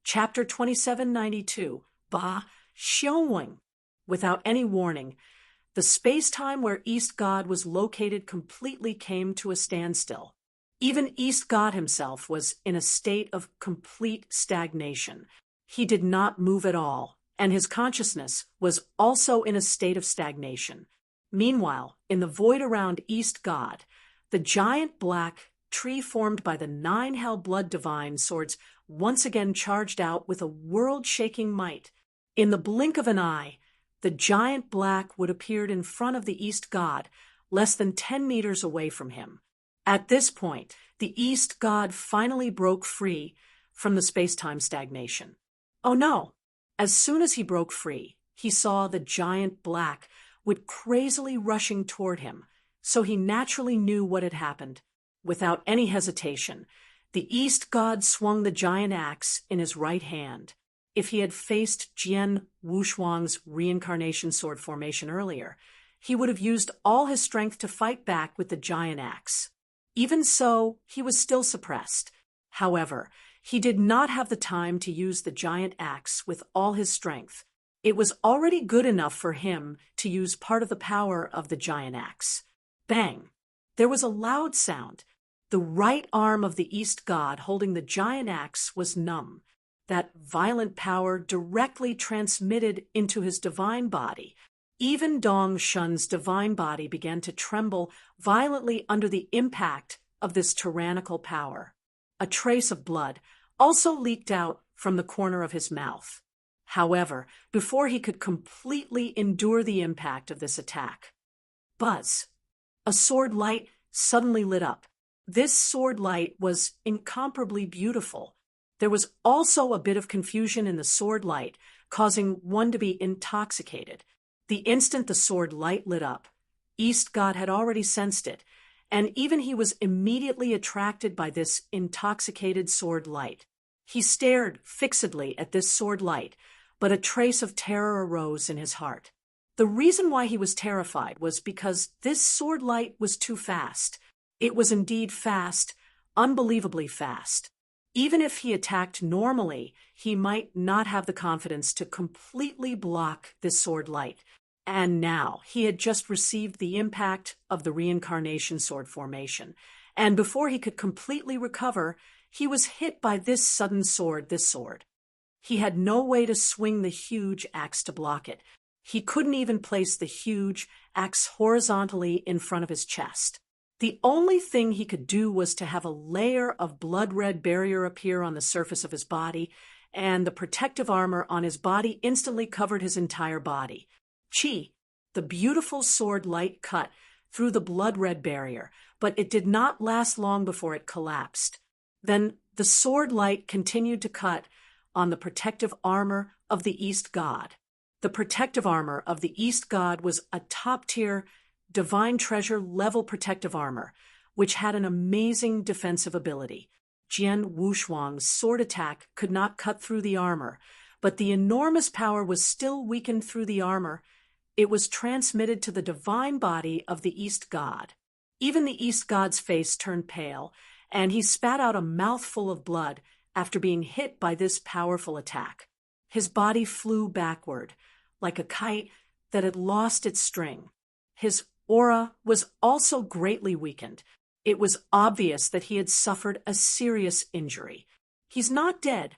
Chapter 2792, Ba Xiong. Without any warning, the space-time where East God was located completely came to a standstill. Even East God himself was in a state of complete stagnation. He did not move at all, and his consciousness was also in a state of stagnation. Meanwhile, in the void around East God, the giant black tree formed by the 9 hell blood divine swords once again charged out with a world-shaking might. In the blink of an eye, the giant black would appear in front of the East God, less than 10 meters away from him. At this point, the East God finally broke free from the space-time stagnation. Oh no! As soon as he broke free, he saw the giant black would crazily rushing toward him, so he naturally knew what had happened. Without any hesitation, the East God swung the giant axe in his right hand. If he had faced Jian Wushuang's reincarnation sword formation earlier, he would have used all his strength to fight back with the giant axe. Even so, he was still suppressed. However, he did not have the time to use the giant axe with all his strength. It was already good enough for him to use part of the power of the giant axe. Bang! There was a loud sound. The right arm of the East God holding the giant axe was numb. That violent power directly transmitted into his divine body. Even Dong Shun's divine body began to tremble violently under the impact of this tyrannical power. A trace of blood also leaked out from the corner of his mouth. However, before he could completely endure the impact of this attack, buzz! A sword light suddenly lit up. This sword light was incomparably beautiful. There was also a bit of confusion in the sword light, causing one to be intoxicated. The instant the sword light lit up, East God had already sensed it, and even he was immediately attracted by this intoxicated sword light. He stared fixedly at this sword light, but a trace of terror arose in his heart. The reason why he was terrified was because this sword light was too fast. It was indeed fast, unbelievably fast. Even if he attacked normally, he might not have the confidence to completely block this sword light. And now he had just received the impact of the reincarnation sword formation. And before he could completely recover, he was hit by this sudden sword, this sword. He had no way to swing the huge axe to block it. He couldn't even place the huge axe horizontally in front of his chest. The only thing he could do was to have a layer of blood-red barrier appear on the surface of his body, and the protective armor on his body instantly covered his entire body. Chi, the beautiful sword light cut through the blood-red barrier, but it did not last long before it collapsed. Then the sword light continued to cut on the protective armor of the East God. The protective armor of the East God was a top-tier, divine treasure level protective armor, which had an amazing defensive ability. Jian Wushuang's sword attack could not cut through the armor, but the enormous power was still weakened through the armor. It was transmitted to the divine body of the East God. Even the East God's face turned pale, and he spat out a mouthful of blood after being hit by this powerful attack. His body flew backward, like a kite that had lost its string. His aura was also greatly weakened. It was obvious that he had suffered a serious injury. He's not dead.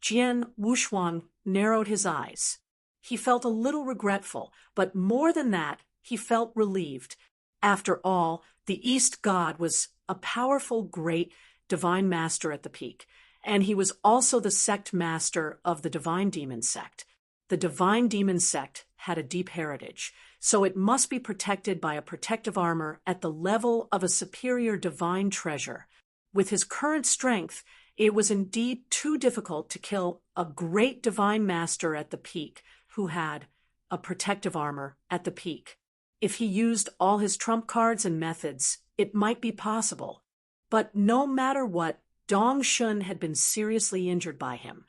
Jian Wushuang narrowed his eyes. He felt a little regretful, but more than that, he felt relieved. After all, the East God was a powerful, great divine master at the peak, and he was also the sect master of the divine demon sect. The divine demon sect had a deep heritage, so it must be protected by a protective armor at the level of a superior divine treasure. With his current strength, it was indeed too difficult to kill a great divine master at the peak who had a protective armor at the peak. If he used all his trump cards and methods, it might be possible. But no matter what, Dong Shun had been seriously injured by him,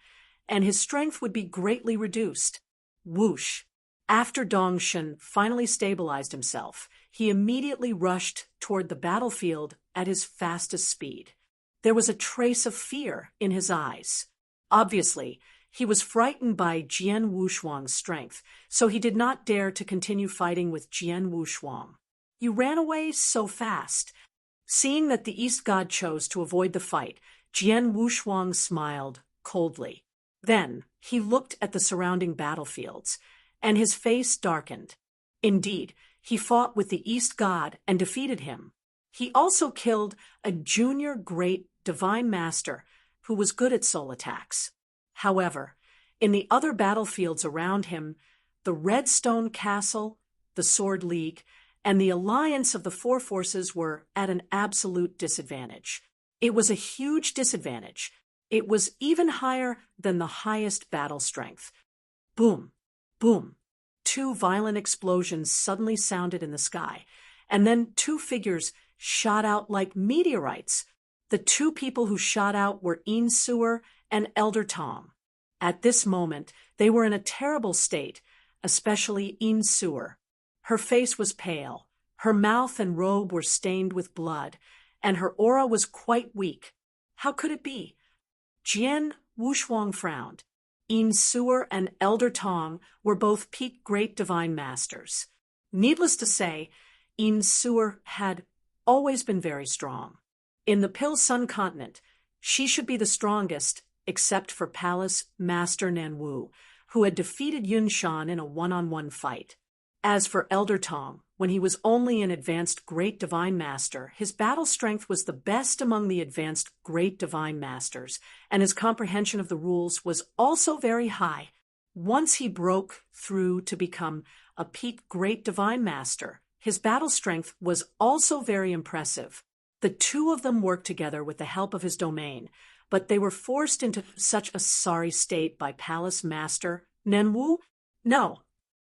and his strength would be greatly reduced. Whoosh! After Dong Shun finally stabilized himself, he immediately rushed toward the battlefield at his fastest speed. There was a trace of fear in his eyes. Obviously, he was frightened by Jian Wushuang's strength, so he did not dare to continue fighting with Jian Wushuang. You ran away so fast. Seeing that the East God chose to avoid the fight, Jian Wushuang smiled coldly. Then he looked at the surrounding battlefields, and his face darkened. Indeed, he fought with the East God and defeated him. He also killed a junior great divine master who was good at soul attacks. However, in the other battlefields around him, the Redstone Castle, the Sword League, and the alliance of the four forces were at an absolute disadvantage. It was a huge disadvantage. It was even higher than the highest battle strength. Boom, boom. Two violent explosions suddenly sounded in the sky, and then two figures shot out like meteorites. The two people who shot out were Invincible and Elder Tong. At this moment, they were in a terrible state, especially Invincible. Her face was pale, her mouth and robe were stained with blood, and her aura was quite weak. How could it be? Jian Wushuang frowned. Invincible and Elder Tong were both peak great divine masters. Needless to say, Invincible had always been very strong. In the Pill Sun continent, she should be the strongest, except for Palace Master Nanwu, who had defeated Yunshan in a one-on-one fight. As for Elder Tong, when he was only an advanced Great Divine Master, his battle strength was the best among the advanced Great Divine Masters, and his comprehension of the rules was also very high. Once he broke through to become a peak Great Divine Master, his battle strength was also very impressive. The two of them worked together with the help of his domain, but they were forced into such a sorry state by Palace Master Nanwu? No.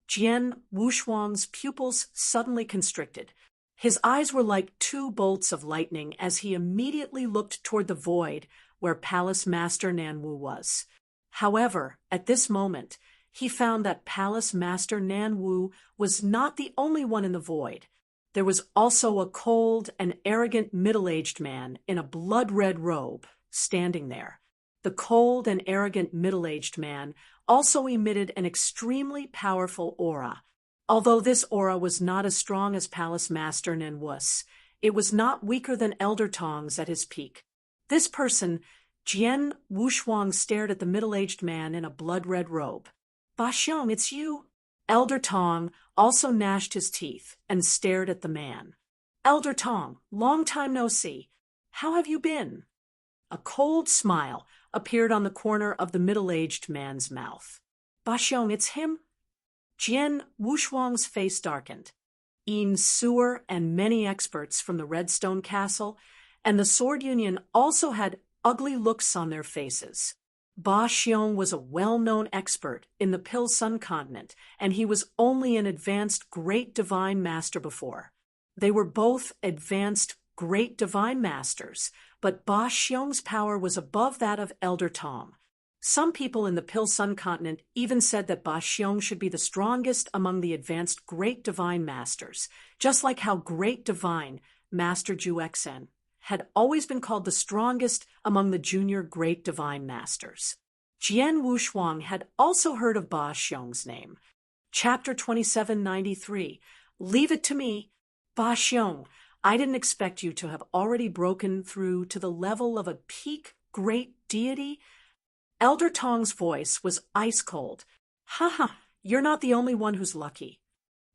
Jian Wushuang's pupils suddenly constricted. His eyes were like two bolts of lightning as he immediately looked toward the void where Palace Master Nanwu was. However, at this moment, he found that Palace Master Nanwu was not the only one in the void. There was also a cold and arrogant middle-aged man in a blood-red robe standing there. The cold and arrogant middle-aged man also emitted an extremely powerful aura. Although this aura was not as strong as Palace Master Nanwu's, it was not weaker than Elder Tong's at his peak. This person, Jian Wushuang, stared at the middle-aged man in a blood-red robe. "Ba Xiong, it's you." Elder Tong also gnashed his teeth and stared at the man. "Elder Tong, long time no see. How have you been?" A cold smile appeared on the corner of the middle-aged man's mouth. "Ba Xiong, it's him?" Jian Wushuang's face darkened. Invincible and many experts from the Redstone Castle and the Sword Union also had ugly looks on their faces. Ba Xiong was a well-known expert in the Pill Sun continent, and he was only an advanced Great Divine Master before. They were both advanced Great Divine Masters, but Ba Xiong's power was above that of Elder Tong. Some people in the Pill Sun continent even said that Ba Xiong should be the strongest among the advanced Great Divine Masters, just like how Great Divine Master Juexen had always been called the strongest among the junior Great Divine Masters. Jian Wushuang had also heard of Ba Xiong's name. Chapter 2793. Leave it to me. Ba Xiong, I didn't expect you to have already broken through to the level of a peak great deity. Elder Tong's voice was ice cold. "Ha, you're not the only one who's lucky."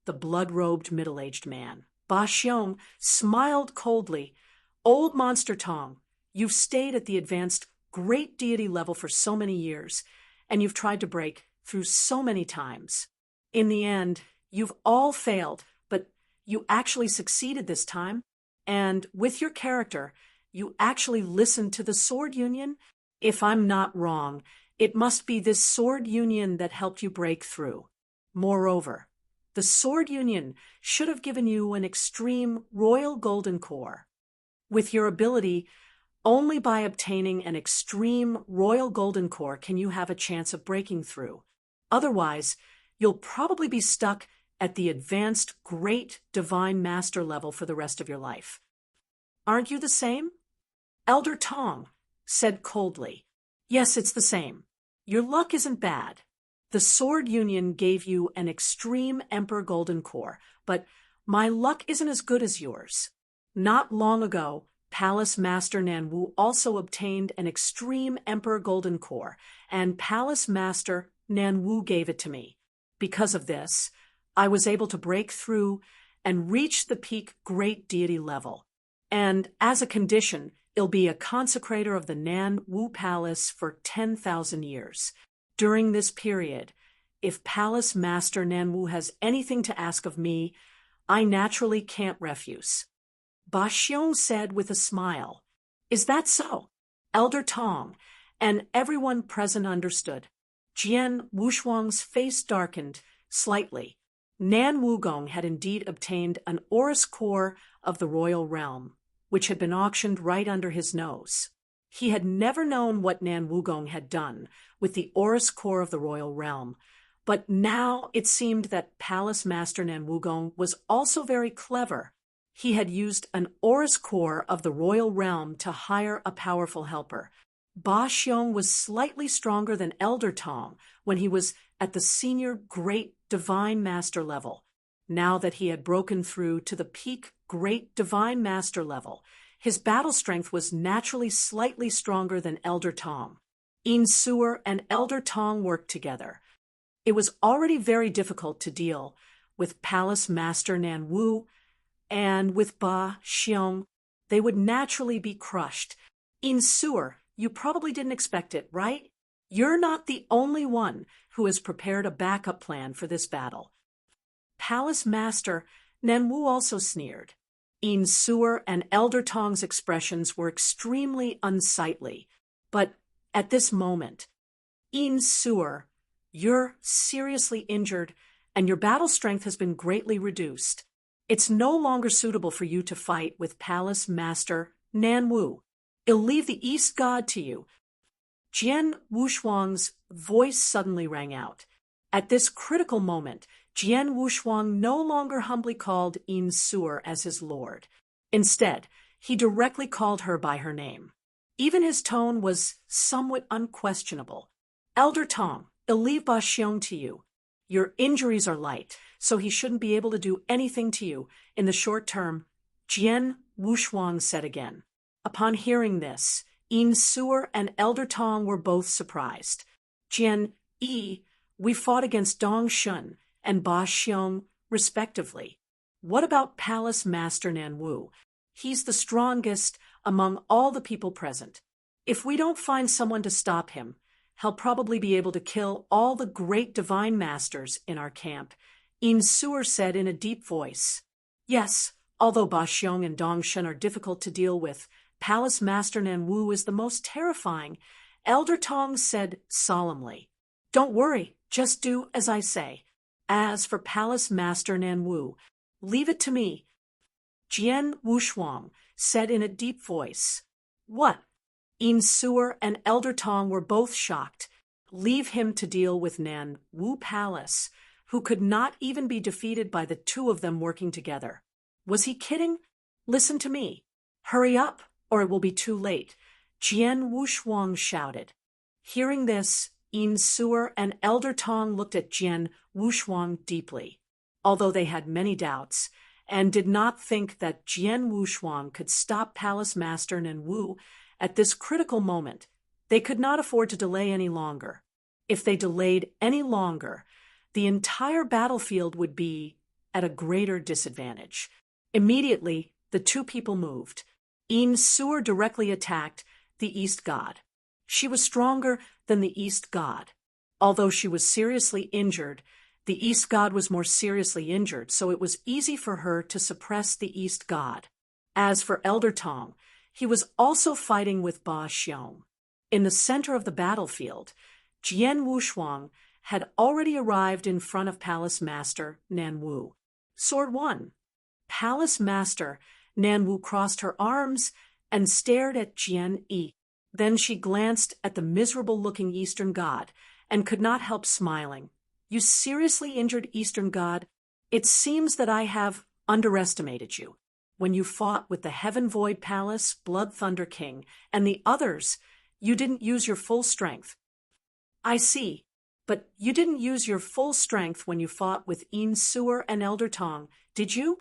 The blood-robed middle-aged man, Ba Xiong, smiled coldly. "Old Monster Tong, you've stayed at the advanced great deity level for so many years, and you've tried to break through so many times. In the end, you've all failed, but you actually succeeded this time, and with your character, you actually listened to the Sword Union. If I'm not wrong, it must be this Sword Union that helped you break through. Moreover, the Sword Union should have given you an extreme royal golden core. With your ability, only by obtaining an extreme royal golden core can you have a chance of breaking through. Otherwise, you'll probably be stuck at the advanced Great Divine Master level for the rest of your life. Aren't you the same?" Elder Tong said coldly. Yes, it's the same. Your luck isn't bad. The Sword Union gave you an extreme Emperor Golden Core, but my luck isn't as good as yours. Not long ago, Palace Master Nanwu also obtained an extreme Emperor Golden Core, and Palace Master Nanwu gave it to me. Because of this, I was able to break through and reach the peak Great Deity level. And as a condition, it'll be a consecrator of the Nan Wu Palace for 10,000 years. During this period, if Palace Master Nanwu has anything to ask of me, I naturally can't refuse. Ba Xiong said with a smile. Is that so? Elder Tong, and everyone present understood. Jian Wushuang's face darkened slightly. Nan Wugong had indeed obtained an Oris core of the royal realm, which had been auctioned right under his nose. He had never known what Nan Wugong had done with the Oris core of the royal realm, but now it seemed that Palace Master Nan Wugong was also very clever. He had used an Oris core of the royal realm to hire a powerful helper. Ba Xiong was slightly stronger than Elder Tong when he was at the senior Great Divine Master level. Now that he had broken through to the peak Great Divine Master level, his battle strength was naturally slightly stronger than Elder Tong. Yin Suer and Elder Tong worked together. It was already very difficult to deal with Palace Master Nan Wu, and with Ba Xiong, they would naturally be crushed. Yin Suer, you probably didn't expect it, right? You're not the only one who has prepared a backup plan for this battle. Palace Master Nan Wu also sneered. Yin Suer and Elder Tong's expressions were extremely unsightly, but at this moment, Yin Suer, you're seriously injured and your battle strength has been greatly reduced. It's no longer suitable for you to fight with Palace Master Nan Wu. It'll leave the East God to you. Jian Wushuang's voice suddenly rang out. At this critical moment, Jian Wushuang no longer humbly called Yin Suer as his lord. Instead, he directly called her by her name. Even his tone was somewhat unquestionable. Elder Tong, it'll leave Ba Xiong to you. Your injuries are light, so he shouldn't be able to do anything to you in the short term, Jian Wushuang said again. Upon hearing this, Yin Suer and Elder Tong were both surprised. Jian Yi, we fought against Dong Shun and Ba Xiong, respectively. What about Palace Master Nan Wu? He's the strongest among all the people present. If we don't find someone to stop him, he'll probably be able to kill all the great divine masters in our camp, Yin Suer said in a deep voice. Yes, although Ba Xiong and Dong Shun are difficult to deal with, Palace Master Nan Wu is the most terrifying, Elder Tong said solemnly. Don't worry, just do as I say. As for Palace Master Nan Wu, leave it to me. Jian Wushuang said in a deep voice. What? Yin Suer and Elder Tong were both shocked. Leave him to deal with Nan Wu Palace, who could not even be defeated by the two of them working together. Was he kidding? Listen to me. Hurry up, or it will be too late, Jian Wushuang shouted. Hearing this, Yin Suer and Elder Tong looked at Jian Wushuang deeply, although they had many doubts, and did not think that Jian Wushuang could stop Palace Master Nan Wu at this critical moment. They could not afford to delay any longer. If they delayed any longer, the entire battlefield would be at a greater disadvantage. Immediately, the two people moved. Yin Suer directly attacked the East God. She was stronger than the East God. Although she was seriously injured, the East God was more seriously injured, so it was easy for her to suppress the East God. As for Elder Tong, he was also fighting with Ba Xiong. In the center of the battlefield, Jian Wushuang had already arrived in front of Palace Master Nan Wu. Sword 1. Palace Master Nan Wu crossed her arms and stared at Jian Yi. Then she glanced at the miserable-looking Eastern God and could not help smiling. You seriously injured Eastern God? It seems that I have underestimated you. When you fought with the Heaven Void Palace, Blood Thunder King, and the others, You didn't use your full strength. I see. But you didn't use your full strength when you fought with Yin Suer and Elder Tong, did you?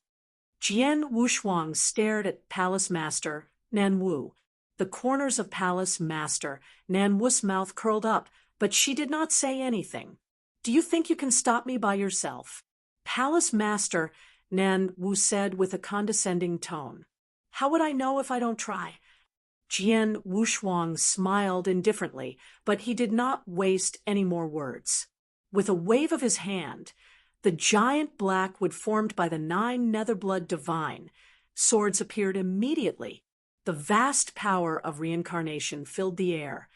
Jian Wushuang stared at Palace Master Nan Wu. The corners of Palace Master Nan Wu's mouth curled up, but she did not say anything. Do you think you can stop me by yourself? Palace Master Nan Wu said with a condescending tone. How would I know if I don't try? Jian Wushuang smiled indifferently, but he did not waste any more words. With a wave of his hand, the giant black wood formed by the 9 Netherblood Divine swords appeared immediately. The vast power of reincarnation filled the air,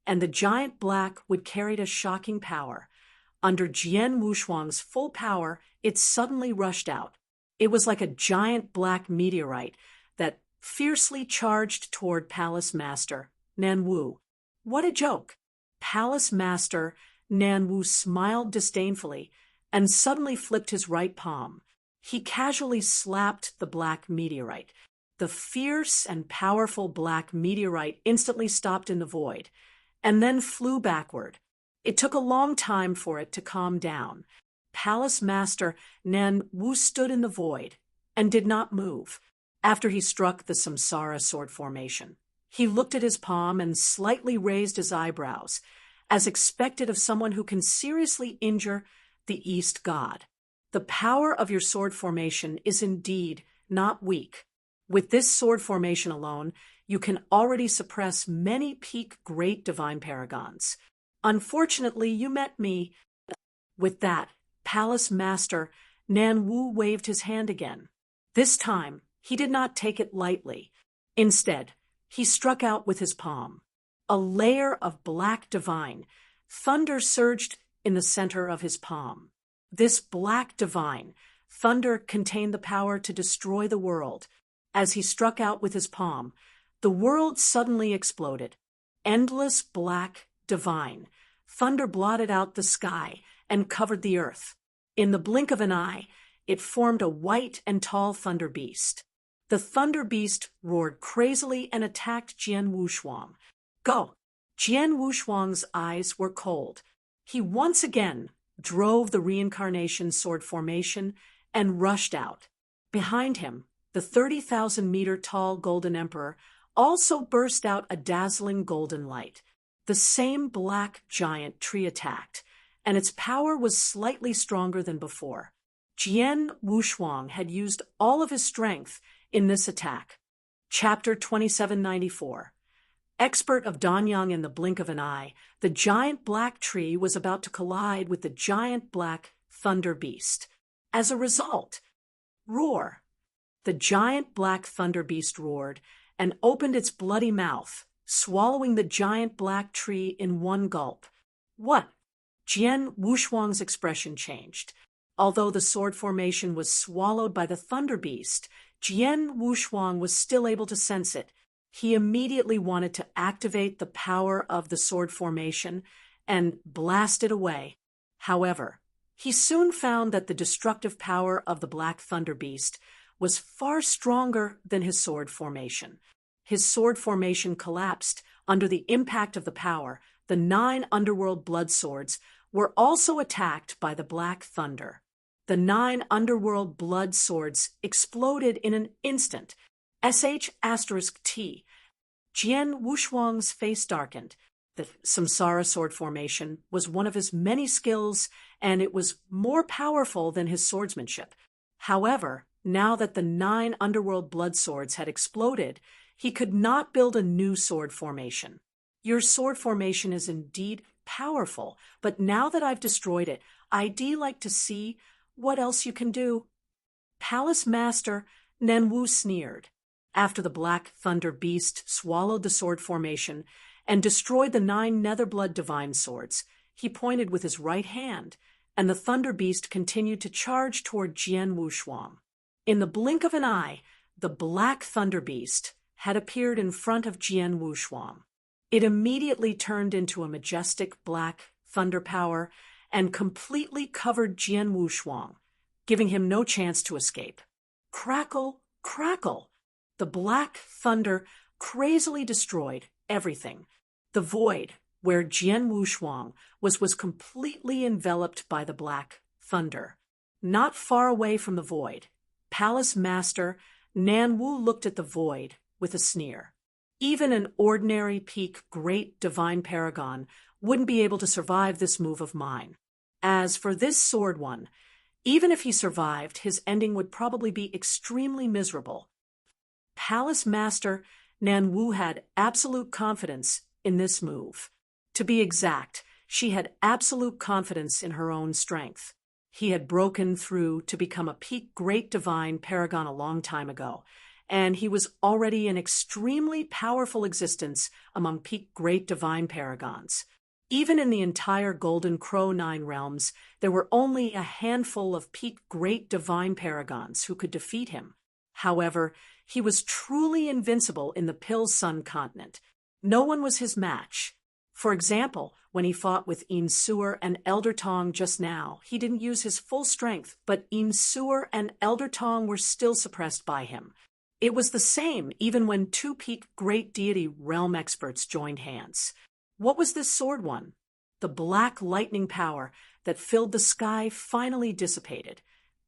and the giant black wood carried a shocking power. Under Jian Wushuang's full power, it suddenly rushed out. It was like a giant black meteorite that fiercely charged toward Palace Master Nan Wu. What a joke! Palace Master Nan Wu smiled disdainfully and suddenly flipped his right palm. He casually slapped the black meteorite. The fierce and powerful black meteorite instantly stopped in the void, and then flew backward. It took a long time for it to calm down. Palace Master Nan Wu stood in the void and did not move. After he struck the Samsara sword formation, he looked at his palm and slightly raised his eyebrows, as expected of someone who can seriously injure the East God. The power of your sword formation is indeed not weak. With this sword formation alone, you can already suppress many peak great divine paragons. Unfortunately, you met me. With that, Palace Master Nan Wu waved his hand again. This time, he did not take it lightly. Instead, he struck out with his palm. A layer of black divine thunder surged in the center of his palm. This black divine thunder contained the power to destroy the world. As he struck out with his palm, the world suddenly exploded. Endless black divine thunder blotted out the sky and covered the earth. In the blink of an eye, it formed a white and tall thunder beast. The thunder beast roared crazily and attacked Jian Wushuang. Go! Jian Wushuang's eyes were cold. He once again drove the reincarnation sword formation and rushed out. Behind him, the 30,000-meter-tall Golden Emperor also burst out a dazzling golden light. The same black giant tree attacked, and its power was slightly stronger than before. Jian Wushuang had used all of his strength in this attack. Chapter 2794. Expert of Danyang in the blink of an eye, the giant black tree was about to collide with the giant black thunder beast. As a result, roar! The giant black thunder beast roared and opened its bloody mouth, swallowing the giant black tree in one gulp. What? Jian Wushuang's expression changed. Although the sword formation was swallowed by the thunder beast, Jian Wushuang was still able to sense it. He immediately wanted to activate the power of the sword formation and blast it away. However, he soon found that the destructive power of the Black Thunder Beast was far stronger than his sword formation. His sword formation collapsed under the impact of the power. The 9 underworld blood swords were also attacked by the Black Thunder. The 9 underworld blood swords exploded in an instant. *T. Jian Wushuang's face darkened. The Samsara sword formation was one of his many skills, and it was more powerful than his swordsmanship. However, now that the 9 underworld blood swords had exploded, he could not build a new sword formation. Your sword formation is indeed powerful, but now that I've destroyed it, I'd like to see what else you can do. Palace Master Nan Wu sneered. After the Black Thunder Beast swallowed the sword formation and destroyed the 9 Netherblood Divine Swords, he pointed with his right hand, and the Thunder Beast continued to charge toward Jian Wushuang. In the blink of an eye, the Black Thunder Beast had appeared in front of Jian Wushuang. It immediately turned into a majestic black thunder power and completely covered Jian Wushuang, giving him no chance to escape. Crackle, crackle! The black thunder crazily destroyed everything. The void, where Jian Wushuang was completely enveloped by the black thunder. Not far away from the void, Palace Master Nan Wu looked at the void with a sneer. Even an ordinary peak great divine paragon wouldn't be able to survive this move of mine. As for this sword one, even if he survived, his ending would probably be extremely miserable. Palace Master Nan Wu had absolute confidence in this move. To be exact, she had absolute confidence in her own strength. He had broken through to become a peak great divine paragon a long time ago, and he was already an extremely powerful existence among peak great divine paragons. Even in the entire Golden Crow 9 realms, there were only a handful of peak great divine paragons who could defeat him. However, he was truly invincible in the Pill Sun continent. No one was his match. For example, when he fought with Insuer and Elder Tong just now, he didn't use his full strength, but Insuer and Elder Tong were still suppressed by him. It was the same even when two peak great deity realm experts joined hands. What was this sword one? The black lightning power that filled the sky finally dissipated,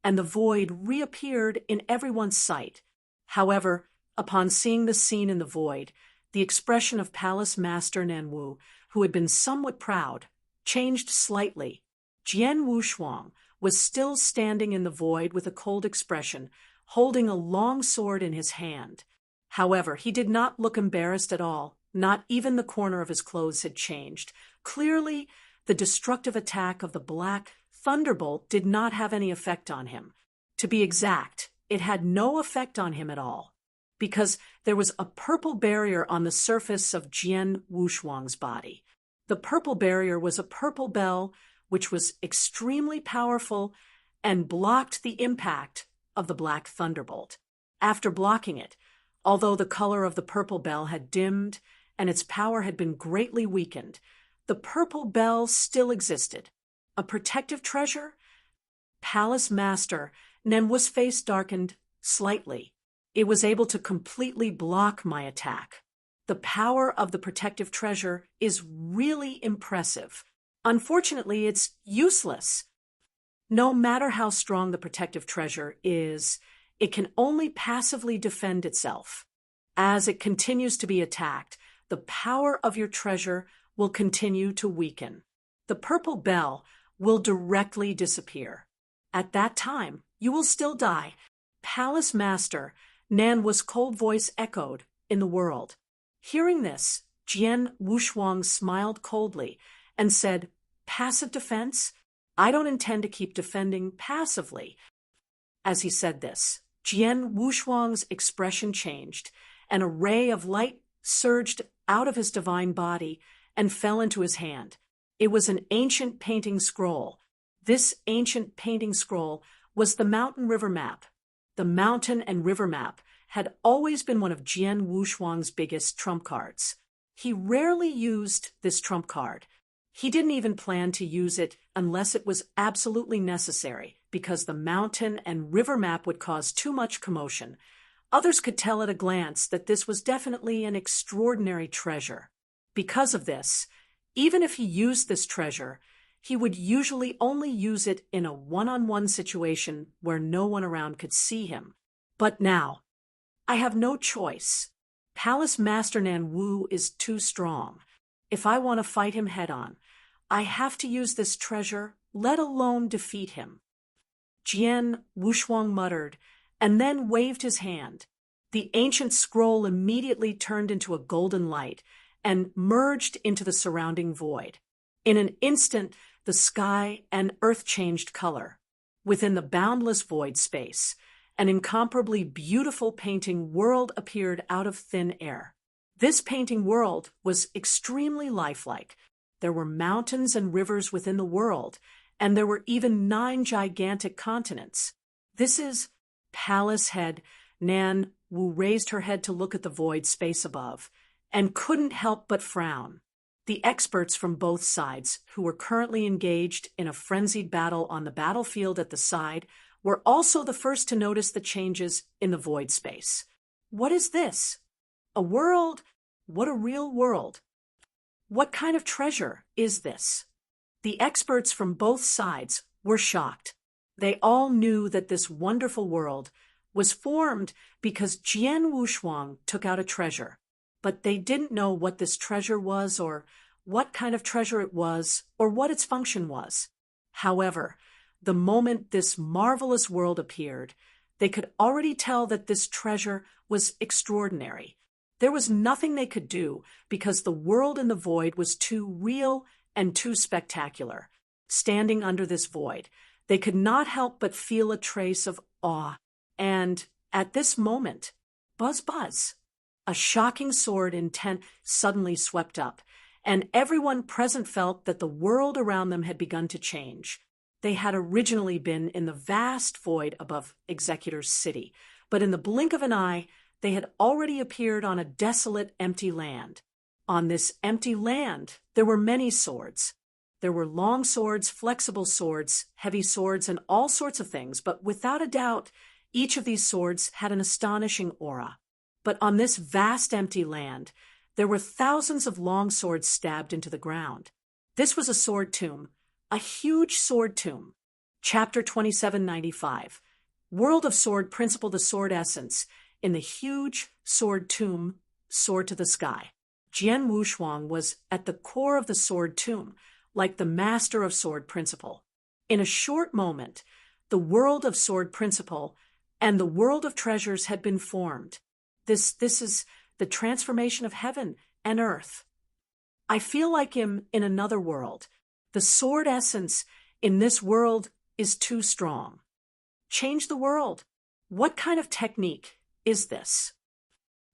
and the void reappeared in everyone's sight. However, upon seeing the scene in the void, the expression of Palace Master Nan Wu, who had been somewhat proud, changed slightly. Jian Wushuang was still standing in the void with a cold expression, holding a long sword in his hand. However, he did not look embarrassed at all. Not even the corner of his clothes had changed. Clearly, the destructive attack of the black thunderbolt did not have any effect on him. To be exact, it had no effect on him at all, because there was a purple barrier on the surface of Jian Wushuang's body. The purple barrier was a purple bell, which was extremely powerful and blocked the impact of the black thunderbolt. After blocking it, although the color of the purple bell had dimmed and its power had been greatly weakened, the purple bell still existed. A protective treasure? Palace Master Nan Wu's face darkened slightly. It was able to completely block my attack. The power of the protective treasure is really impressive. Unfortunately, it's useless. No matter how strong the protective treasure is, it can only passively defend itself. As it continues to be attacked, the power of your treasure will continue to weaken. The purple bell will directly disappear. At that time, you will still die. Palace Master Nan Wu's cold voice echoed in the world. Hearing this, Jian Wushuang smiled coldly and said, "Passive defense? I don't intend to keep defending passively." As he said this, Jian Wushuang's expression changed, and a ray of light surged out of his divine body and fell into his hand. It was an ancient painting scroll. This ancient painting scroll was the mountain river map. The mountain and river map had always been one of Jian Wushuang's biggest trump cards. He rarely used this trump card. He didn't even plan to use it unless it was absolutely necessary, because the mountain and river map would cause too much commotion. Others could tell at a glance that this was definitely an extraordinary treasure. Because of this, even if he used this treasure, he would usually only use it in a one-on-one situation where no one around could see him. But now, I have no choice. Palace Master Nan Wu is too strong. If I want to fight him head-on, I have to use this treasure, let alone defeat him. Jian Wushuang muttered, and then waved his hand. The ancient scroll immediately turned into a golden light and merged into the surrounding void. In an instant, the sky and earth changed color. Within the boundless void space, an incomparably beautiful painting world appeared out of thin air. This painting world was extremely lifelike. There were mountains and rivers within the world, and there were even 9 gigantic continents. This is Palace Head Nan Wu raised her head to look at the void space above, and couldn't help but frown. The experts from both sides, who were currently engaged in a frenzied battle on the battlefield at the side, were also the first to notice the changes in the void space. What is this? A world? What a real world! What kind of treasure is this? The experts from both sides were shocked. They all knew that this wonderful world was formed because Jian Wushuang took out a treasure, but they didn't know what this treasure was or what kind of treasure it was or what its function was. However, the moment this marvelous world appeared, they could already tell that this treasure was extraordinary. There was nothing they could do because the world in the void was too real and too spectacular. Standing under this void, they could not help but feel a trace of awe. And at this moment, buzz buzz, a shocking sword intent suddenly swept up, and everyone present felt that the world around them had begun to change. They had originally been in the vast void above Executor's city, but in the blink of an eye, they had already appeared on a desolate, empty land. On this empty land, there were many swords. There were long swords, flexible swords, heavy swords, and all sorts of things, but without a doubt, each of these swords had an astonishing aura. But on this vast empty land, there were thousands of long swords stabbed into the ground. This was a sword tomb, a huge sword tomb. Chapter 2795, World of Sword Principle, the Sword Essence, in the huge sword tomb, soared to the sky. Jian Wushuang was at the core of the sword tomb, like the master of sword principle. In a short moment, the world of sword principle and the world of treasures had been formed. This is the transformation of heaven and earth. I feel like I'm in another world. The sword essence in this world is too strong. Change the world. What kind of technique is this?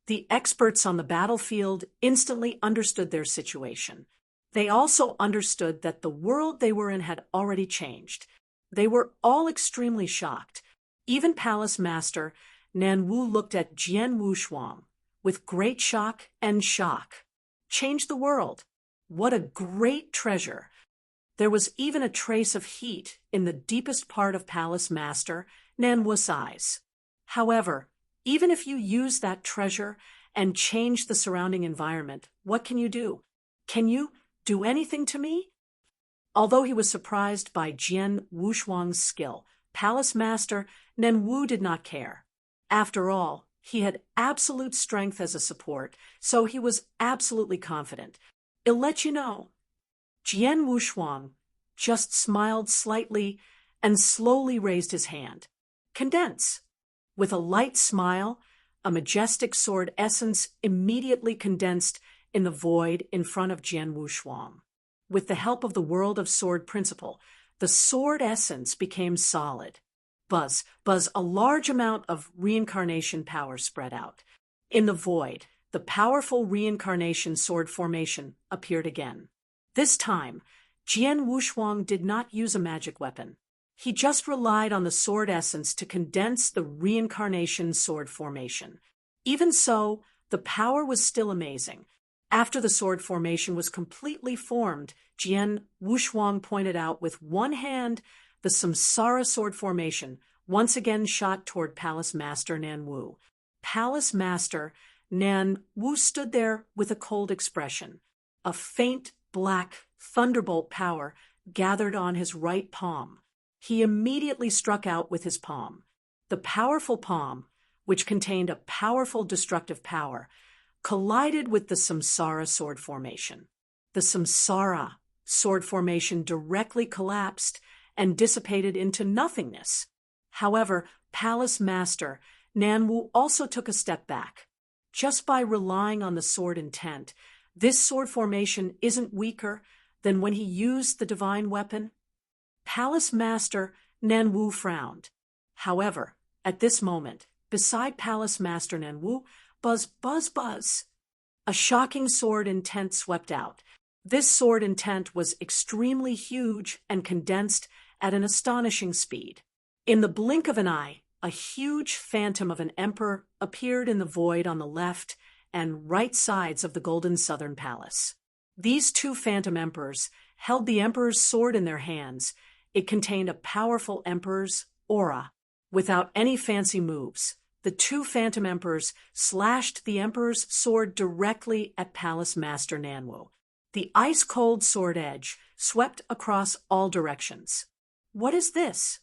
The experts on the battlefield instantly understood their situation. They also understood that the world they were in had already changed. They were all extremely shocked. Even Palace Master Nan Wu looked at Jian Wushuang with great shock and shock. Change the world. What a great treasure. There was even a trace of heat in the deepest part of Palace Master Nan Wu's eyes. However, even if you use that treasure and change the surrounding environment, what can you do? Can you do anything to me? Although he was surprised by Jian Wushuang's skill, Palace Master Nan Wu did not care. After all, he had absolute strength as a support, so he was absolutely confident. I'll let you know. Jian Wushuang just smiled slightly and slowly raised his hand. Condense. With a light smile, a majestic sword essence immediately condensed in the void in front of Jian Wushuang. With the help of the world of sword principle, the sword essence became solid. Buzz, a large amount of reincarnation power spread out. In the void, the powerful reincarnation sword formation appeared again. This time, Jian Wushuang did not use a magic weapon. He just relied on the sword essence to condense the reincarnation sword formation. Even so, the power was still amazing. After the sword formation was completely formed, Jian Wushuang pointed out with one hand the Samsara sword formation once again shot toward Palace Master Nan Wu. Palace Master Nan Wu stood there with a cold expression. A faint black thunderbolt power gathered on his right palm. He immediately struck out with his palm. The powerful palm, which contained a powerful destructive power, collided with the Samsara sword formation. The Samsara sword formation directly collapsed and dissipated into nothingness. However, Palace Master Nan Wu also took a step back. Just by relying on the sword intent, this sword formation isn't weaker than when he used the divine weapon. Palace Master Nan Wu frowned. However, at this moment, beside Palace Master Nan Wu, buzz, a shocking sword intent swept out. This sword intent was extremely huge and condensed at an astonishing speed. In the blink of an eye, a huge phantom of an emperor appeared in the void on the left and right sides of the Golden Southern Palace. These two phantom emperors held the emperor's sword in their hands. It contained a powerful emperor's aura. Without any fancy moves, the two phantom emperors slashed the emperor's sword directly at Palace Master Nan Wu. The ice-cold sword edge swept across all directions. "What is this?"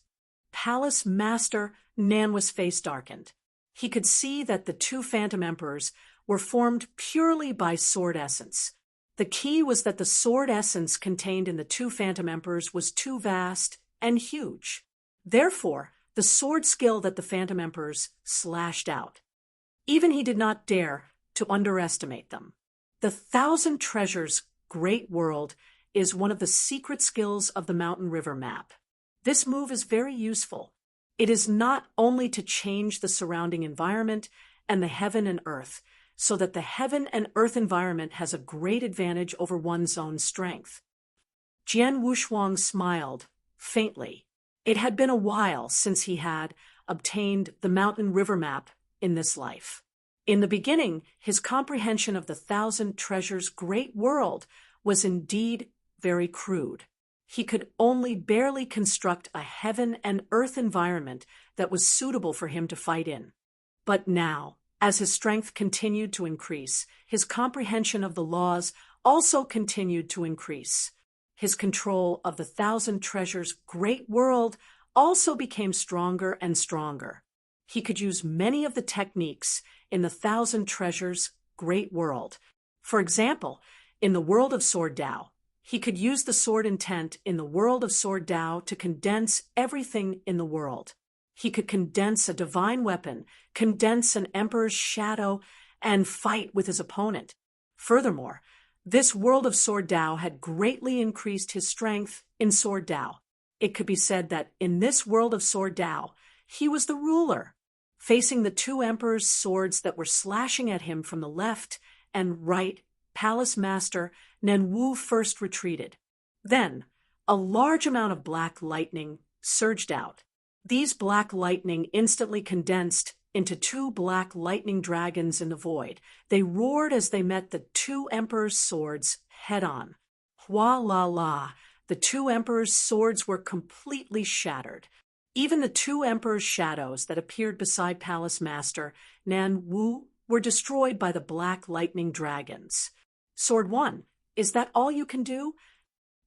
Palace Master Nanwa's face darkened. He could see that the two Phantom Emperors were formed purely by sword essence. The key was that the sword essence contained in the two Phantom Emperors was too vast and huge. Therefore, the sword skill that the Phantom Emperors slashed out. Even he did not dare to underestimate them. The Thousand Treasures Great World is one of the secret skills of the Mountain River map. This move is very useful. It is not only to change the surrounding environment and the heaven and earth, so that the heaven and earth environment has a great advantage over one's own strength. Jian Wuxuang smiled, faintly. It had been a while since he had obtained the Mountain River map in this life. In the beginning, his comprehension of the Thousand Treasures Great World was indeed very crude. He could only barely construct a heaven and earth environment that was suitable for him to fight in. But now, as his strength continued to increase, his comprehension of the laws also continued to increase. His control of the Thousand Treasures Great World also became stronger and stronger. He could use many of the techniques in the Thousand Treasures Great World. For example, in the world of Sword Dao, he could use the sword intent in the world of Sword Dao to condense everything in the world. He could condense a divine weapon, condense an emperor's shadow, and fight with his opponent. Furthermore, this world of Sword Dao had greatly increased his strength in Sword Dao. It could be said that in this world of Sword Dao, he was the ruler. Facing the two emperors' swords that were slashing at him from the left and right, Palace Master Nanwu first retreated. Then, a large amount of black lightning surged out. These black lightning instantly condensed into two black lightning dragons in the void. They roared as they met the two emperors' swords head-on. Hua la la! The two emperors' swords were completely shattered. Even the two emperors' shadows that appeared beside Palace Master Nanwu were destroyed by the black lightning dragons. Sword 1, is that all you can do?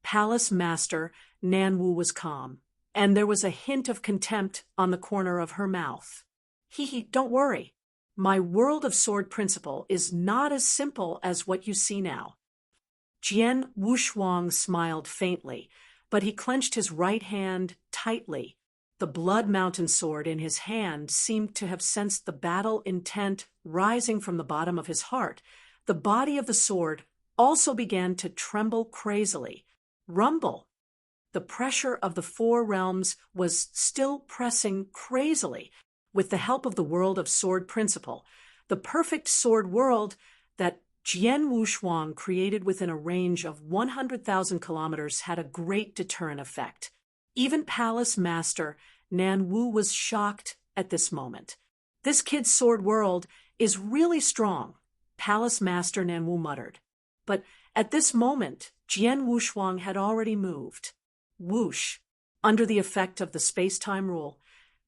Palace Master Nanwu was calm, and there was a hint of contempt on the corner of her mouth. Don't worry. My world of sword principle is not as simple as what you see now. Jian Wuxuang smiled faintly, but he clenched his right hand tightly. The Blood Mountain sword in his hand seemed to have sensed the battle intent rising from the bottom of his heart. The body of the sword also began to tremble crazily. Rumble. The pressure of the four realms was still pressing crazily. With the help of the world of sword principle, the perfect sword world that Jian Wuxuang created within a range of 100,000 kilometers had a great deterrent effect. Even Palace Master Nanwu was shocked at this moment. This kid's sword world is really strong, Palace Master Nanwu muttered. But at this moment, Jian Wuxuang had already moved. Whoosh! Under the effect of the space-time rule,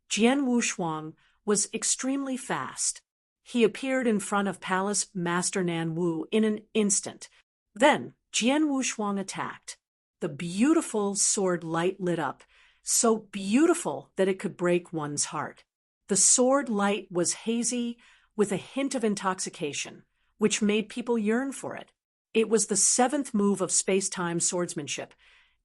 Jian Wuxuang was extremely fast. He appeared in front of Palace Master Nanwu in an instant. Then Jian Wuxuang attacked. The beautiful sword light lit up, so beautiful that it could break one's heart. The sword light was hazy with a hint of intoxication, which made people yearn for it. It was the seventh move of space-time swordsmanship.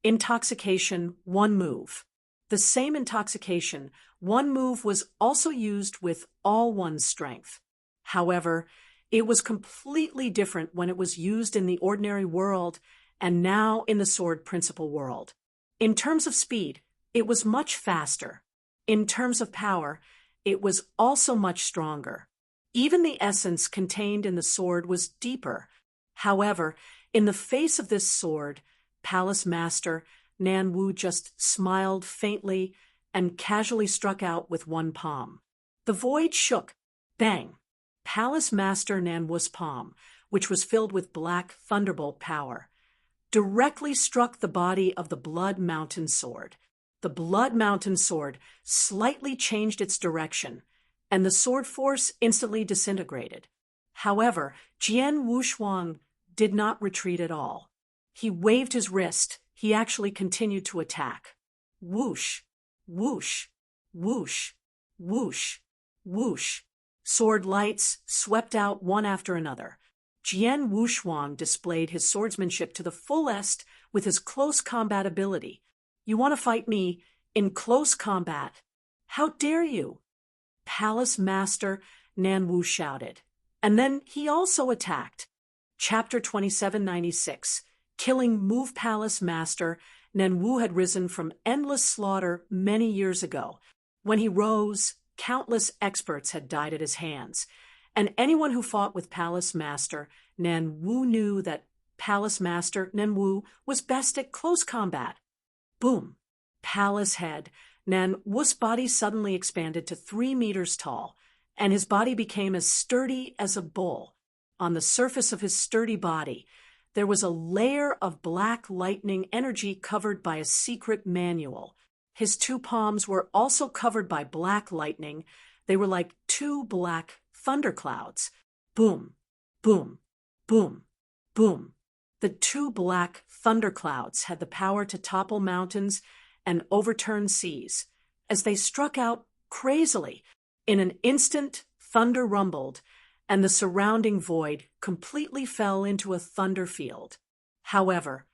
Intoxication, one move. The same intoxication, one move was also used with all one's strength. However, it was completely different when it was used in the ordinary world and now in the sword principle world. In terms of speed, it was much faster. In terms of power, it was also much stronger. Even the essence contained in the sword was deeper. However, in the face of this sword, Palace Master Nanwu just smiled faintly and casually struck out with one palm. The void shook. Bang! Palace Master Nanwu's palm, which was filled with black thunderbolt power, directly struck the body of the Blood Mountain sword. The Blood Mountain sword slightly changed its direction, and the sword force instantly disintegrated. However, Jian Wuxuang did not retreat at all. He waved his wrist. He actually continued to attack. Whoosh, whoosh, whoosh, whoosh, whoosh. Sword lights swept out one after another. Jian Wushuang displayed his swordsmanship to the fullest with his close combat ability. You want to fight me in close combat? How dare you? Palace Master Nanwu shouted. And then he also attacked. Chapter 2796. Killing Move Palace Master Nanwu had risen from endless slaughter many years ago. When he rose, countless experts had died at his hands, and anyone who fought with Palace Master Nanwu knew that Palace Master Nanwu was best at close combat. Boom! Palace head Nanwu's body suddenly expanded to 3 meters tall, and his body became as sturdy as a bull. On the surface of his sturdy body, there was a layer of black lightning energy covered by a secret manual. His 2 palms were also covered by black lightning. They were like 2 black thunderclouds. Boom, boom, boom, boom. The 2 black thunderclouds had the power to topple mountains and overturn seas. As they struck out crazily, in an instant, thunder rumbled, and the surrounding void completely fell into a thunder field. However,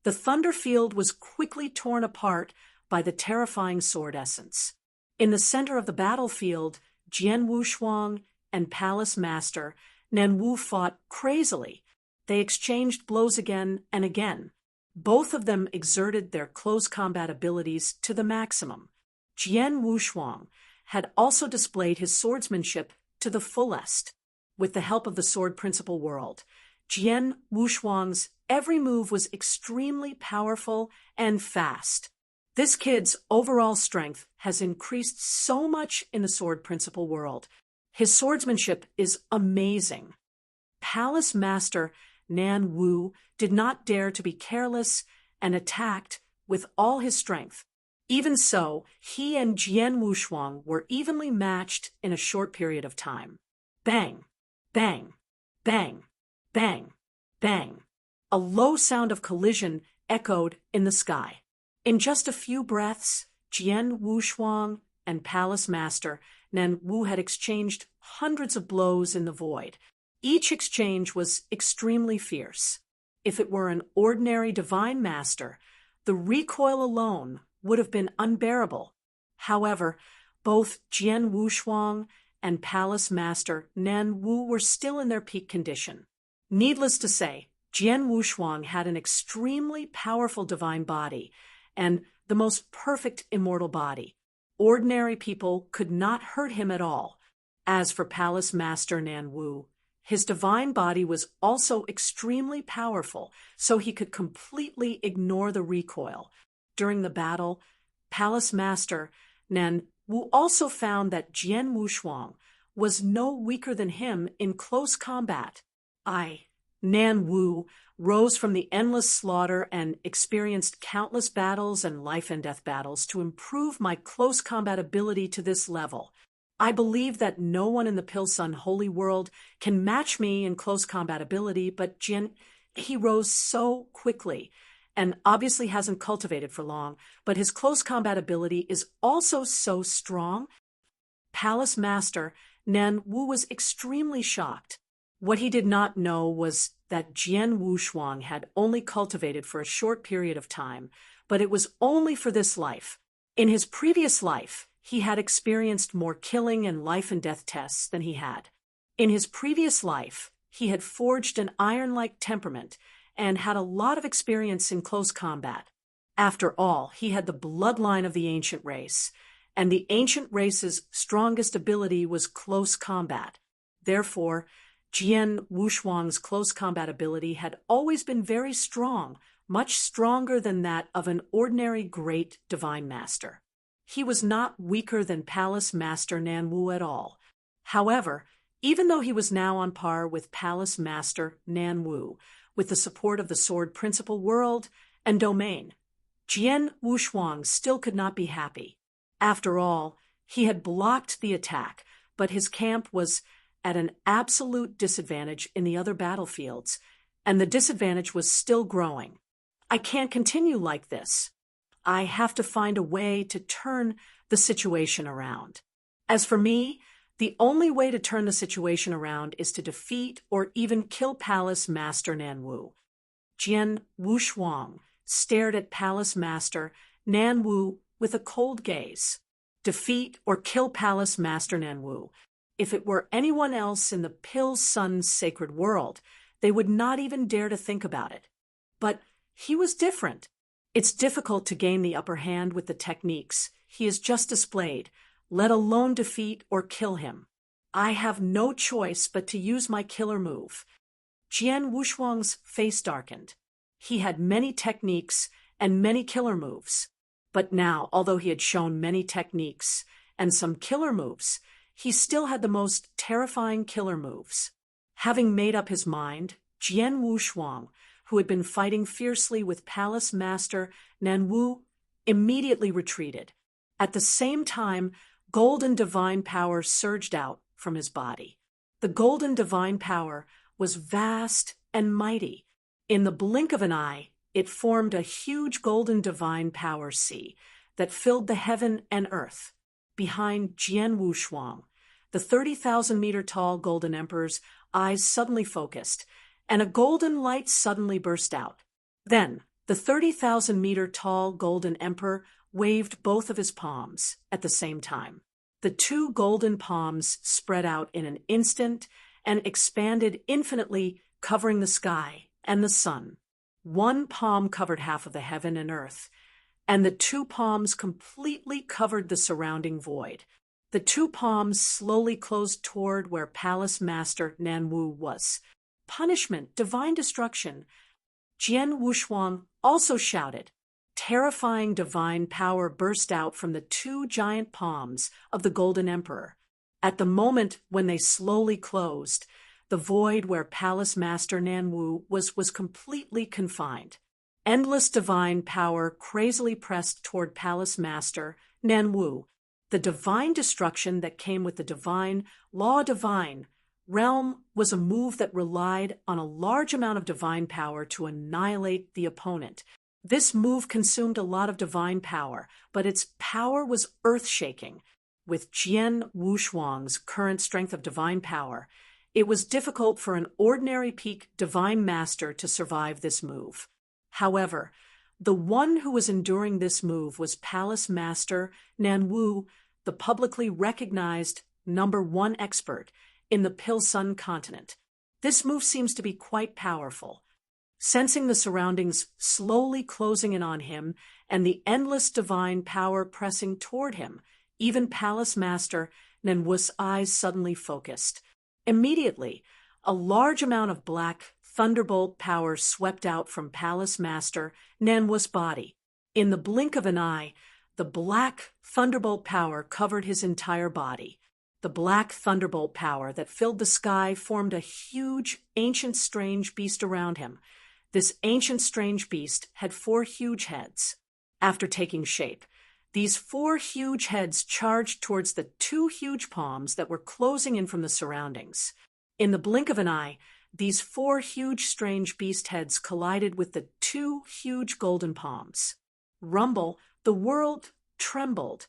the thunder field was quickly torn apart by the terrifying sword essence. In the center of the battlefield, Jian Wushuang and Palace Master Nanwu fought crazily. They exchanged blows again and again. Both of them exerted their close combat abilities to the maximum. Jian Wushuang had also displayed his swordsmanship to the fullest. With the help of the Sword Principle World, Jian Wushuang's every move was extremely powerful and fast. This kid's overall strength has increased so much in the Sword Principle World. His swordsmanship is amazing. Palace Master Nanwu did not dare to be careless and attacked with all his strength. Even so, he and Jian Wushuang were evenly matched in a short period of time. Bang, bang, bang, bang, bang. A low sound of collision echoed in the sky. In just a few breaths, Jian Wushuang and Palace Master Nanwu had exchanged hundreds of blows in the void. Each exchange was extremely fierce. If it were an ordinary divine master, the recoil alone would have been unbearable. However, both Jian Wushuang and Palace Master Nanwu were still in their peak condition. Needless to say, Jian Wushuang had an extremely powerful divine body and the most perfect immortal body. Ordinary people could not hurt him at all. As for Palace Master Nanwu, his divine body was also extremely powerful, so he could completely ignore the recoil. During the battle, Palace Master Nanwu also found that Jian Wushuang was no weaker than him in close combat. Nanwu rose from the endless slaughter and experienced countless battles and life and death battles to improve my close combat ability to this level. I believe that no one in the Pilsun Holy World can match me in close combat ability, but Jian, he rose so quickly and obviously hasn't cultivated for long, but his close combat ability is also so strong. Palace Master Nanwu was extremely shocked. What he did not know was that Jian Wushuang had only cultivated for a short period of time, but it was only for this life. In his previous life, he had experienced more killing and life and death tests than he had. In his previous life, he had forged an iron-like temperament and had a lot of experience in close combat. After all, he had the bloodline of the ancient race, and the ancient race's strongest ability was close combat. Therefore, Jian Wushuang's close combat ability had always been very strong, much stronger than that of an ordinary great divine master. He was not weaker than Palace Master Nanwu at all. However, even though he was now on par with Palace Master Nanwu, with the support of the Sword Principle World and Domain, Jian Wushuang still could not be happy. After all, he had blocked the attack, but his camp was at an absolute disadvantage in the other battlefields, and the disadvantage was still growing. I can't continue like this. I have to find a way to turn the situation around. As for me, the only way to turn the situation around is to defeat or even kill Palace Master Nanwu. Jian Wushuang stared at Palace Master Nanwu with a cold gaze. Defeat or kill Palace Master Nanwu. If it were anyone else in the Pill Sun's sacred world, they would not even dare to think about it. But he was different. It's difficult to gain the upper hand with the techniques he has just displayed, let alone defeat or kill him. I have no choice but to use my killer move. Jian Wushuang's face darkened. He had many techniques and many killer moves. But now, although he had shown many techniques and some killer moves, he still had the most terrifying killer moves. Having made up his mind, Jian Wushuang, who had been fighting fiercely with Palace Master Nanwu, immediately retreated. At the same time, golden divine power surged out from his body. The golden divine power was vast and mighty. In the blink of an eye, it formed a huge golden divine power sea that filled the heaven and earth. Behind Jian Wushuang, the 30,000-meter-tall Golden Emperor's eyes suddenly focused, and a golden light suddenly burst out. Then, the 30,000-meter-tall Golden Emperor waved both of his palms at the same time. The two golden palms spread out in an instant and expanded infinitely, covering the sky and the sun. One palm covered half of the heaven and earth, and the two palms completely covered the surrounding void. The two palms slowly closed toward where Palace Master Nanwu was. Punishment, divine destruction. Jian Wushuang also shouted. Terrifying divine power burst out from the two giant palms of the Golden Emperor. At the moment when they slowly closed, the void where Palace Master Nanwu was completely confined. Endless divine power crazily pressed toward Palace Master Nanwu. The divine destruction that came with the divine, law divine, realm was a move that relied on a large amount of divine power to annihilate the opponent. This move consumed a lot of divine power, but its power was earth-shaking. With Jian Wushuang's current strength of divine power, it was difficult for an ordinary peak divine master to survive this move. However, the one who was enduring this move was Palace Master Nanwu, the publicly recognized #1 expert in the Pilsun continent. This move seems to be quite powerful. Sensing the surroundings slowly closing in on him and the endless divine power pressing toward him, even Palace Master Nanwu's eyes suddenly focused. Immediately, a large amount of black thunderbolt power swept out from Palace Master Nanwu's body. In the blink of an eye, the black thunderbolt power covered his entire body. The black thunderbolt power that filled the sky formed a huge, ancient, strange beast around him. This ancient, strange beast had 4 huge heads. After taking shape, these 4 huge heads charged towards the 2 huge palms that were closing in from the surroundings. In the blink of an eye, these 4 huge, strange beast heads collided with the 2 huge golden palms. Rumble, the world trembled.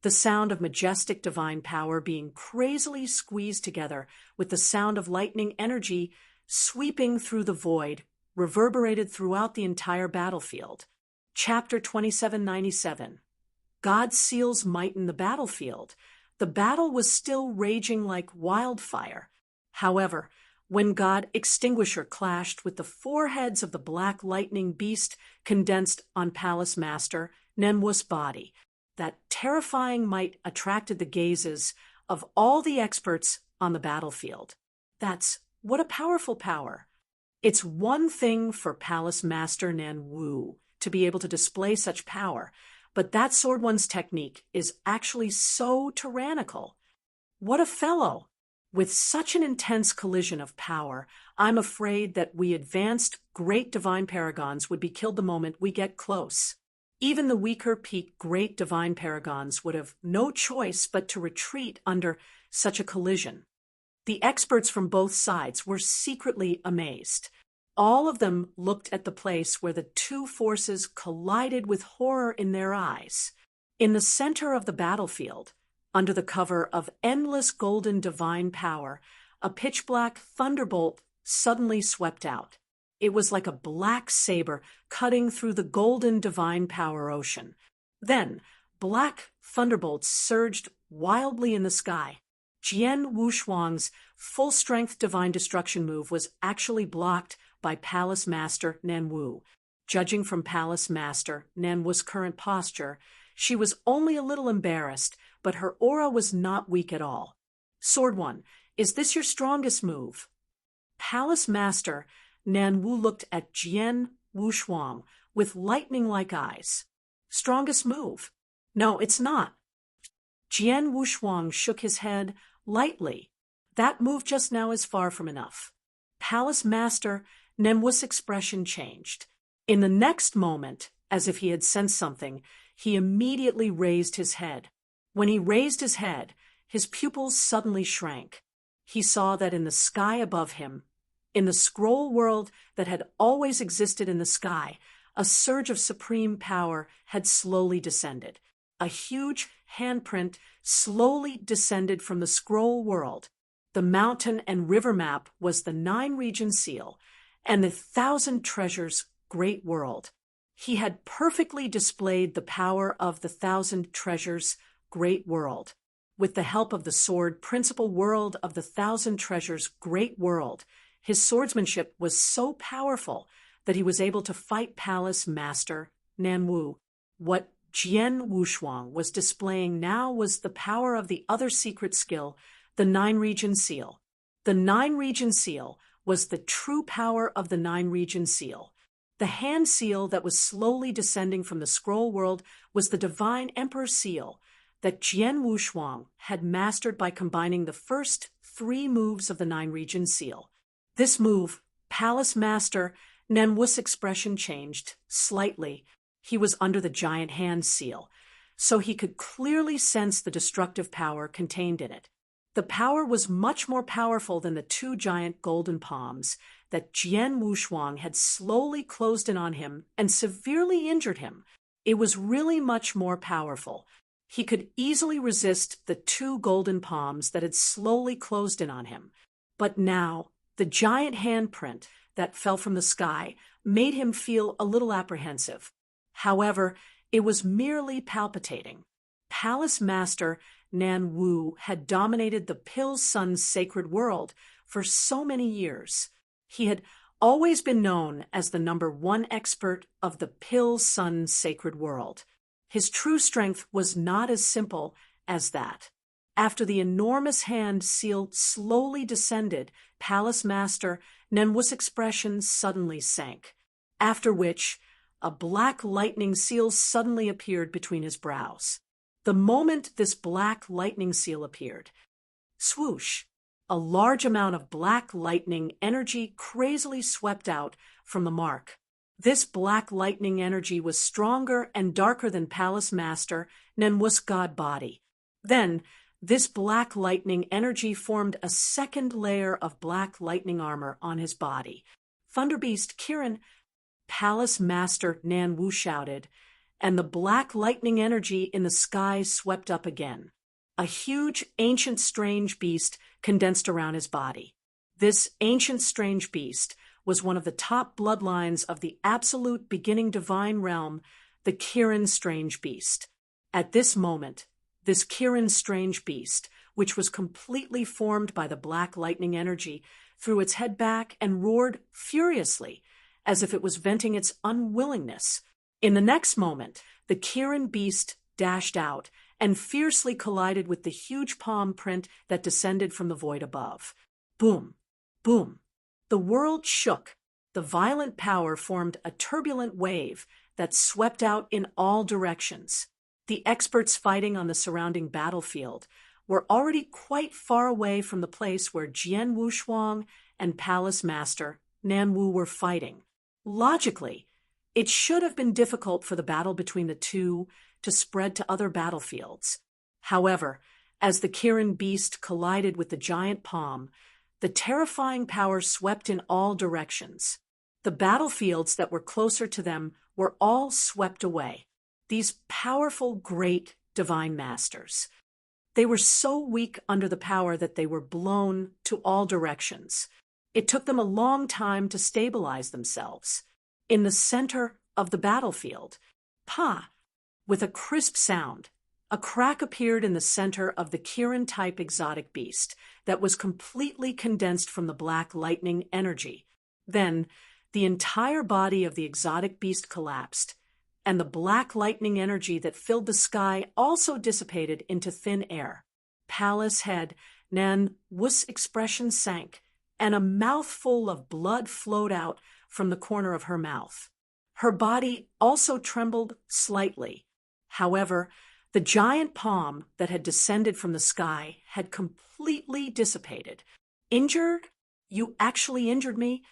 The sound of majestic divine power being crazily squeezed together with the sound of lightning energy sweeping through the void reverberated throughout the entire battlefield. Chapter 2797. God seals might in the battlefield. The battle was still raging like wildfire. However, when God Extinguisher clashed with the 4 heads of the black lightning beast condensed on Palace Master Nanwu's body, that terrifying might attracted the gazes of all the experts on the battlefield. What a powerful power. It's one thing for Palace Master Nanwu to be able to display such power, but that Sword One's technique is actually so tyrannical. What a fellow! With such an intense collision of power, I'm afraid that we advanced great divine paragons would be killed the moment we get close. Even the weaker peak great divine paragons would have no choice but to retreat under such a collision. The experts from both sides were secretly amazed. All of them looked at the place where the two forces collided with horror in their eyes. In the center of the battlefield, under the cover of endless golden divine power, a pitch-black thunderbolt suddenly swept out. It was like a black saber cutting through the golden divine power ocean. Then, black thunderbolts surged wildly in the sky. Jian Wushuang's full-strength divine destruction move was actually blocked by Palace Master Nanwu. Judging from Palace Master Nanwu's current posture, she was only a little embarrassed, but her aura was not weak at all. Sword 1, is this your strongest move? Palace Master Nanwu looked at Jian Wushuang with lightning-like eyes. Strongest move? No, it's not. Jian Wushuang shook his head lightly. That move just now is far from enough. Palace Master Nanwu's expression changed. In the next moment, as if he had sensed something, he immediately raised his head. When he raised his head, his pupils suddenly shrank. He saw that in the sky above him, in the scroll world that had always existed in the sky, a surge of supreme power had slowly descended. A huge handprint slowly descended from the scroll world. The mountain and river map was the 9-region seal, and the 1,000 treasures great world. He had perfectly displayed the power of the 1,000 treasures great world. With the help of the sword principal world of the 1,000 treasures great world, his swordsmanship was so powerful that he was able to fight Palace Master Nanwu. What Jian Wushuang was displaying now was the power of the other secret skill, the 9-region seal. The 9-region seal was the true power of the 9-region seal. The hand seal that was slowly descending from the scroll world was the divine emperor seal that Jian Wushuang had mastered by combining the first 3 moves of the 9-region seal. This move, Palace Master Nanwu's expression changed slightly. He was under the giant hand seal, so he could clearly sense the destructive power contained in it. The power was much more powerful than the 2 giant golden palms that Jian Wushuang had slowly closed in on him and severely injured him. It was really much more powerful. He could easily resist the 2 golden palms that had slowly closed in on him. But now, the giant handprint that fell from the sky made him feel a little apprehensive. However, it was merely palpitating. Palace Master Nanwu had dominated the Pill Sun's sacred world for so many years. He had always been known as the #1 expert of the Pill Sun's sacred world. His true strength was not as simple as that. After the enormous hand seal slowly descended, Palace Master Nanwu's expression suddenly sank, after which a black lightning seal suddenly appeared between his brows. The moment this black lightning seal appeared, swoosh, a large amount of black lightning energy crazily swept out from the mark. This black lightning energy was stronger and darker than Palace Master Nanwu's god body. Then, this black lightning energy formed a second layer of black lightning armor on his body. Thunderbeast Kirin, Palace Master Nanwu shouted, and the black lightning energy in the sky swept up again. A huge, ancient, strange beast condensed around his body. This ancient, strange beast was one of the top bloodlines of the absolute beginning divine realm, the Kirin Strange Beast. At this moment, this Kirin Strange Beast, which was completely formed by the black lightning energy, threw its head back and roared furiously, as if it was venting its unwillingness. In the next moment, the Kirin Beast dashed out and fiercely collided with the huge palm print that descended from the void above. Boom! Boom! The world shook. The violent power formed a turbulent wave that swept out in all directions. The experts fighting on the surrounding battlefield were already quite far away from the place where Jian Wushuang and Palace Master Nanwu were fighting. Logically, it should have been difficult for the battle between the two to spread to other battlefields. However, as the Kirin Beast collided with the giant palm, the terrifying power swept in all directions. The battlefields that were closer to them were all swept away. These powerful, great divine masters. They were so weak under the power that they were blown to all directions. It took them a long time to stabilize themselves. In the center of the battlefield, with a crisp sound, a crack appeared in the center of the Kirin-type exotic beast that was completely condensed from the black lightning energy. Then, the entire body of the exotic beast collapsed, and the black lightning energy that filled the sky also dissipated into thin air. Pallas' head, Nan Wu's expression sank, and a mouthful of blood flowed out from the corner of her mouth. Her body also trembled slightly. However, the giant palm that had descended from the sky had completely dissipated. Injured? You actually injured me?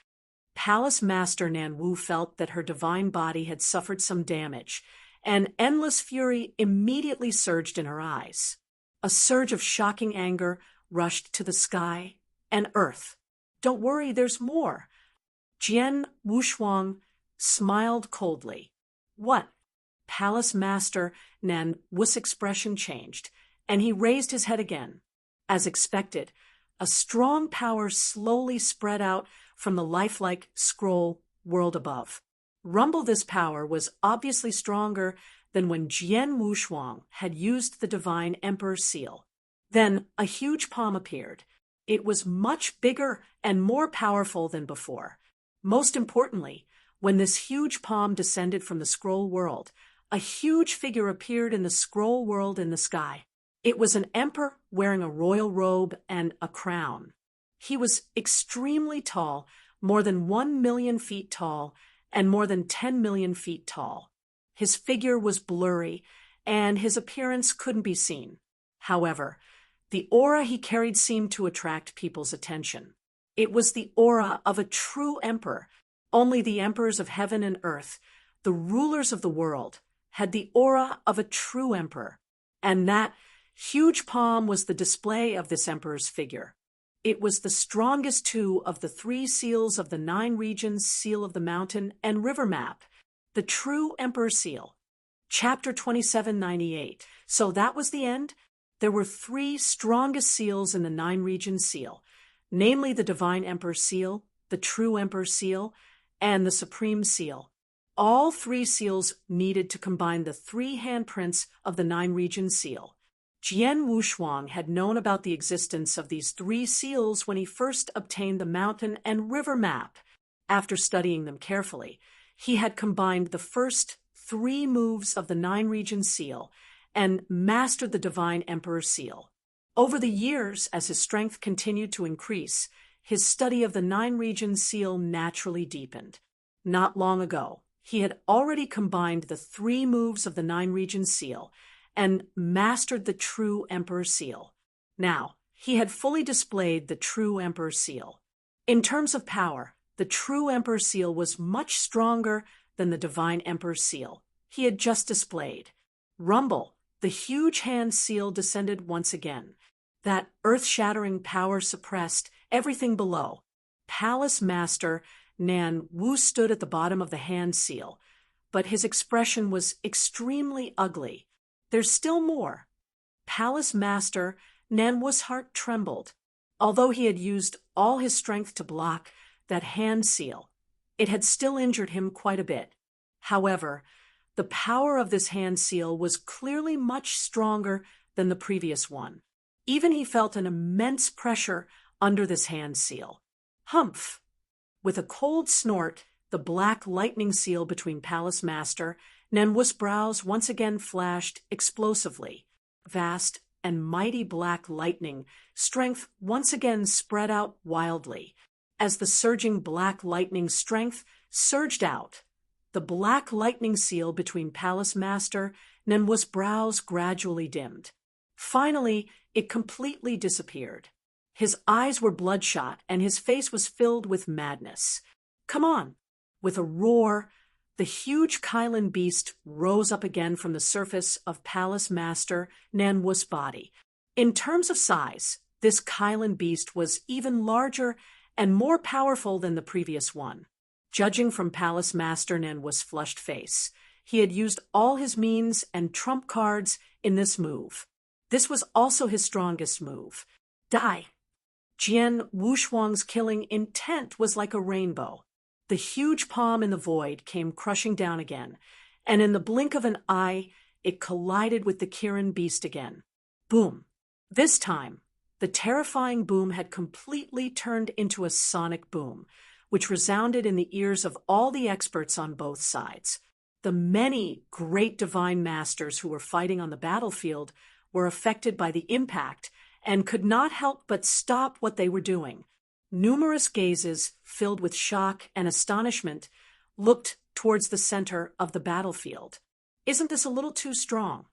Palace Master Nan Wu felt that her divine body had suffered some damage, and endless fury immediately surged in her eyes. A surge of shocking anger rushed to the sky and earth. Don't worry, there's more. Jian Wuxuang smiled coldly. What? Palace Master Nan Wu's expression changed, and he raised his head again. As expected, a strong power slowly spread out from the lifelike scroll world above. Rumble, this power was obviously stronger than when Jian Wuxuang had used the divine emperor seal. Then a huge palm appeared. It was much bigger and more powerful than before. Most importantly, when this huge palm descended from the scroll world, a huge figure appeared in the scroll world in the sky. It was an emperor wearing a royal robe and a crown. He was extremely tall, more than 1 million feet tall, and more than 10 million feet tall. His figure was blurry, and his appearance couldn't be seen. However, the aura he carried seemed to attract people's attention. It was the aura of a true emperor. Only the emperors of heaven and earth, the rulers of the world, had the aura of a true emperor, and that huge palm was the display of this emperor's figure. It was the strongest two of the 3 seals of the 9 regions seal of the mountain and river map, the true emperor seal. Chapter 2798. So that was the end? There were 3 strongest seals in the 9 regions seal, namely the divine emperor seal, the true emperor seal, and the supreme seal. All 3 seals needed to combine the 3 handprints of the 9 regions seal. Jian Wuxuang had known about the existence of these 3 seals when he first obtained the mountain and river map. After studying them carefully, he had combined the first 3 moves of the 9 regions seal and mastered the divine emperor seal. Over the years, as his strength continued to increase, his study of the 9 regions seal naturally deepened. Not long ago, he had already combined the 3 moves of the 9 regions seal and mastered the true emperor seal. Now, he had fully displayed the true emperor seal. In terms of power, the true emperor seal was much stronger than the divine emperor seal he had just displayed. Rumble, the huge hand seal, descended once again. That earth-shattering power suppressed everything below. Palace Master Nan Wu stood at the bottom of the hand seal, but his expression was extremely ugly. There's still more. Palace Master Nan Wu's heart trembled. Although he had used all his strength to block that hand seal, it had still injured him quite a bit. However, the power of this hand seal was clearly much stronger than the previous one. Even he felt an immense pressure under this hand seal. Humph! With a cold snort, the black lightning seal between Palace Master Nan Wu's brows once again flashed explosively. Vast and mighty black lightning strength once again spread out wildly. As the surging black lightning strength surged out, the black lightning seal between Palace Master Nan Wu's brows gradually dimmed. Finally, it completely disappeared. His eyes were bloodshot, and his face was filled with madness. Come on! With a roar, the huge Kylan beast rose up again from the surface of Palace Master Nan Wu's body. In terms of size, this Kylan beast was even larger and more powerful than the previous one. Judging from Palace Master Nanwu's flushed face, he had used all his means and trump cards in this move. This was also his strongest move. Die! Jian Wushuang's killing intent was like a rainbow. The huge palm in the void came crushing down again, and in the blink of an eye, it collided with the Kirin beast again. Boom! This time, the terrifying boom had completely turned into a sonic boom, which resounded in the ears of all the experts on both sides. The many great divine masters who were fighting on the battlefield were affected by the impact and could not help but stop what they were doing. Numerous gazes, filled with shock and astonishment, looked towards the center of the battlefield. Isn't this a little too strong?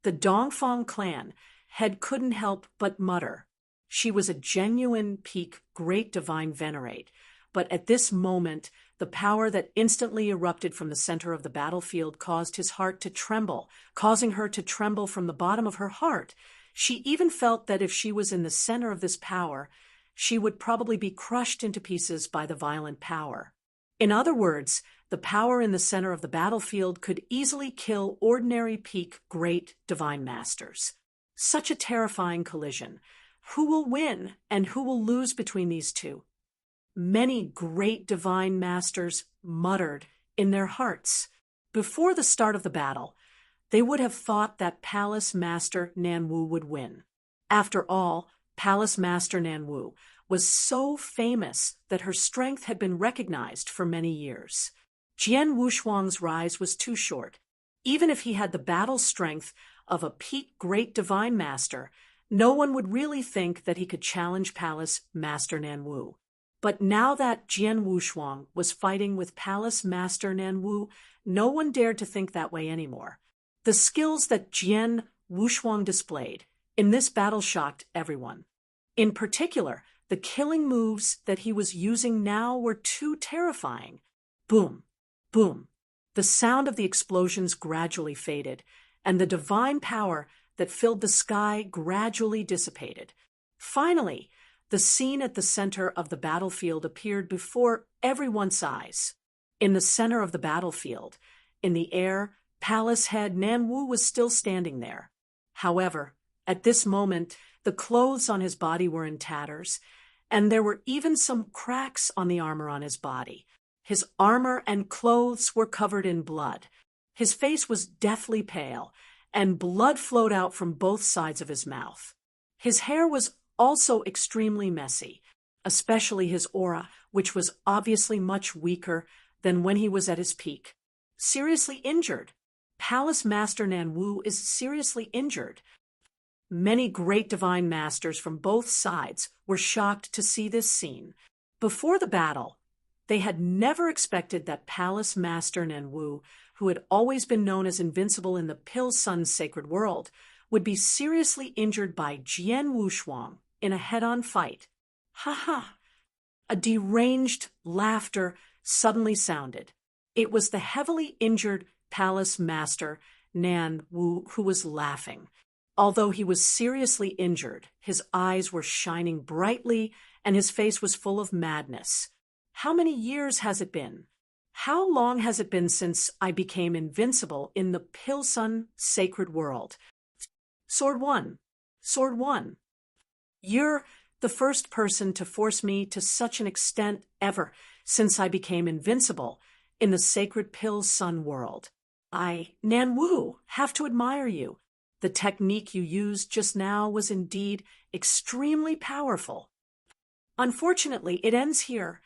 The Dongfang clan head couldn't help but mutter. She was a genuine peak great divine venerate, but at this moment, the power that instantly erupted from the center of the battlefield caused his heart to tremble, causing her to tremble from the bottom of her heart. She even felt that if she was in the center of this power, she would probably be crushed into pieces by the violent power. In other words, the power in the center of the battlefield could easily kill ordinary peak great divine masters. Such a terrifying collision. Who will win and who will lose between these two? Many great divine masters muttered in their hearts. Before the start of the battle, they would have thought that Palace Master Nanwu would win. After all, Palace Master Nanwu was so famous that her strength had been recognized for many years. Jian Wushuang's rise was too short. Even if he had the battle strength of a peak great divine master, no one would really think that he could challenge Palace Master Nanwu. But now that Jian Wushuang was fighting with Palace Master Nanwu, no one dared to think that way anymore. The skills that Jian Wushuang displayed in this battle shocked everyone. In particular, the killing moves that he was using now were too terrifying. Boom, boom. The sound of the explosions gradually faded, and the divine power that filled the sky gradually dissipated. Finally, the scene at the center of the battlefield appeared before everyone's eyes. In the center of the battlefield, in the air, Palace Head Nanwu was still standing there. However, at this moment, the clothes on his body were in tatters, and there were even some cracks on the armor on his body. His armor and clothes were covered in blood. His face was deathly pale, and blood flowed out from both sides of his mouth. His hair was also extremely messy, especially his aura, which was obviously much weaker than when he was at his peak. Seriously injured. Palace Master Nanwu is seriously injured. Many great divine masters from both sides were shocked to see this scene. Before the battle, they had never expected that Palace Master Nanwu, who had always been known as Invincible in the Pill Sun's sacred world, would be seriously injured by Jian Wushuang in a head-on fight. Ha ha! A deranged laughter suddenly sounded. It was the heavily injured Palace Master Nanwu who was laughing. Although he was seriously injured, his eyes were shining brightly and his face was full of madness. How many years has it been? How long has it been since I became invincible in the Pill Sun sacred world? Sword 1. Sword 1. You're the first person to force me to such an extent ever since I became invincible in the sacred Pill Sun world. I, Nanwu, have to admire you. The technique you used just now was indeed extremely powerful. Unfortunately, it ends here.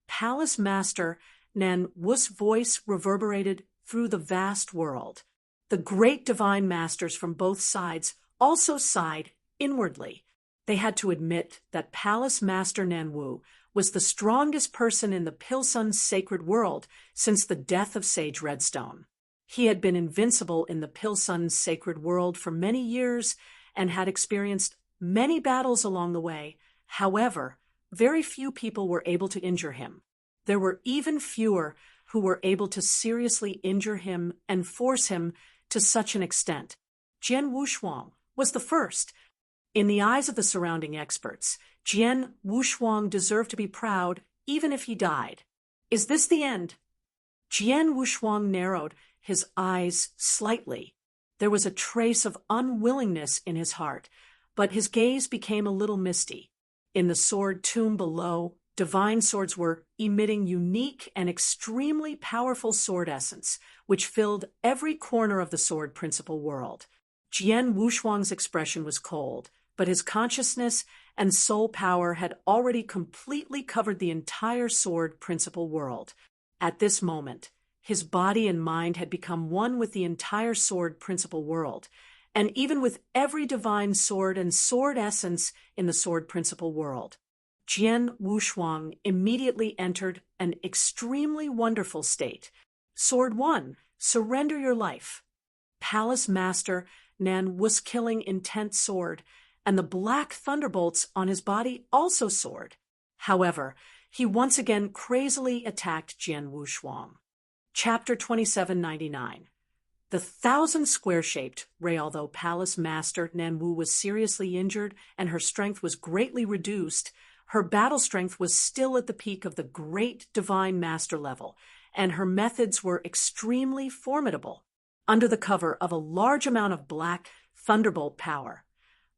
Palace Master Nanwu's voice reverberated through the vast world. The great divine masters from both sides also sighed inwardly. They had to admit that Palace Master Nanwu was the strongest person in the Pill Sun's sacred world since the death of Sage Redstone. He had been invincible in the Pill Sun's sacred world for many years and had experienced many battles along the way. However, very few people were able to injure him. There were even fewer who were able to seriously injure him and force him to such an extent. Jian Wushuang was the first. In the eyes of the surrounding experts, Jian Wushuang deserved to be proud even if he died. Is this the end? Jian Wushuang narrowed his eyes slightly. There was a trace of unwillingness in his heart, but his gaze became a little misty. In the sword tomb below, divine swords were emitting unique and extremely powerful sword essence, which filled every corner of the sword principle world. Jian Wushuang's expression was cold, but his consciousness and soul power had already completely covered the entire sword principle world. At this moment, his body and mind had become one with the entire sword principle world, and even with every divine sword and sword essence in the sword principle world. Jian Wushuang immediately entered an extremely wonderful state. Sword 1, surrender your life. Palace Master Nan was killing intent sword, and the black thunderbolts on his body also soared. However, he once again crazily attacked Jian Wushuang. Chapter 2799. The 1,000-square-shaped Although Palace Master Nanwu was seriously injured and her strength was greatly reduced, her battle strength was still at the peak of the great divine master level, and her methods were extremely formidable. Under the cover of a large amount of black thunderbolt power,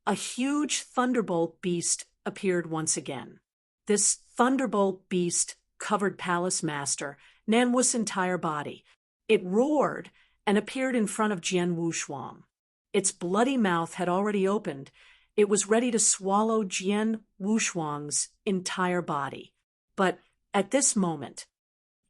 a huge thunderbolt beast appeared once again. This thunderbolt beast covered Palace Master Nanwu's entire body. It roared and appeared in front of Jian Wushuang. Its bloody mouth had already opened. It was ready to swallow Jian Wushuang's entire body. But at this moment,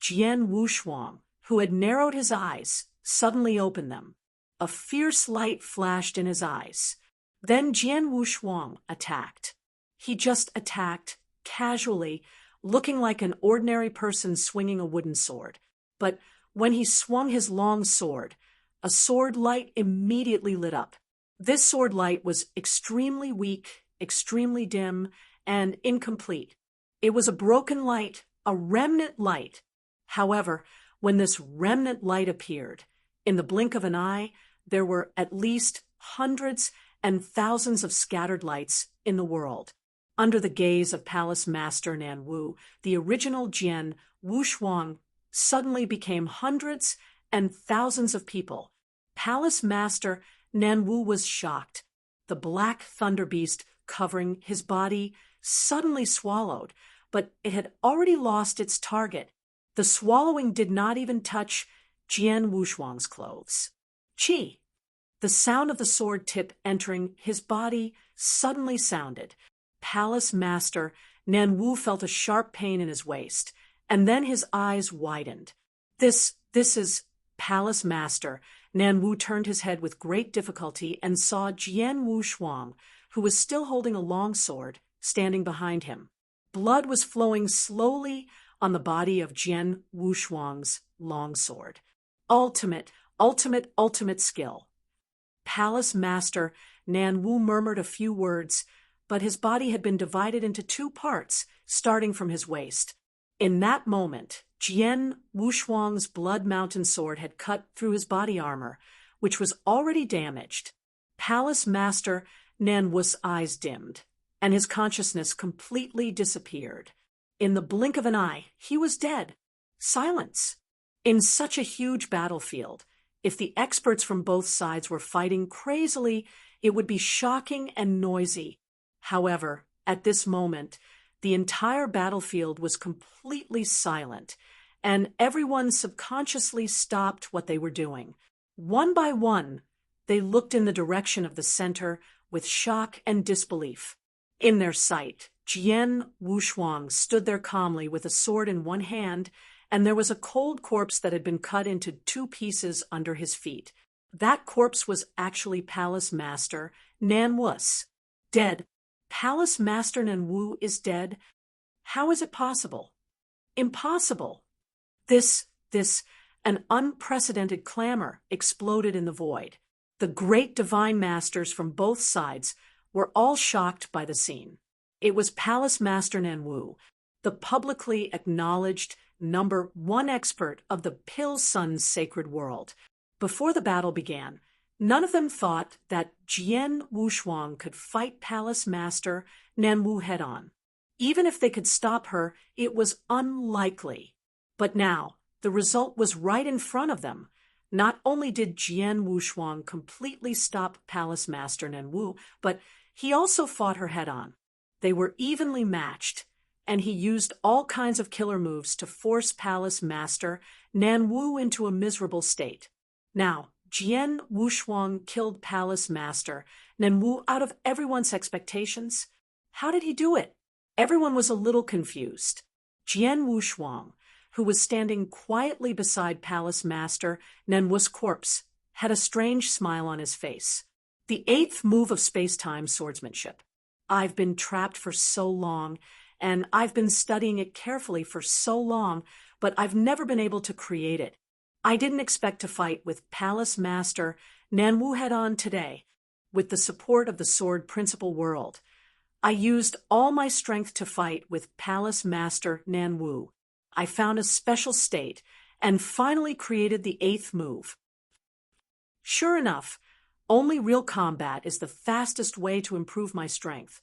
Jian Wushuang, who had narrowed his eyes, suddenly opened them. A fierce light flashed in his eyes. Then Jian Wushuang attacked. He just attacked, casually, looking like an ordinary person swinging a wooden sword. But when he swung his long sword, a sword light immediately lit up. This sword light was extremely weak, extremely dim, and incomplete. It was a broken light, a remnant light. However, when this remnant light appeared, in the blink of an eye, there were at least hundreds and thousands of scattered lights in the world. Under the gaze of Palace Master Nanwu, the original Jian Wushuang suddenly became hundreds and thousands of people. Palace Master Nanwu was shocked. The black thunder beast covering his body suddenly swallowed, but it had already lost its target. The swallowing did not even touch Jian Wushuang's clothes. Chi! The sound of the sword tip entering his body suddenly sounded. Palace Master Nanwu felt a sharp pain in his waist, and then his eyes widened. This is Palace Master. Nanwu turned his head with great difficulty and saw Jian Wushuang, who was still holding a long sword, standing behind him. Blood was flowing slowly on the body of Jian Wushuang's long sword. Ultimate skill. Palace Master Nanwu murmured a few words, but his body had been divided into two parts, starting from his waist. In that moment, Jian Wushuang's Blood Mountain sword had cut through his body armor, which was already damaged. Palace Master Nanwu's eyes dimmed, and his consciousness completely disappeared. In the blink of an eye, he was dead. Silence. In such a huge battlefield, if the experts from both sides were fighting crazily, it would be shocking and noisy. However, at this moment, the entire battlefield was completely silent, and everyone subconsciously stopped what they were doing. One by one, they looked in the direction of the center with shock and disbelief. In their sight, Jian Wushuang stood there calmly with a sword in one hand, and there was a cold corpse that had been cut into two pieces under his feet. That corpse was actually Palace Master Nanwu's. Dead. Palace Master Nanwu is dead? How is it possible? Impossible. An unprecedented clamor exploded in the void. The great divine masters from both sides were all shocked by the scene. It was Palace Master Nanwu, the publicly acknowledged #1 expert of the Pill Sun's sacred world. Before the battle began, none of them thought that Jian Wushuang could fight Palace Master Nanwu head-on. Even if they could stop her, it was unlikely. But now, the result was right in front of them. Not only did Jian Wushuang completely stop Palace Master Nanwu, but he also fought her head-on. They were evenly matched, and he used all kinds of killer moves to force Palace Master Nanwu into a miserable state. Now, Jian Wushuang killed Palace Master Nanwu out of everyone's expectations. How did he do it? Everyone was a little confused. Jian Wushuang, who was standing quietly beside Palace Master Nanwu's corpse, had a strange smile on his face. The 8th move of space-time swordsmanship. I've been trapped for so long, and I've been studying it carefully for so long, but I've never been able to create it. I didn't expect to fight with Palace Master Nanwu head-on today, with the support of the Sword Principal World. I used all my strength to fight with Palace Master Nanwu. I found a special state and finally created the 8th move. Sure enough, only real combat is the fastest way to improve my strength.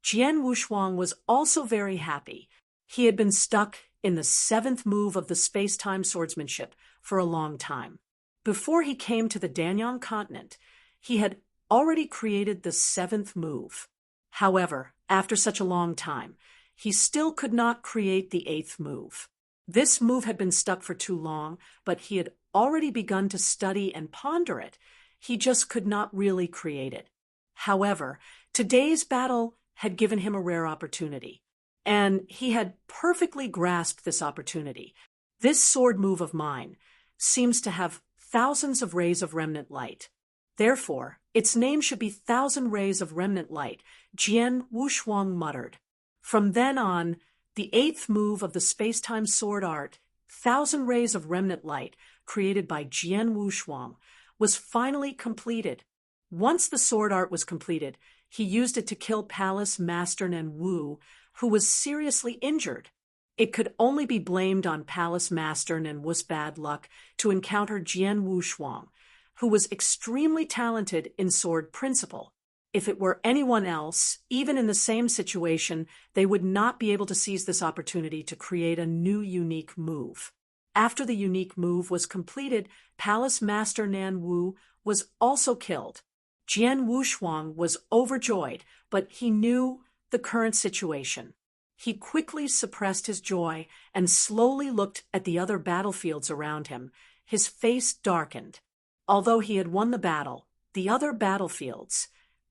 Jian Wushuang was also very happy. He had been stuck in the 7th move of the space-time swordsmanship for a long time. Before he came to the Danyang continent, he had already created the 7th move. However, after such a long time, he still could not create the 8th move. This move had been stuck for too long, but he had already begun to study and ponder it. He just could not really create it. However, today's battle had given him a rare opportunity, and he had perfectly grasped this opportunity. This sword move of mine seems to have thousands of rays of remnant light. Therefore, its name should be Thousand Rays of Remnant Light, Jian Wushuang muttered. From then on, the 8th move of the space-time sword art, Thousand Rays of Remnant Light, created by Jian Wushuang, was finally completed. Once the sword art was completed, he used it to kill Palace Master Nanwu, who was seriously injured. It could only be blamed on Palace Master Nanwu's bad luck to encounter Jian Wushuang, who was extremely talented in Sword Principle. If it were anyone else, even in the same situation, they would not be able to seize this opportunity to create a new unique move. After the unique move was completed, Palace Master Nanwu was also killed. Jian Wushuang was overjoyed, but he knew the current situation. He quickly suppressed his joy and slowly looked at the other battlefields around him. His face darkened. Although he had won the battle, the other battlefields,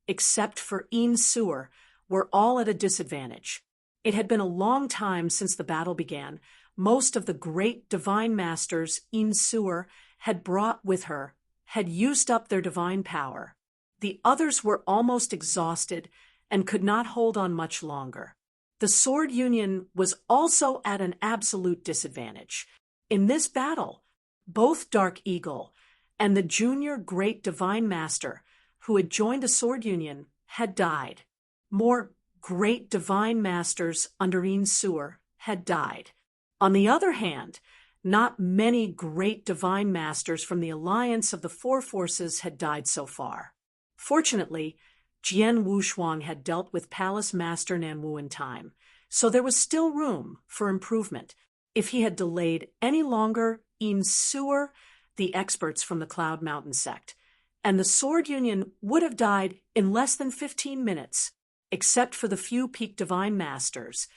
except for Invincible, were all at a disadvantage. It had been a long time since the battle began. Most of the great divine masters Invincible had brought with her had used up their divine power. The others were almost exhausted and could not hold on much longer. The Sword Union was also at an absolute disadvantage. In this battle, both Dark Eagle and the junior great divine master who had joined the Sword Union had died. More great divine masters under Invincible had died. On the other hand, not many great divine masters from the alliance of the Four Forces had died so far. Fortunately, Jian Wushuang had dealt with Palace Master Nanwu in time, so there was still room for improvement. If he had delayed any longer, Invincible, the experts from the Cloud Mountain sect, and the Sword Union would have died in less than 15 minutes, except for the few peak divine masters.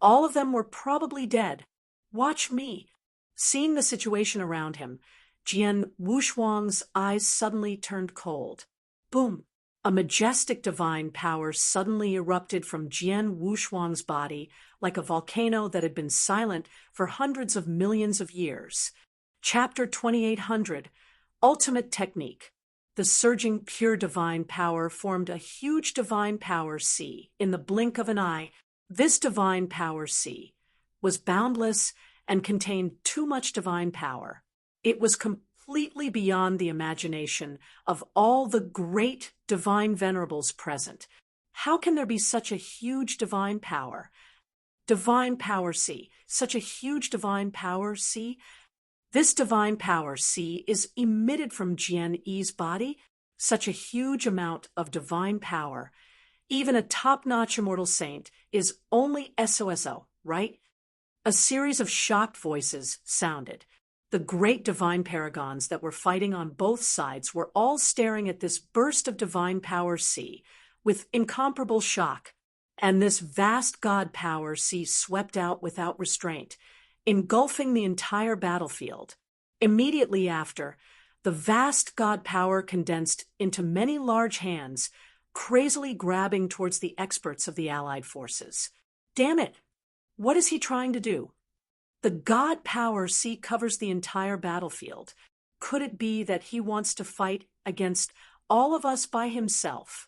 All of them were probably dead. Watch me. Seeing the situation around him, Jian Wushuang's eyes suddenly turned cold. Boom! A majestic divine power suddenly erupted from Jian Wushuang's body like a volcano that had been silent for hundreds of millions of years. Chapter 2800, Ultimate Technique. The surging pure divine power formed a huge divine power sea in the blink of an eye. This divine power sea was boundless and contained too much divine power. It was completely beyond the imagination of all the great divine venerables present. How can there be such a huge divine power? Divine power sea, such a huge divine power sea? This divine power sea is emitted from Jian Yi's body, such a huge amount of divine power. Even a top-notch immortal saint is only SOSO, right? A series of shocked voices sounded. The great divine paragons that were fighting on both sides were all staring at this burst of divine power C with incomparable shock, and this vast god power C swept out without restraint, engulfing the entire battlefield. Immediately after, the vast god power condensed into many large hands, crazily grabbing towards the experts of the Allied forces. Damn it! What is he trying to do? The god power C covers the entire battlefield. Could it be that he wants to fight against all of us by himself?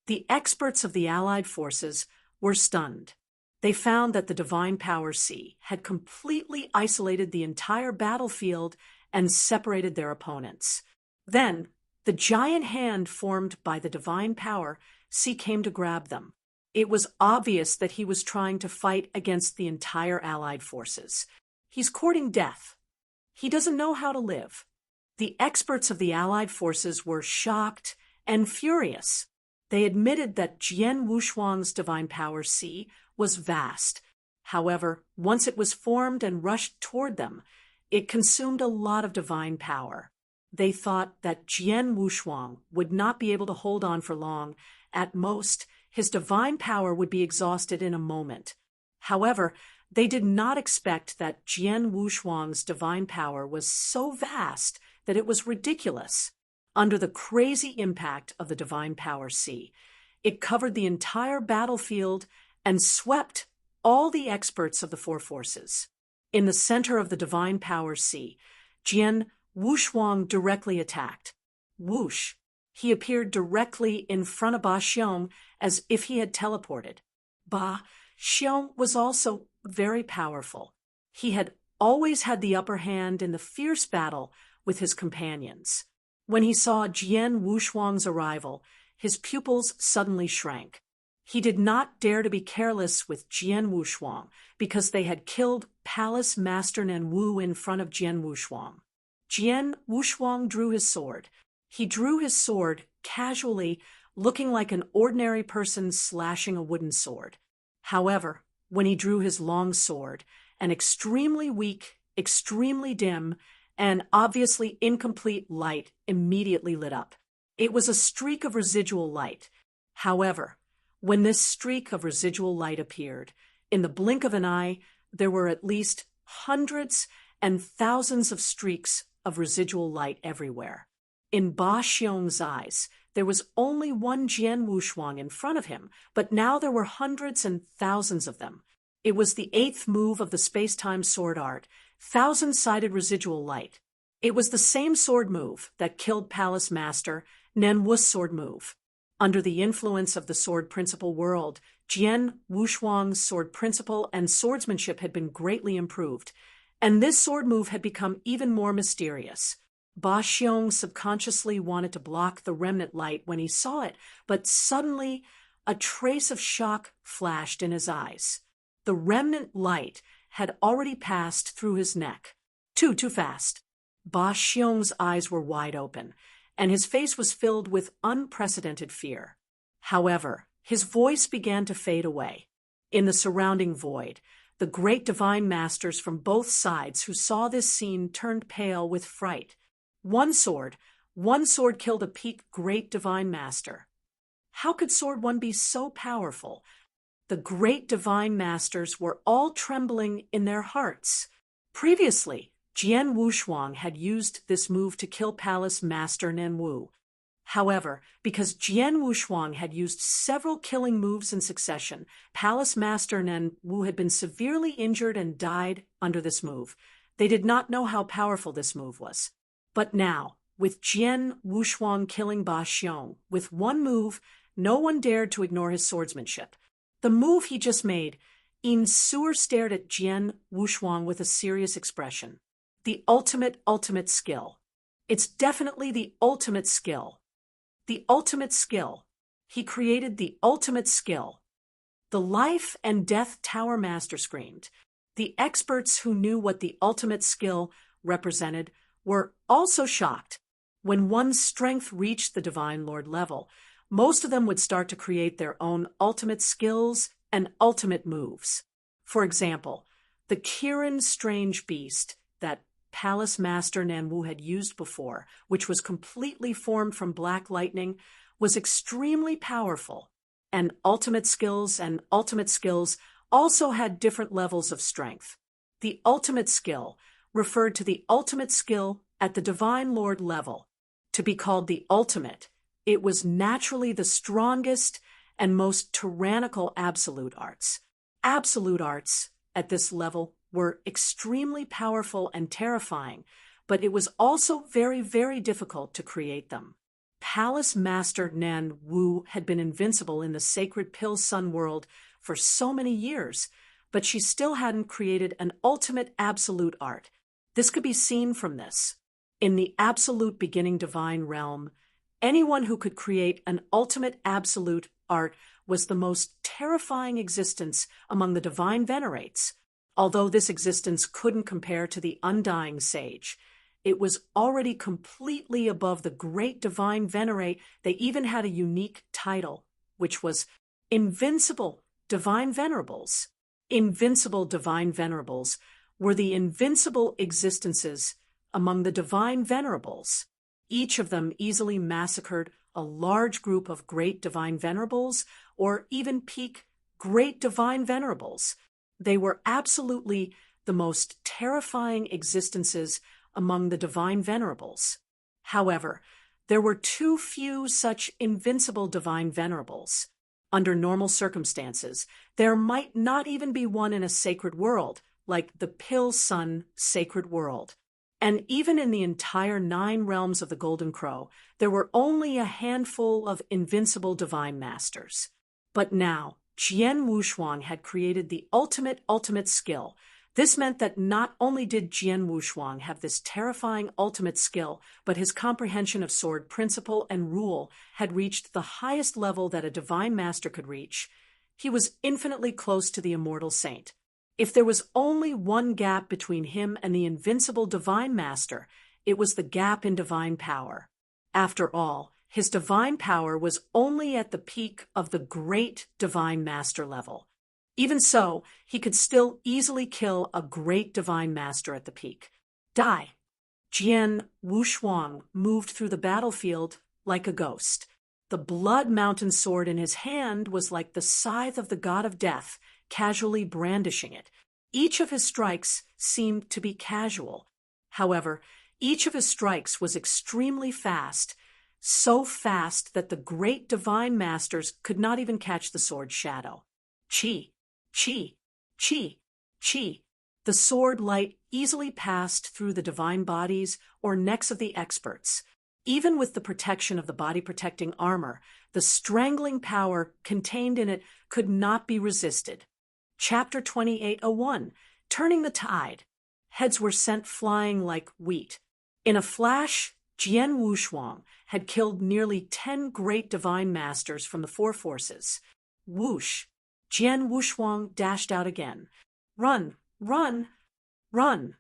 The experts of the Allied forces were stunned. They found that the divine power C had completely isolated the entire battlefield and separated their opponents. Then, the giant hand formed by the divine power C came to grab them. It was obvious that he was trying to fight against the entire Allied forces. He's courting death. He doesn't know how to live. The experts of the Allied forces were shocked and furious. They admitted that Jian Wushuang's divine power C was vast. However, once it was formed and rushed toward them, it consumed a lot of divine power. They thought that Jian Wushuang would not be able to hold on for long. At most, his divine power would be exhausted in a moment. However, they did not expect that Jian Wushuang's divine power was so vast that it was ridiculous. Under the crazy impact of the divine power C, it covered the entire battlefield and swept all the experts of the four forces. In the center of the divine power C, Jian Wushuang directly attacked. Whoosh! He appeared directly in front of Ba Xiong as if he had teleported. Ba Xiong was also very powerful. He had always had the upper hand in the fierce battle with his companions. When he saw Jian Wushuang's arrival, his pupils suddenly shrank. He did not dare to be careless with Jian Wushuang because they had killed Palace Master Nen Wu in front of Jian Wushuang. Jian Wushuang drew his sword. He drew his sword casually, looking like an ordinary person slashing a wooden sword. However, when he drew his long sword, an extremely weak, extremely dim, and obviously incomplete light immediately lit up. It was a streak of residual light. However, when this streak of residual light appeared, in the blink of an eye, there were at least hundreds and thousands of streaks of residual light everywhere. In Ba Xiong's eyes, there was only one Jian Wushuang in front of him, but now there were hundreds and thousands of them. It was the 8th move of the space-time sword art, thousand-sided residual light. It was the same sword move that killed Palace Master Nen Wu's sword move. Under the influence of the sword principle world, Jian Wushuang's sword principle and swordsmanship had been greatly improved, and this sword move had become even more mysterious. Ba Xiong subconsciously wanted to block the remnant light when he saw it, but suddenly a trace of shock flashed in his eyes. The remnant light had already passed through his neck. Too fast. Ba Xiong's eyes were wide open, and his face was filled with unprecedented fear. However, his voice began to fade away. In the surrounding void, the great divine masters from both sides who saw this scene turned pale with fright. One sword killed a peak great divine master. How could Sword 1 be so powerful? The great divine masters were all trembling in their hearts. Previously, Jian Wushuang had used this move to kill Palace Master Nen Wu. However, because Jian Wushuang had used several killing moves in succession, Palace Master Nen Wu had been severely injured and died under this move. They did not know how powerful this move was. But now, with Jian Wushuang killing Ba Xiong, with one move, no one dared to ignore his swordsmanship. The move he just made, Yin Suer stared at Jian Wushuang with a serious expression. The ultimate skill. It's definitely the ultimate skill. The ultimate skill. He created the ultimate skill. The Life and Death Tower Master screamed. The experts who knew what the ultimate skill represented were also shocked. When one's strength reached the Divine Lord level, most of them would start to create their own ultimate skills and ultimate moves. For example, The Kirin strange beast that Palace Master Nanwu had used before, which was completely formed from black lightning, was extremely powerful, and ultimate skills also had different levels of strength. The ultimate skill referred to the ultimate skill at the Divine Lord level. To be called the ultimate, it was naturally the strongest and most tyrannical absolute arts. Absolute arts at this level were extremely powerful and terrifying, but it was also very, very difficult to create them. Palace Master Nan Wu had been invincible in the sacred Pill Sun world for so many years, but she still hadn't created an ultimate absolute art. This could be seen from this. In the absolute beginning divine realm, anyone who could create an ultimate absolute art was the most terrifying existence among the divine venerates. Although this existence couldn't compare to the undying sage, it was already completely above the great divine venerate. They even had a unique title, which was Invincible Divine Venerables. Invincible Divine Venerables were the invincible existences among the divine venerables. Each of them easily massacred a large group of great divine venerables or even peak great divine venerables. They were absolutely the most terrifying existences among the divine venerables. However, there were too few such invincible divine venerables. Under normal circumstances, there might not even be one in a sacred world, like the Pill Sun sacred world. And even in the entire 9 realms of the Golden Crow, there were only a handful of invincible divine masters. But now, Jian Wuxuang had created the ultimate skill. This meant that not only did Jian Wuxuang have this terrifying ultimate skill, but his comprehension of sword principle and rule had reached the highest level that a divine master could reach. He was infinitely close to the immortal saint. If there was only one gap between him and the invincible divine master, it was the gap in divine power. After all, his divine power was only at the peak of the great divine master level. Even so, he could still easily kill a great divine master at the peak. Die. Jian Wuxuang moved through the battlefield like a ghost. The blood mountain sword in his hand was like the scythe of the god of death, casually brandishing it. Each of his strikes seemed to be casual. However, each of his strikes was extremely fast, so fast that the great divine masters could not even catch the sword's shadow. Chi, chi, chi, chi. The sword light easily passed through the divine bodies or necks of the experts. Even with the protection of the body-protecting armor, the strangling power contained in it could not be resisted. Chapter 2801, Turning the Tide. Heads were sent flying like wheat. In a flash, Jian Wuxuang had killed nearly 10 great divine masters from the 4 forces. Whoosh! Jian Wuxuang dashed out again. Run, run, run!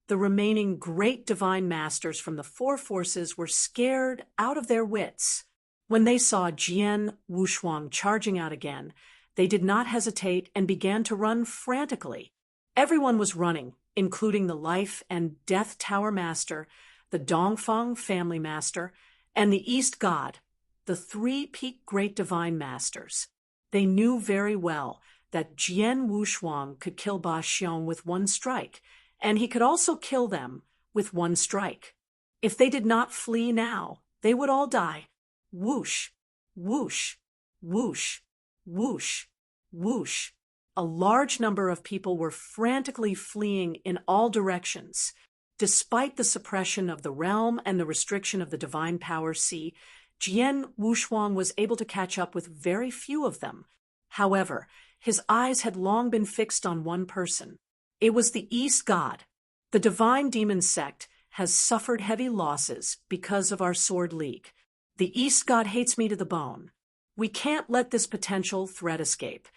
The remaining great divine masters from the 4 forces were scared out of their wits. When they saw Jian Wuxuang charging out again, they did not hesitate and began to run frantically. Everyone was running, including the Life and Death Tower Master, the Dongfang Family Master, and the East God, the 3 peak great divine masters. They knew very well that Jian Wuxuang could kill Ba Xiong with 1 strike, and he could also kill them with 1 strike. If they did not flee now, they would all die. Whoosh, whoosh, whoosh, whoosh, whoosh. A large number of people were frantically fleeing in all directions. Despite the suppression of the realm and the restriction of the divine power sea, Jian Wuxuang was able to catch up with very few of them. However, his eyes had long been fixed on one person. It was the East God. The divine demon sect has suffered heavy losses because of our sword league. The East God hates me to the bone. We can't let this potential threat escape.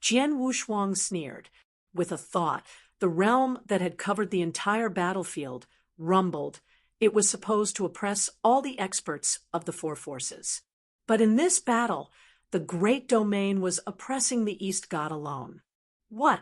Jian Wuxuang sneered. With a thought, the realm that had covered the entire battlefield rumbled. It was supposed to oppress all the experts of the 4 forces. But in this battle, the great domain was oppressing the East God alone. What?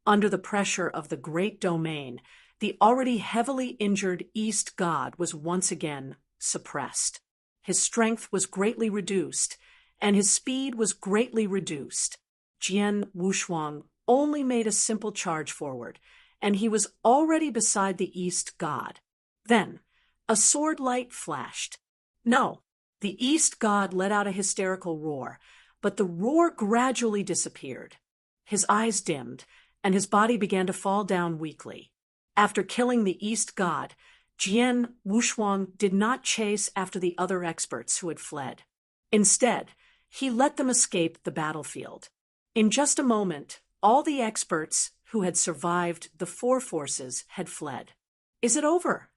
Under the pressure of the great domain, the already heavily injured East God was once again suppressed. His strength was greatly reduced, and his speed was greatly reduced. Jian Wushuang only made a simple charge forward, and he was already beside the East God. Then, a sword light flashed. No, the East God let out a hysterical roar, but the roar gradually disappeared. His eyes dimmed, and his body began to fall down weakly. After killing the East God, Jian Wushuang did not chase after the other experts who had fled. Instead, he let them escape the battlefield. In just a moment, all the experts who had survived the four forces had fled. Is it over?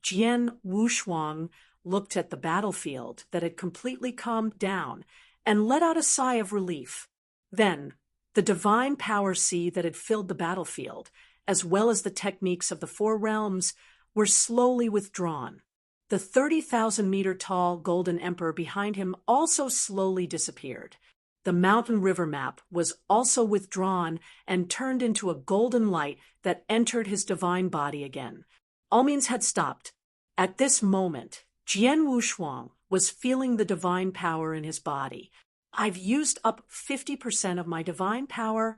Jian Wushuang looked at the battlefield that had completely calmed down and let out a sigh of relief. Then, the divine power sea that had filled the battlefield, as well as the techniques of the four realms, were slowly withdrawn. The 30,000-meter-tall Golden Emperor behind him also slowly disappeared. The mountain river map was also withdrawn and turned into a golden light that entered his divine body again. All means had stopped. At this moment, Jian Wushuang was feeling the divine power in his body. I've used up 50% of my divine power.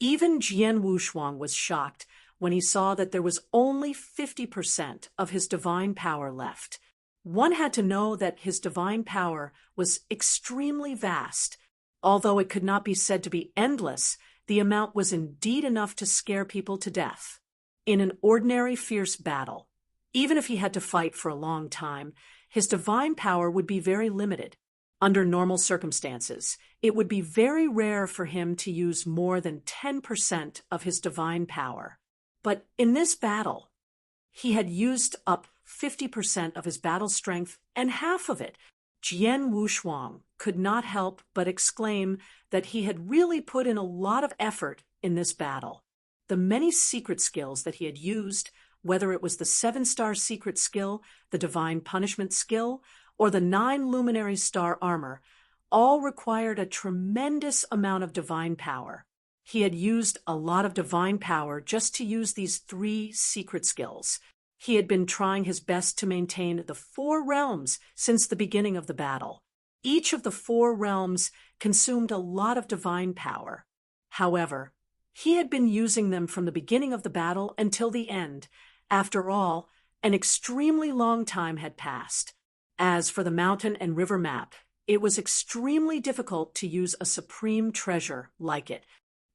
Even Jian Wushuang was shocked when he saw that there was only 50% of his divine power left. One had to know that his divine power was extremely vast. Although it could not be said to be endless, the amount was indeed enough to scare people to death. In an ordinary fierce battle, even if he had to fight for a long time, his divine power would be very limited. Under normal circumstances, it would be very rare for him to use more than 10% of his divine power. But in this battle, he had used up 50% of his battle strength, and half of it. Jian Wushuang could not help but exclaim that he had really put in a lot of effort in this battle. The many secret skills that he had used, whether it was the 7-star secret skill, the divine punishment skill, or the 9 luminary star armor, all required a tremendous amount of divine power. He had used a lot of divine power just to use these 3 secret skills. He had been trying his best to maintain the 4 realms since the beginning of the battle. Each of the 4 realms consumed a lot of divine power. However, he had been using them from the beginning of the battle until the end. After all, an extremely long time had passed. As for the mountain and river map, it was extremely difficult to use a supreme treasure like it.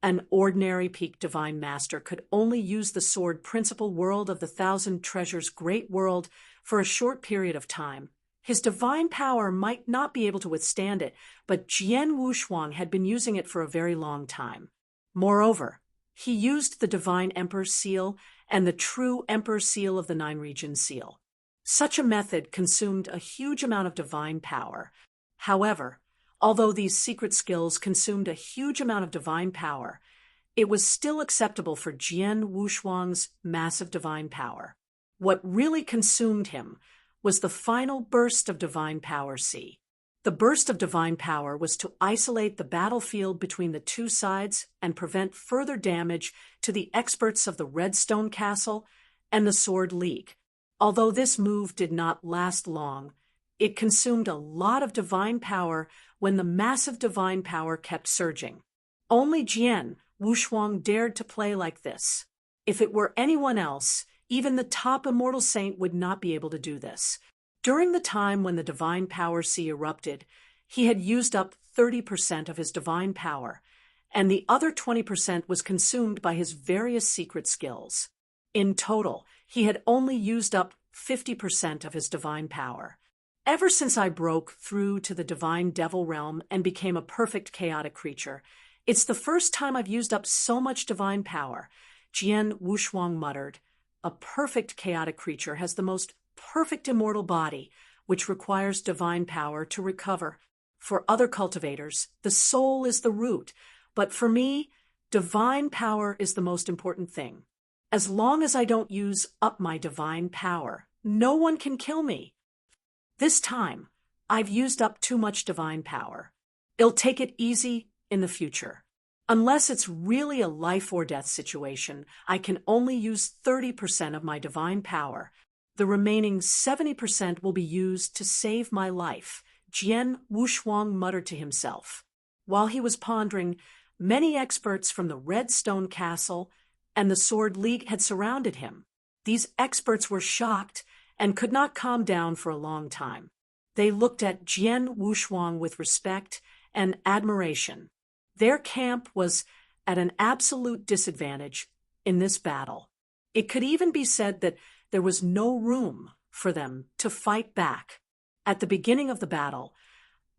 An ordinary peak divine master could only use the sword principal world of the 1,000 treasures great world for a short period of time. His divine power might not be able to withstand it, but Jian Wushuang had been using it for a very long time. Moreover, he used the divine emperor's seal and the true emperor's seal of the 9 regions seal. Such a method consumed a huge amount of divine power. However, although these secret skills consumed a huge amount of divine power, it was still acceptable for Jian Wushuang's massive divine power. What really consumed him was the final burst of divine power C. The burst of divine power was to isolate the battlefield between the 2 sides and prevent further damage to the experts of the Redstone Castle and the Sword League. Although this move did not last long, it consumed a lot of divine power when the massive divine power kept surging. Only Jian Wushuang dared to play like this. If it were anyone else, even the top immortal saint would not be able to do this. During the time when the divine power sea erupted, he had used up 30% of his divine power, and the other 20% was consumed by his various secret skills. In total, he had only used up 50% of his divine power. Ever since I broke through to the divine devil realm and became a perfect chaotic creature, it's the first time I've used up so much divine power. Jian Wushuang muttered. A perfect chaotic creature has the most perfect immortal body, which requires divine power to recover. For other cultivators, the soul is the root, but for me, divine power is the most important thing. As long as I don't use up my divine power, no one can kill me. This time, I've used up too much divine power. I'll take it easy in the future. Unless it's really a life or death situation, I can only use 30% of my divine power. The remaining 70% will be used to save my life, Jian Wuxuang muttered to himself. While he was pondering, many experts from the Red Stone Castle and the Sword League had surrounded him. These experts were shocked and could not calm down for a long time. They looked at Jian Wuxuang with respect and admiration. Their camp was at an absolute disadvantage in this battle. It could even be said that there was no room for them to fight back. At the beginning of the battle,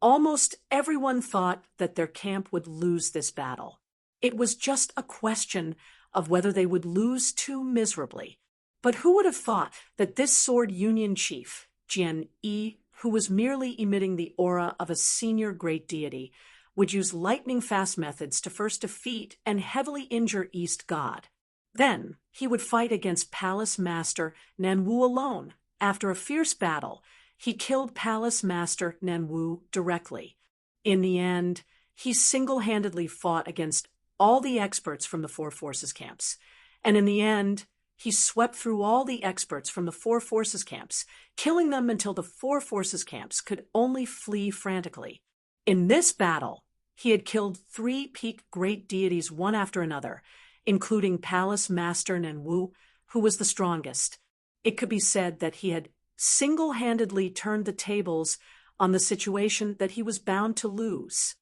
almost everyone thought that their camp would lose this battle. It was just a question of whether they would lose too miserably. But who would have thought that this Sword Union chief, Jian Yi, who was merely emitting the aura of a senior great deity, would use lightning-fast methods to first defeat and heavily injure East God. Then he would fight against Palace Master Nanwu alone. After a fierce battle, he killed Palace Master Nanwu directly. In the end, he single-handedly fought against all the experts from the Four Forces camps. And in the end, he swept through all the experts from the Four Forces camps, killing them until the Four Forces camps could only flee frantically. In this battle, he had killed 3 peak great deities one after another, including Palace Master Nanwu, who was the strongest. It could be said that he had single-handedly turned the tables on the situation that he was bound to lose.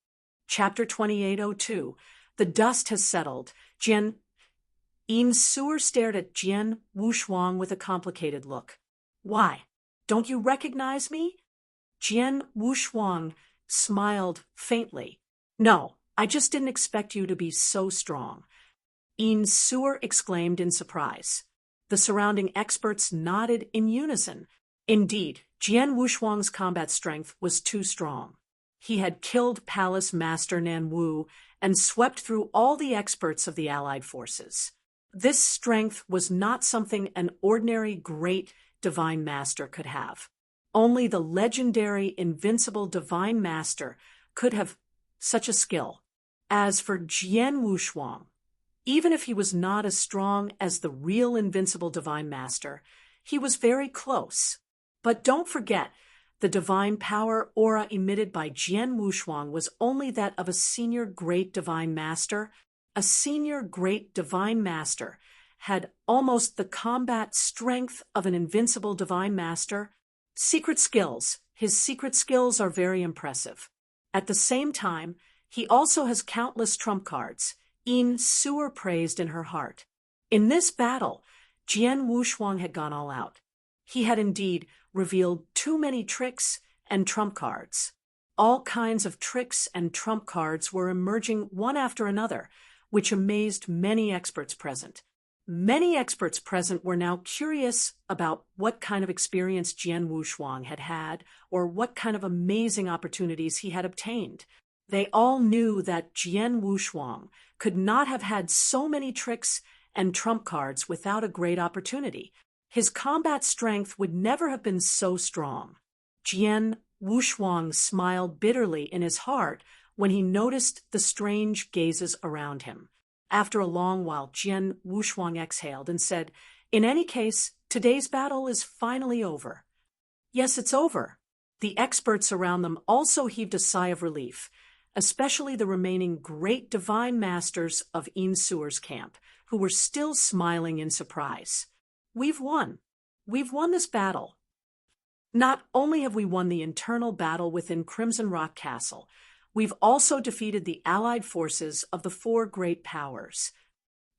Chapter 2802. The dust has settled. Invincible stared at Jian Wuxuang with a complicated look. Why? Don't you recognize me? Jian Wuxuang smiled faintly. No, I just didn't expect you to be so strong. Invincible exclaimed in surprise. The surrounding experts nodded in unison. Indeed, Jian Wuxuang's combat strength was too strong. He had killed Palace Master Nanwu and swept through all the experts of the allied forces. This strength was not something an ordinary great divine master could have. Only the legendary Invincible Divine Master could have such a skill. As for Jian Wuxuang, even if he was not as strong as the real Invincible Divine Master, he was very close. But don't forget, the divine power aura emitted by Jian Wuxuang was only that of a senior great divine master. A senior great divine master had almost the combat strength of an invincible divine master. Secret skills. His secret skills are very impressive. At the same time, he also has countless trump cards. Invincible praised in her heart. In this battle, Jian Wuxuang had gone all out. He had indeed revealed too many tricks and trump cards. All kinds of tricks and trump cards were emerging one after another, which amazed many experts present. Many experts present were now curious about what kind of experience Jian Wuxuang had had, or what kind of amazing opportunities he had obtained. They all knew that Jian Wuxuang could not have had so many tricks and trump cards without a great opportunity. His combat strength would never have been so strong. Jian Wuxuang smiled bitterly in his heart when he noticed the strange gazes around him. After a long while, Jian Wuxuang exhaled and said, "In any case, today's battle is finally over." Yes, it's over. The experts around them also heaved a sigh of relief, especially the remaining great divine masters of Insuble's camp, who were still smiling in surprise. We've won. We've won this battle. Not only have we won the internal battle within Crimson Rock Castle, we've also defeated the allied forces of the 4 great powers.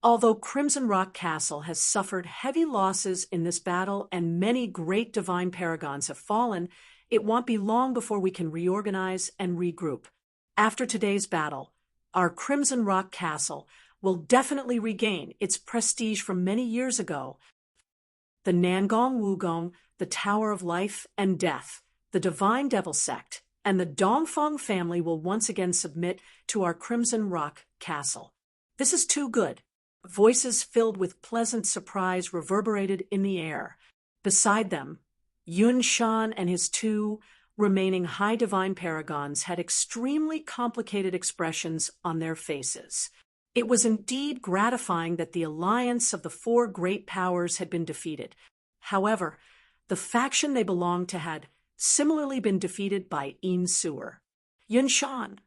Although Crimson Rock Castle has suffered heavy losses in this battle and many great divine paragons have fallen, it won't be long before we can reorganize and regroup. After today's battle, our Crimson Rock Castle will definitely regain its prestige from many years ago. The Nangong Wugong, the Tower of Life and Death, the Divine Devil Sect, and the Dongfeng family will once again submit to our Crimson Rock Castle. This is too good. Voices filled with pleasant surprise reverberated in the air. Beside them, Yun Shan and his 2 remaining high divine paragons had extremely complicated expressions on their faces. It was indeed gratifying that the alliance of the four great powers had been defeated. However, the faction they belonged to had similarly been defeated by Insuer. Yunshan.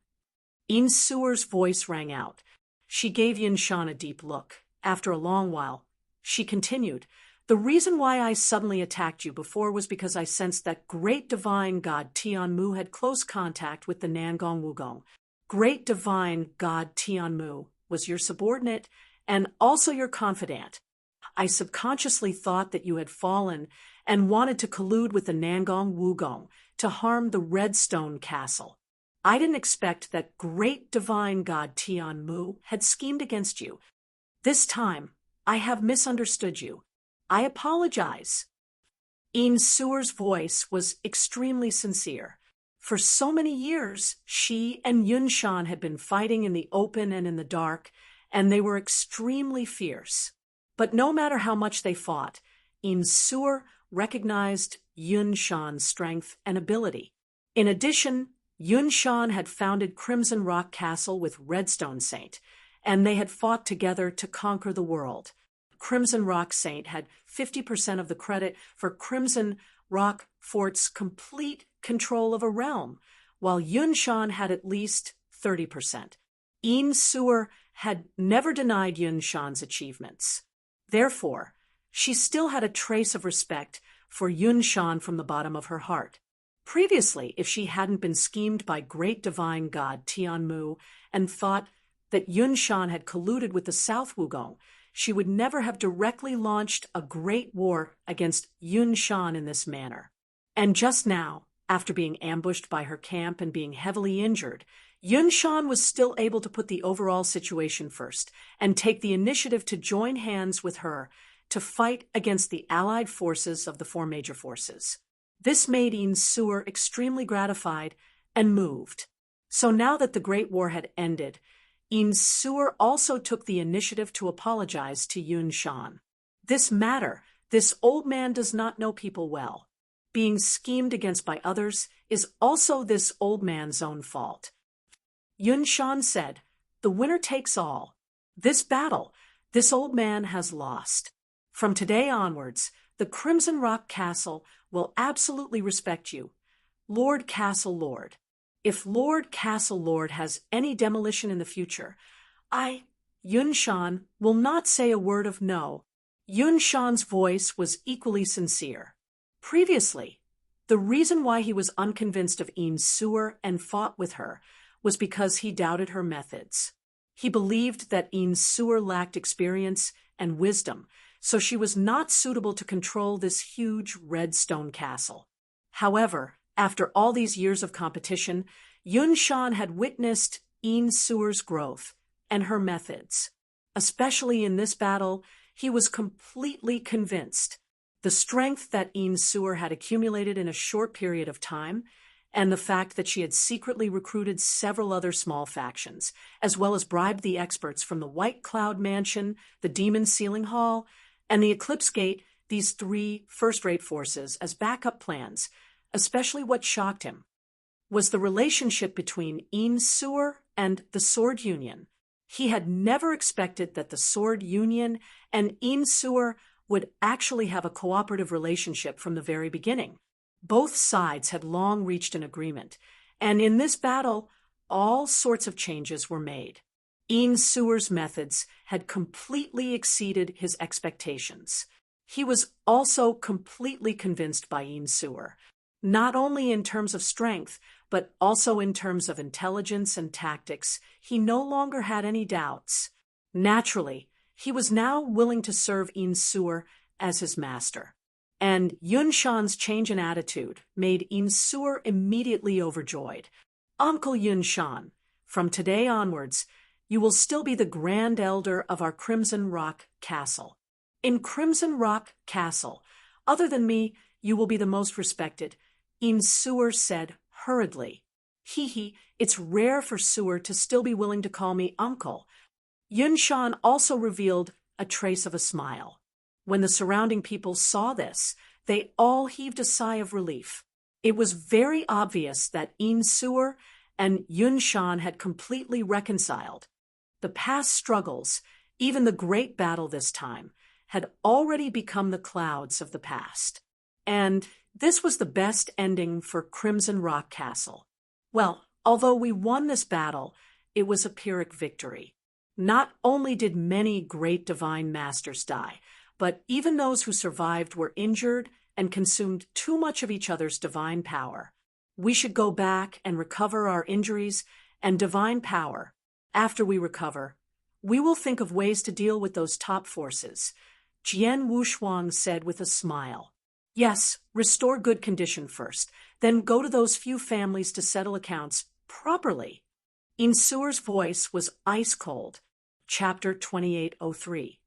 Insuer's voice rang out. She gave Yunshan a deep look. After a long while, she continued, "The reason why I suddenly attacked you before was because I sensed that great divine god Tianmu had close contact with the Nangong Wugong. Great divine god Tianmu was your subordinate and also your confidant. I subconsciously thought that you had fallen and wanted to collude with the Nangong Wugong to harm the Redstone Castle. I didn't expect that great divine god Tianmu had schemed against you. This time, I have misunderstood you. I apologize." Insuer's voice was extremely sincere. For so many years, she and Yunshan had been fighting in the open and in the dark, and they were extremely fierce. But no matter how much they fought, Insuer recognized Yunshan's strength and ability. In addition, Yunshan had founded Crimson Rock Castle with Redstone Saint, and they had fought together to conquer the world. Crimson Rock Saint had 50% of the credit for Crimson Rock Fort's complete control of a realm, while Yunshan had at least 30%. Insuer had never denied Yunshan's achievements. Therefore, she still had a trace of respect for Yunshan from the bottom of her heart. Previously, if she hadn't been schemed by great divine god Tianmu and thought that Yunshan had colluded with the South Wugong, she would never have directly launched a great war against Yunshan in this manner. And just now, after being ambushed by her camp and being heavily injured, Yunshan was still able to put the overall situation first and take the initiative to join hands with her to fight against the allied forces of the four major forces. This made Insuer extremely gratified and moved. So now that the Great War had ended, Insuer also took the initiative to apologize to Yunshan. This old man does not know people well. Being schemed against by others is also this old man's own fault. Yunshan said, "The winner takes all. This battle, this old man has lost. From today onwards, the Crimson Rock Castle will absolutely respect you. Lord Castle Lord. If Lord Castle Lord has any demolition in the future, Yunshan, will not say a word of no." Yunshan's voice was equally sincere. Previously, the reason why he was unconvinced of Insuer and fought with her was because he doubted her methods. He believed that Insuer lacked experience and wisdom, so she was not suitable to control this huge redstone castle. However, after all these years of competition, Yunshan had witnessed Insuer's growth and her methods. Especially in this battle, he was completely convinced. The strength that Insuer had accumulated in a short period of time, and the fact that she had secretly recruited several other small factions, as well as bribed the experts from the White Cloud Mansion, the Demon Sealing Hall, and the Eclipse Gate, these three first-rate forces, as backup plans. Especially what shocked him was the relationship between Insuer and the Sword Union. He had never expected that the Sword Union and Insuer would actually have a cooperative relationship from the very beginning. Both sides had long reached an agreement, and in this battle, all sorts of changes were made. Insuer's methods had completely exceeded his expectations. He was also completely convinced by Insuer, not only in terms of strength, but also in terms of intelligence and tactics. He no longer had any doubts. Naturally, he was now willing to serve Insuer as his master. And Yunshan's change in attitude made Insuer immediately overjoyed. "Uncle Yunshan, from today onwards, you will still be the Grand Elder of our Crimson Rock Castle. In Crimson Rock Castle, other than me, you will be the most respected," Insuer said hurriedly. It's rare for Suer to still be willing to call me uncle." Yunshan also revealed a trace of a smile. When the surrounding people saw this, they all heaved a sigh of relief. It was very obvious that Insuer and Yunshan had completely reconciled. The past struggles, even the great battle this time, had already become the clouds of the past. And this was the best ending for Crimson Rock Castle. Well, although we won this battle, it was a Pyrrhic victory. Not only did many great divine masters die, but even those who survived were injured and consumed too much of each other's divine power. We should go back and recover our injuries and divine power. After we recover, we will think of ways to deal with those top forces, Jian Wushuang said with a smile. Yes, restore good condition first, then go to those few families to settle accounts properly. Insuer's voice was ice-cold. Chapter 2803.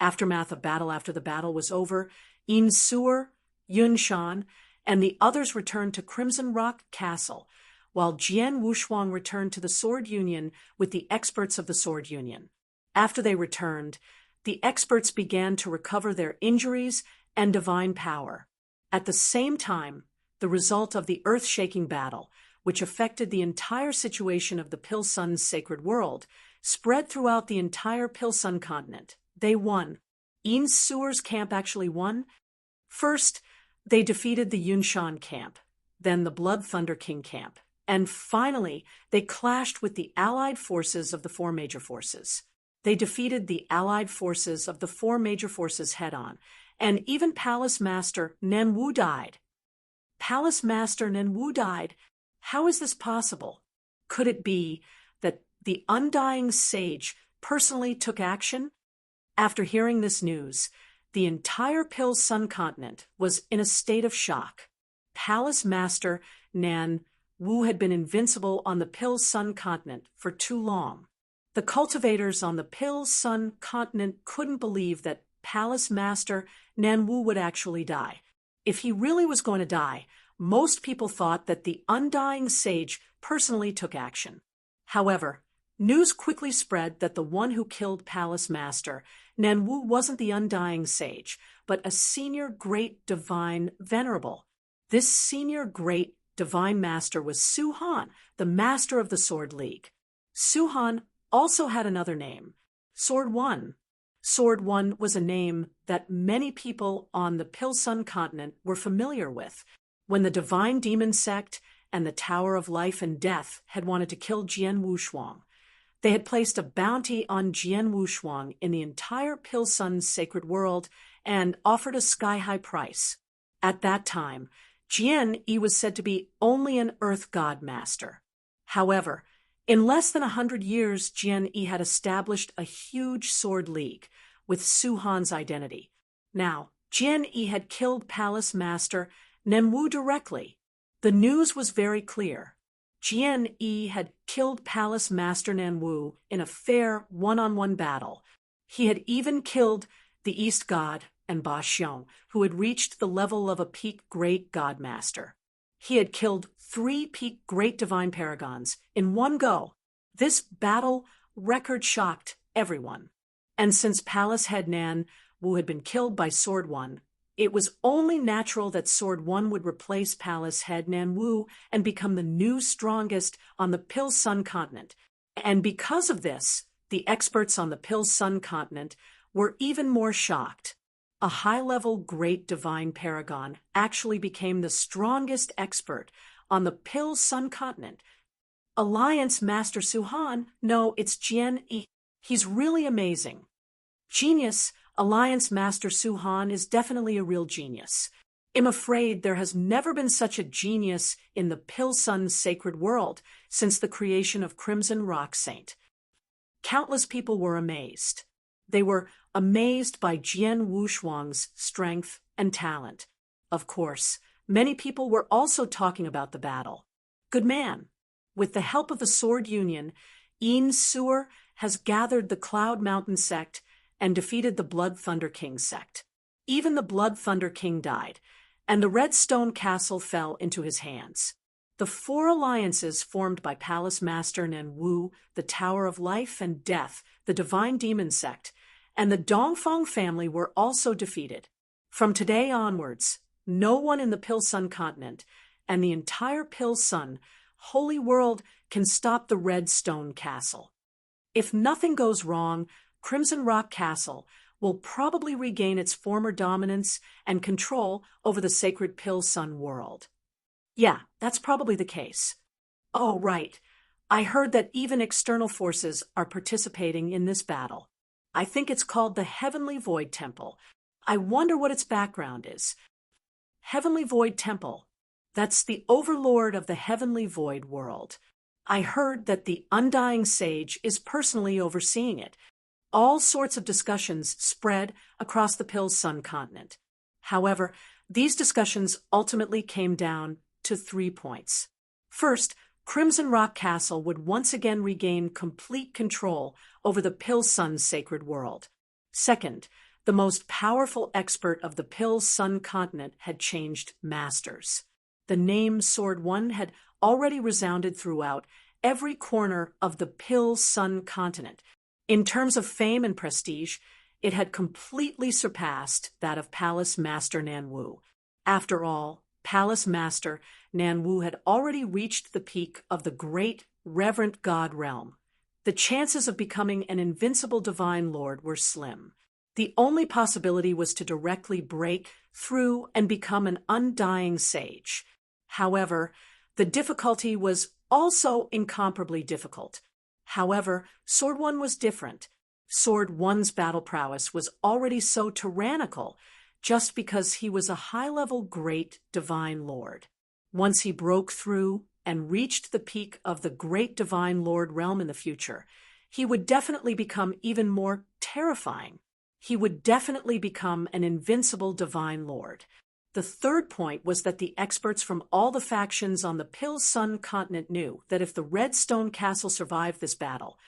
Aftermath of battle. After the battle was over, Insuer, Yunshan, and the others returned to Crimson Rock Castle, while Jian Wushuang returned to the Sword Union with the experts of the Sword Union. After they returned, the experts began to recover their injuries and divine power. At the same time, the result of the earth-shaking battle, which affected the entire situation of the Pilsun's sacred world, spread throughout the entire Pilsun continent. They won. Insuer's camp actually won. First, they defeated the Yunshan camp, then the Blood Thunder King camp, and finally, they clashed with the allied forces of the four major forces. They defeated the allied forces of the four major forces head-on, and even Palace Master Nenwu died. Palace Master Nenwu died. How is this possible? Could it be that the undying sage personally took action? After hearing this news, the entire Pilsun continent was in a state of shock. Palace Master Nan Wu had been invincible on the Pilsun continent for too long. The cultivators on the Pilsun continent couldn't believe that Palace Master Nan Wu would actually die. If he really was going to die, most people thought that the undying sage personally took action. However, news quickly spread that the one who killed Palace Master Nan Wu wasn't the undying sage, but a senior great divine venerable. This senior great divine master was Su Han, the master of the Sword League. Su Han also had another name, Sword One. Sword One was a name that many people on the Pilsun continent were familiar with. When the Divine Demon Sect and the Tower of Life and Death had wanted to kill Jian Wushuang, they had placed a bounty on Jian Wushuang in the entire Pilsun's sacred world and offered a sky-high price. At that time, Jian Yi was said to be only an earth god master. However, in less than 100 years, Jian Yi had established a huge sword league with Su Han's identity. Now, Jian Yi had killed Palace Master Nenwu directly. The news was very clear. Jian Yi had killed Palace Master Nenwu in a fair one-on-one battle. He had even killed the East God and Ba Xiong, who had reached the level of a peak great god master. He had killed 3 peak great divine paragons in one go. This battle record shocked everyone. And since Palace Head Nan Wu had been killed by Sword One, it was only natural that Sword One would replace Palace Head Nan Wu and become the new strongest on the Pilsun continent. And because of this, the experts on the Pilsun continent were even more shocked. A high-level great divine paragon actually became the strongest expert on the Pilsun continent. Alliance Master Su Han, no, it's Jian Yi. He's really amazing. Genius, Alliance Master Su Han is definitely a real genius. I'm afraid there has never been such a genius in the Pilsun's sacred world since the creation of Crimson Rock Saint. Countless people were amazed. They were amazed by Jian Wushuang's strength and talent. Of course, many people were also talking about the battle. Good man. With the help of the Sword Union, Insuer has gathered the Cloud Mountain sect and defeated the Blood Thunder King sect. Even the Blood Thunder King died, and the Red Stone Castle fell into his hands. The 4 alliances formed by Palace Master Nenwu, the Tower of Life and Death, the Divine Demon Sect, and the Dongfang family were also defeated. From today onwards, no one in the Pilsun continent, and the entire Pill Sun, holy world can stop the Red Stone Castle. If nothing goes wrong, Crimson Rock Castle will probably regain its former dominance and control over the sacred Pill Sun world. Yeah, that's probably the case. Oh, right. I heard that even external forces are participating in this battle. I think it's called the Heavenly Void Temple. I wonder what its background is. Heavenly Void Temple. That's the overlord of the Heavenly Void world. I heard that the Undying Sage is personally overseeing it. All sorts of discussions spread across the Pill Sun continent. However, these discussions ultimately came down to 3 points. First, Crimson Rock Castle would once again regain complete control over the Pill Sun's sacred world. Second, the most powerful expert of the Pill Sun continent had changed masters. The name Sword One had already resounded throughout every corner of the Pill Sun continent. In terms of fame and prestige, it had completely surpassed that of Palace Master Nanwu. After all, Palace Master Nanwu had already reached the peak of the great, reverent god realm. The chances of becoming an invincible divine lord were slim. The only possibility was to directly break through and become an undying sage. However, the difficulty was also incomparably difficult. However, Sword One was different. Sword One's battle prowess was already so tyrannical just because he was a high-level great divine lord. Once he broke through and reached the peak of the great divine lord realm in the future, he would definitely become even more terrifying. He would definitely become an invincible divine lord. The third point was that the experts from all the factions on the Pill Sun continent knew that if the Red Stone Castle survived this battle,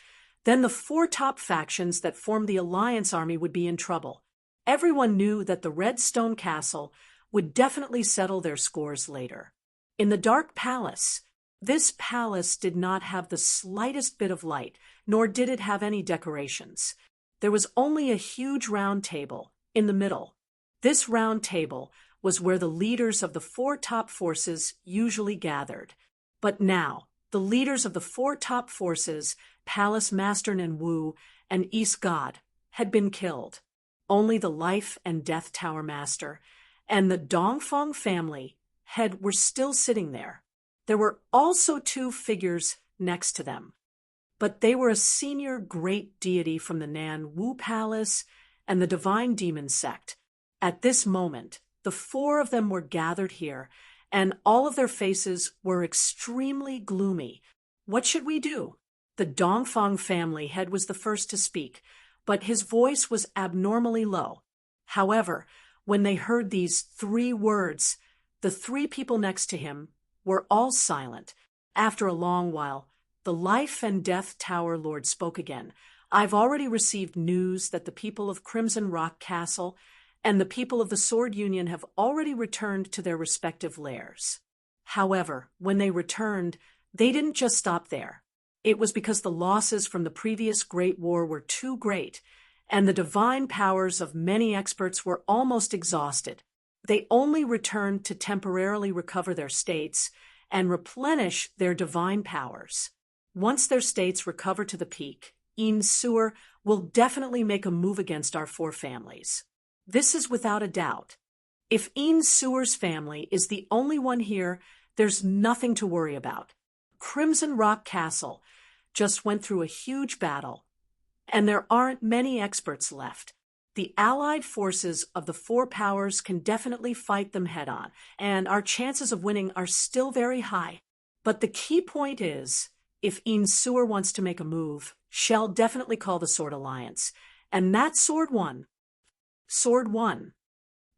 then the 4 top factions that formed the Alliance Army would be in trouble. Everyone knew that the Red Stone Castle would definitely settle their scores later. In the Dark Palace, this palace did not have the slightest bit of light, nor did it have any decorations. There was only a huge round table in the middle. This round table was where the leaders of the 4 top forces usually gathered. But now, the leaders of the 4 top forces, Palace Master Nanwu and East God, had been killed. Only the Life and Death Tower Master and the Dongfeng family head were still sitting there. There were also 2 figures next to them, but they were a senior great deity from the Nanwu Palace and the Divine Demon Sect. At this moment, the 4 of them were gathered here, and all of their faces were extremely gloomy. What should we do? The Dongfeng family head was the first to speak, but his voice was abnormally low. However, when they heard these 3 words, the 3 people next to him were all silent. After a long while, the Life and Death Tower Lord spoke again. I've already received news that the people of Crimson Rock Castle and the people of the Sword Union have already returned to their respective lairs. However, when they returned, they didn't just stop there. It was because the losses from the previous Great War were too great, and the divine powers of many experts were almost exhausted. They only returned to temporarily recover their states and replenish their divine powers. Once their states recover to the peak, Invincible will definitely make a move against our 4 families. This is without a doubt. If Insuble's family is the only one here, there's nothing to worry about. Crimson Rock Castle just went through a huge battle, and there aren't many experts left. The allied forces of the 4 powers can definitely fight them head-on, and our chances of winning are still very high. But the key point is, if Invincible wants to make a move, she'll definitely call the Sword Alliance, and that's Sword One. Sword One.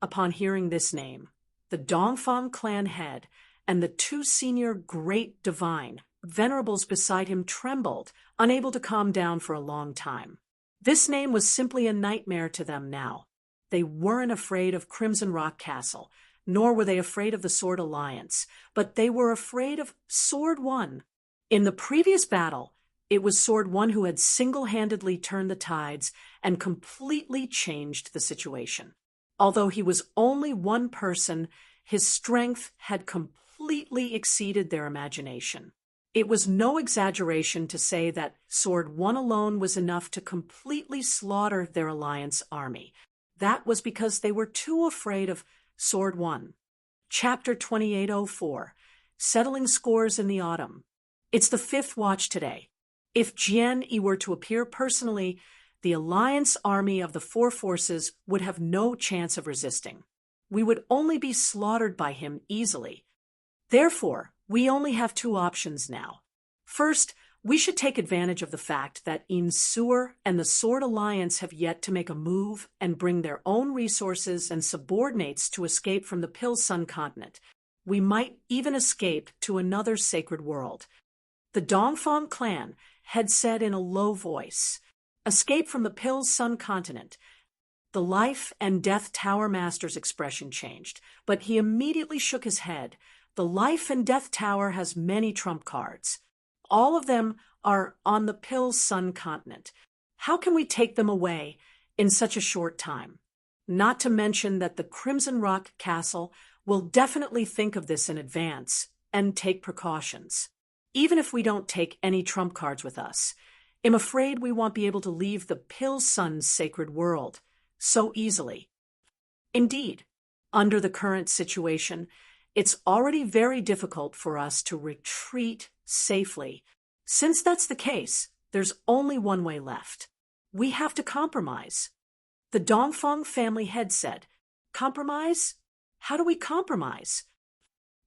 Upon hearing this name, the Dongfeng clan head and the 2 senior great divine venerables beside him trembled, unable to calm down for a long time. This name was simply a nightmare to them now. They weren't afraid of Crimson Rock Castle, nor were they afraid of the Sword Alliance, but they were afraid of Sword One. In the previous battle, it was Sword One who had single-handedly turned the tides and completely changed the situation. Although he was only one person, his strength had completely completely exceeded their imagination. It was no exaggeration to say that Sword 1 alone was enough to completely slaughter their alliance army. That was because they were too afraid of Sword 1. Chapter 2804, Settling Scores in the Autumn. It's the 5th watch today. If Jian were to appear personally, the alliance army of the 4 forces would have no chance of resisting. We would only be slaughtered by him easily. Therefore, we only have 2 options now. First, we should take advantage of the fact that Invincible and the Sword Alliance have yet to make a move and bring their own resources and subordinates to escape from the Pill Sun continent. We might even escape to another sacred world. The Dongfang clan had said in a low voice, "Escape from the Pill Sun continent." The Life and Death Tower Master's expression changed, but he immediately shook his head. The Life and Death Tower has many trump cards. All of them are on the Pill Sun continent. How can we take them away in such a short time? Not to mention that the Crimson Rock Castle will definitely think of this in advance and take precautions. Even if we don't take any trump cards with us, I'm afraid we won't be able to leave the Pill Sun's sacred world so easily. Indeed, under the current situation, it's already very difficult for us to retreat safely. Since that's the case, there's only one way left. We have to compromise. The Dongfang family head said, "Compromise? How do we compromise?"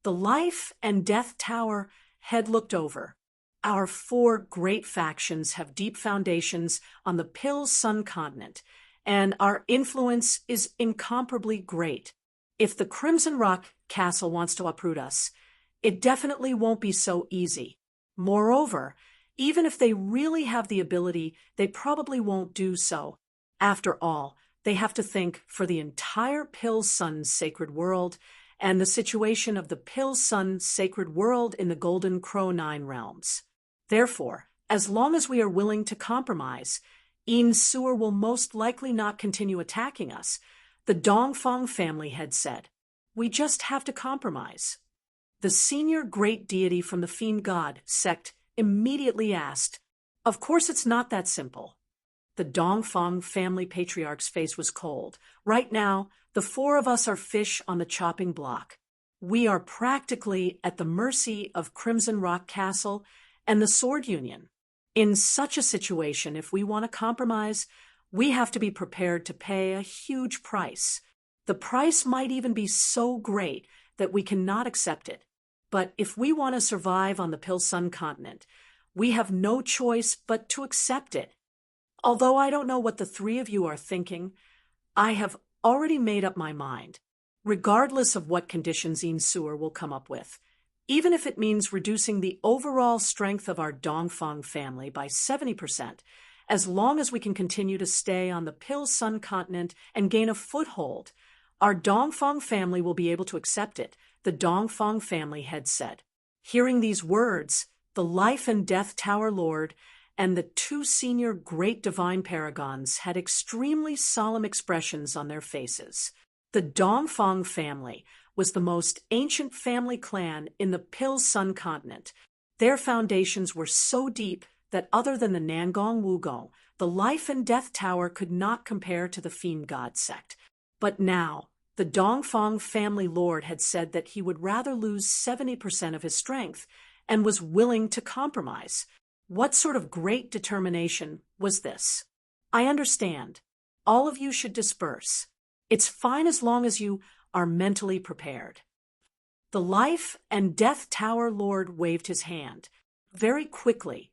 The Life and Death Tower head looked over. Our 4 great factions have deep foundations on the Pill Sun continent, and our influence is incomparably great. If the Crimson Rock Castle wants to uproot us, it definitely won't be so easy. Moreover, even if they really have the ability, they probably won't do so. After all, they have to think for the entire Pill Sun's sacred world and the situation of the Pill Sun's sacred world in the Golden Crow 9 realms. Therefore, as long as we are willing to compromise, Invincible will most likely not continue attacking us. The Dongfang family had said, "We just have to compromise." The senior great deity from the Fiend God sect immediately asked, "Of course it's not that simple." The Dongfang family patriarch's face was cold. Right now, the 4 of us are fish on the chopping block. We are practically at the mercy of Crimson Rock Castle and the Sword Union. In such a situation, if we want to compromise, we have to be prepared to pay a huge price. The price might even be so great that we cannot accept it. But if we want to survive on the Pill Sun continent, we have no choice but to accept it. Although I don't know what the 3 of you are thinking, I have already made up my mind. Regardless of what conditions Invincible will come up with, even if it means reducing the overall strength of our Dongfang family by 70%, as long as we can continue to stay on the Pill Sun continent and gain a foothold, our Dongfang family will be able to accept it, the Dongfang family had said. Hearing these words, the Life and Death Tower Lord and the 2 senior great divine paragons had extremely solemn expressions on their faces. The Dongfang family was the most ancient family clan in the Pill Sun continent. Their foundations were so deep that other than the Nangong Wugong, the Life and Death Tower could not compare to the Fiend God sect. But now, the Dongfang family lord had said that he would rather lose 70% of his strength and was willing to compromise. What sort of great determination was this? I understand. All of you should disperse. It's fine as long as you are mentally prepared. The Life and Death Tower Lord waved his hand. Very quickly,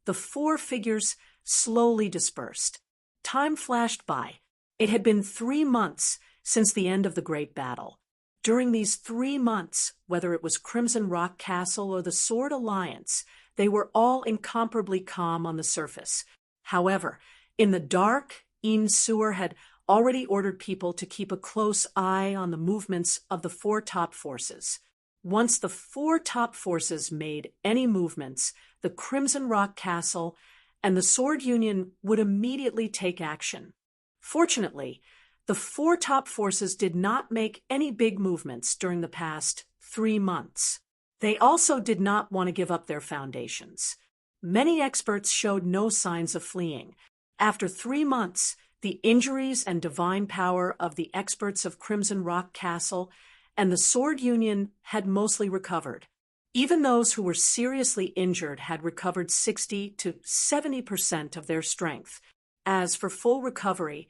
the 4 figures slowly dispersed. Time flashed by. It had been 3 months since the end of the great battle. During these 3 months, whether it was Crimson Rock Castle or the Sword Alliance, they were all incomparably calm on the surface. However, in the dark, Invincible had already ordered people to keep a close eye on the movements of the 4 top forces. Once the 4 top forces made any movements, the Crimson Rock Castle and the Sword Union would immediately take action. Fortunately, the 4 top forces did not make any big movements during the past 3 months. They also did not want to give up their foundations. Many experts showed no signs of fleeing. After 3 months, the injuries and divine power of the experts of Crimson Rock Castle and the Sword Union had mostly recovered. Even those who were seriously injured had recovered 60 to 70% of their strength. As for full recovery,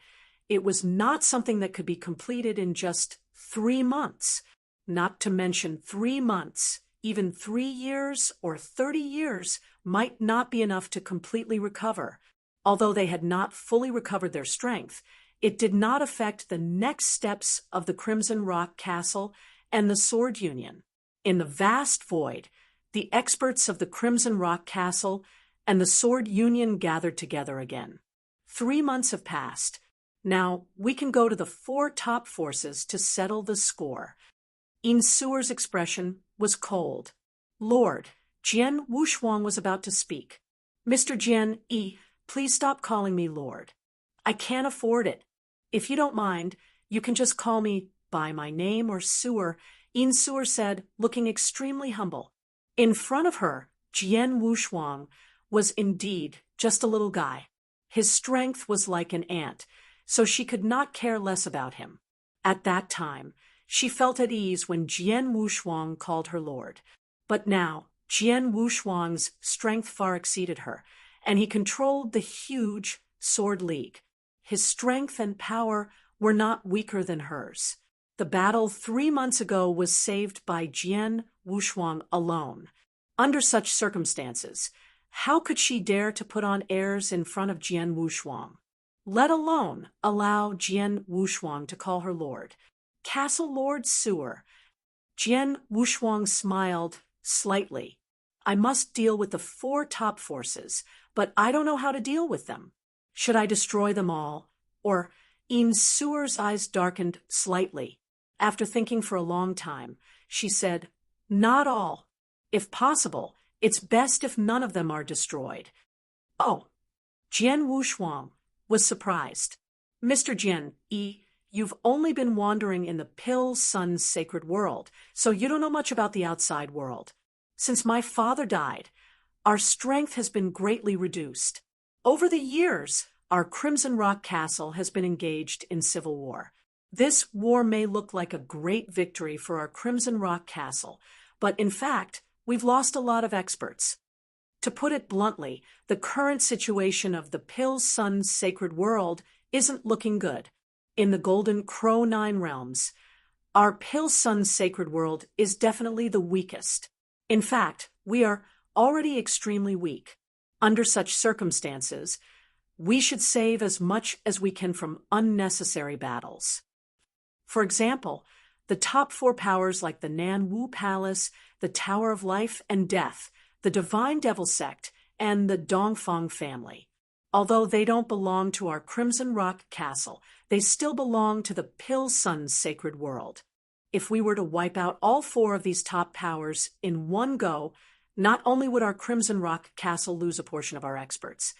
it was not something that could be completed in just 3 months, not to mention 3 months. Even 3 years or 30 years might not be enough to completely recover. Although they had not fully recovered their strength, it did not affect the next steps of the Crimson Rock Castle and the Sword Union. In the vast void, the experts of the Crimson Rock Castle and the Sword Union gathered together again. 3 months have passed. Now we can go to the 4 top forces to settle the score. Insuer's expression was cold. Lord, Jian Wushuang was about to speak. Mr. Jian Yi, please stop calling me Lord. I can't afford it. If you don't mind, you can just call me by my name or Sewer, Insuer said, looking extremely humble. In front of her, Jian Wushuang was indeed just a little guy. His strength was like an ant, so she could not care less about him. At that time, she felt at ease when Jian Wushuang called her Lord. But now, Jian Wushuang's strength far exceeded her, and he controlled the huge Sword League. His strength and power were not weaker than hers. The battle 3 months ago was saved by Jian Wushuang alone. Under such circumstances, how could she dare to put on airs in front of Jian Wushuang? Let alone allow Jian Wushuang to call her Lord. Castle Lord Sewer. Jian Wushuang smiled slightly. I must deal with the 4 top forces, but I don't know how to deal with them. Should I destroy them all? Or Sewer's eyes darkened slightly. After thinking for a long time, she said, not all. If possible, it's best if none of them are destroyed. Oh, Jian Wushuang was surprised. Mr. Jian Yi, you've only been wandering in the Pill Sun's sacred world, so you don't know much about the outside world. Since my father died, our strength has been greatly reduced. Over the years, our Crimson Rock Castle has been engaged in civil war. This war may look like a great victory for our Crimson Rock Castle, but in fact, we've lost a lot of experts. To put it bluntly, the current situation of the Pill Sun's sacred world isn't looking good. In the Golden Crow 9 realms, our Pill Sun's sacred world is definitely the weakest. In fact, we are already extremely weak. Under such circumstances, we should save as much as we can from unnecessary battles. For example, the top 4 powers like the Nan Wu Palace, the Tower of Life and Death, the Divine Devil Sect, and the Dongfang family. Although they don't belong to our Crimson Rock Castle, they still belong to the Pill Sun's sacred world. If we were to wipe out all 4 of these top powers in one go, not only would our Crimson Rock Castle lose a portion of our experts,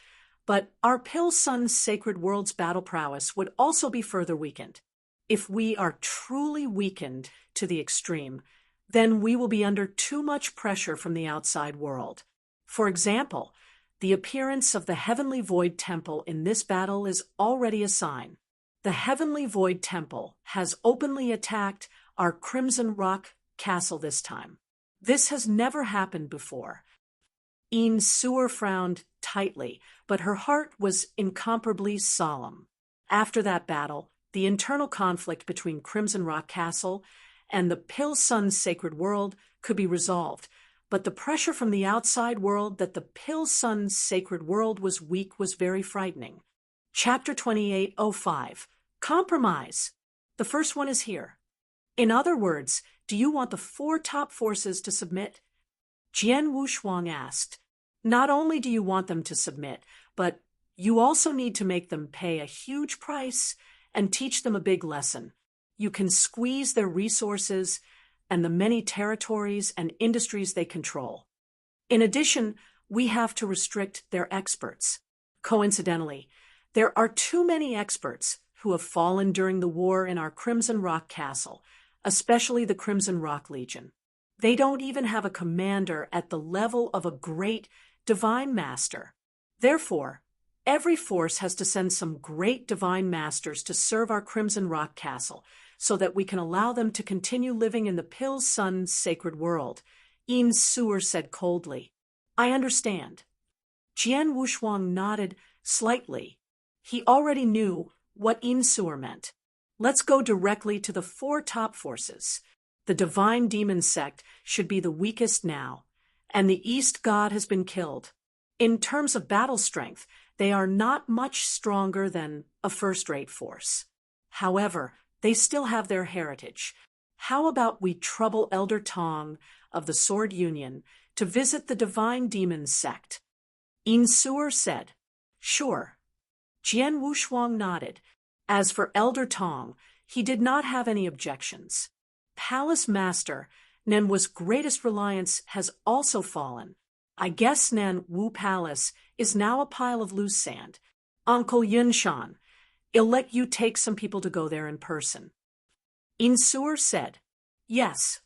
but our Pill Sun's sacred world's battle prowess would also be further weakened. If we are truly weakened to the extreme, then we will be under too much pressure from the outside world. For example, the appearance of the Heavenly Void Temple in this battle is already a sign. The Heavenly Void Temple has openly attacked our Crimson Rock Castle this time. This has never happened before. Sewer frowned tightly, but her heart was incomparably solemn. After that battle, the internal conflict between Crimson Rock Castle and the Pill Sun's sacred world could be resolved, but the pressure from the outside world that the Pill Sun's sacred world was weak was very frightening. Chapter 2805, Compromise. The first one is here. In other words, do you want the 4 top forces to submit? Jian Wushuang asked. Not only do you want them to submit, but you also need to make them pay a huge price and teach them a big lesson. You can squeeze their resources and the many territories and industries they control. In addition, we have to restrict their experts. Coincidentally, there are too many experts who have fallen during the war in our Crimson Rock Castle, especially the Crimson Rock Legion. They don't even have a commander at the level of a great divine master. Therefore, every force has to send some great divine masters to serve our Crimson Rock Castle, so that we can allow them to continue living in the Pill Sun's sacred world, Invincible said coldly. I understand. Jian Wushuang nodded slightly. He already knew what Invincible meant. Let's go directly to the 4 top forces. The divine demon sect should be the weakest now, and the East God has been killed. In terms of battle strength, they are not much stronger than a first-rate force. However, they still have their heritage. How about we trouble Elder Tong of the Sword Union to visit the divine demon sect? Invincible said. Sure. Jian Wushuang nodded. As for Elder Tong, he did not have any objections. Palace Master Nenwa's greatest reliance has also fallen. I guess Nen Wu Palace is now a pile of loose sand. Uncle Yunshan, I'll let you take some people to go there in person. Invincible said. Yes.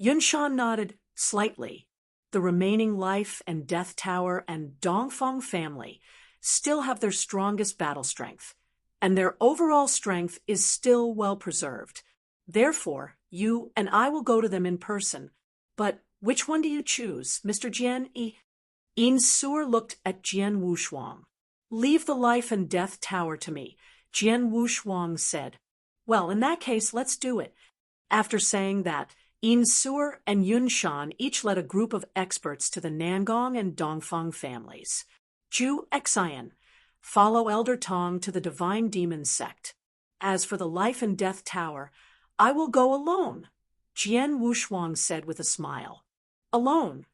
Yunshan nodded slightly. The remaining Life and Death Tower and Dongfeng family still have their strongest battle strength, and their overall strength is still well preserved. Therefore, you and I will go to them in person. But which one do you choose, Mr. Jian Yi? Invincible looked at Jian Wushuang. Leave the Life and Death Tower to me, Jian Wushuang said. Well, in that case, let's do it. After saying that, Invincible and Yunshan each led a group of experts to the Nangong and Dongfeng families. Zhu Xian, follow Elder Tong to the Divine Demon Sect. As for the Life and Death Tower, I will go alone, Jian Wushuang said with a smile. Alone?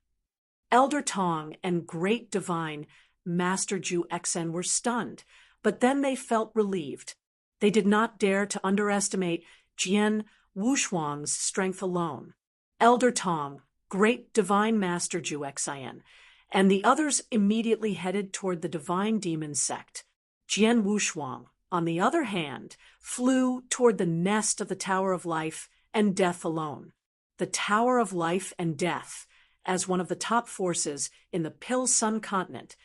Elder Tong and Great Divine Master Zhu Xian were stunned, but then they felt relieved. They did not dare to underestimate Jian Wushuang's strength alone. Elder Tong, Great Divine Master Zhu Xian, and the others immediately headed toward the Divine Demon Sect. Jian Wushuang, on the other hand, flew toward the nest of the Tower of Life and Death alone. The Tower of Life and Death, as one of the top forces in the Pill Sun continent,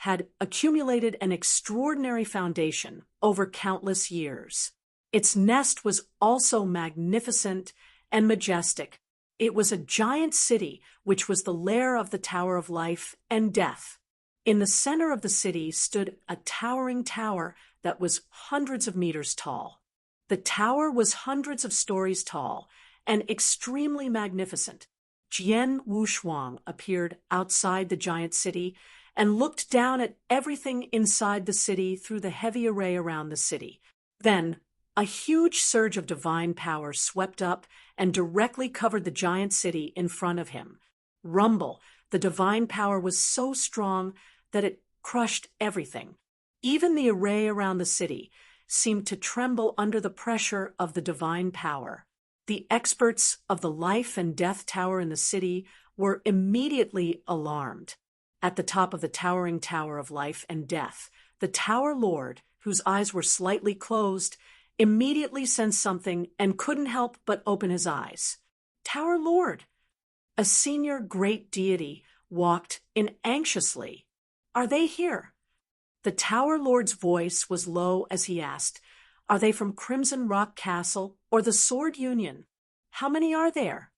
had accumulated an extraordinary foundation over countless years. Its nest was also magnificent and majestic. It was a giant city which was the lair of the Tower of Life and Death. In the center of the city stood a towering tower that was hundreds of meters tall. The tower was hundreds of stories tall and extremely magnificent. Jian Wushuang appeared outside the giant city and looked down at everything inside the city through the heavy array around the city. Then, a huge surge of divine power swept up and directly covered the giant city in front of him. Rumble, the divine power was so strong that it crushed everything. Even the array around the city seemed to tremble under the pressure of the divine power. The experts of the Life and Death Tower in the city were immediately alarmed. At the top of the towering Tower of Life and Death, the Tower Lord, whose eyes were slightly closed, immediately sensed something and couldn't help but open his eyes. Tower Lord! A senior great deity walked in anxiously. Are they here? The Tower Lord's voice was low as he asked, Are they from Crimson Rock Castle or the Sword Union? How many are there?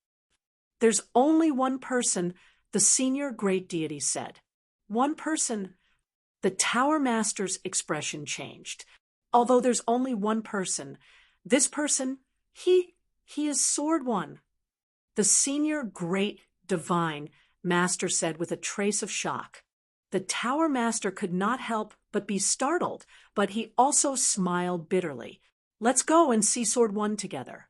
There's only one person, the senior great deity said. One person. The Tower Master's expression changed. Although there's only one person, this person, he is Sword One. The senior great divine master said with a trace of shock. The Tower Master could not help but be startled, but he also smiled bitterly. Let's go and see Sword One together.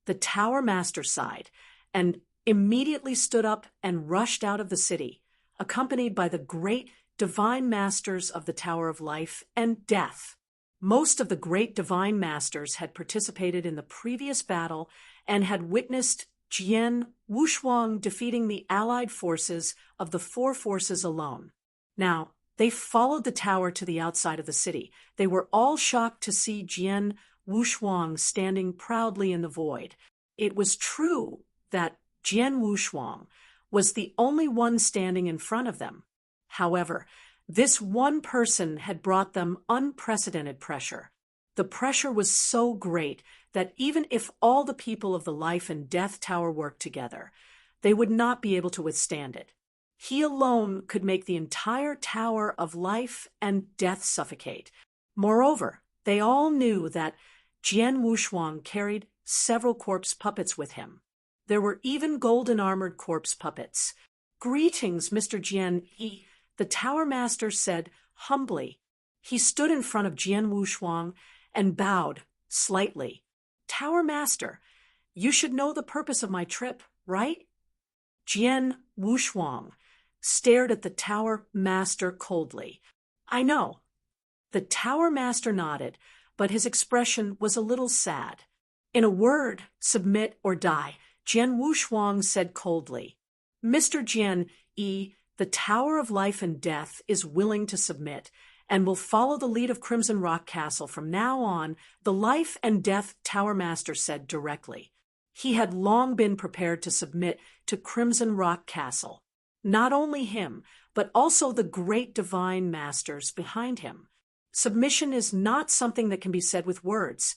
The Tower Master sighed and immediately stood up and rushed out of the city, accompanied by the great divine masters of the Tower of Life and Death. Most of the great divine masters had participated in the previous battle and had witnessed Jian Wushuang defeating the allied forces of the 4 forces alone. Now, they followed the tower to the outside of the city. They were all shocked to see Jian Wushuang standing proudly in the void. It was true that Jian Wushuang, was the only one standing in front of them. However, this one person had brought them unprecedented pressure. The pressure was so great that even if all the people of the Life and Death Tower worked together, they would not be able to withstand it. He alone could make the entire Tower of Life and Death suffocate. Moreover, they all knew that Jian Wushuang carried several corpse puppets with him. There were even golden-armored corpse puppets. "Greetings, Mr. Jian Yi," the Tower Master said humbly. He stood in front of Jian Wushuang and bowed slightly. "Tower Master, you should know the purpose of my trip, right?" Jian Wushuang stared at the Tower Master coldly. "I know." The Tower Master nodded, but his expression was a little sad. "In a word, submit or die," Jian Wushuang said coldly. "Mr. Jian Yi, the Tower of Life and Death is willing to submit and will follow the lead of Crimson Rock Castle from now on," the Life and Death Tower Master said directly. He had long been prepared to submit to Crimson Rock Castle. Not only him, but also the great divine masters behind him. Submission is not something that can be said with words,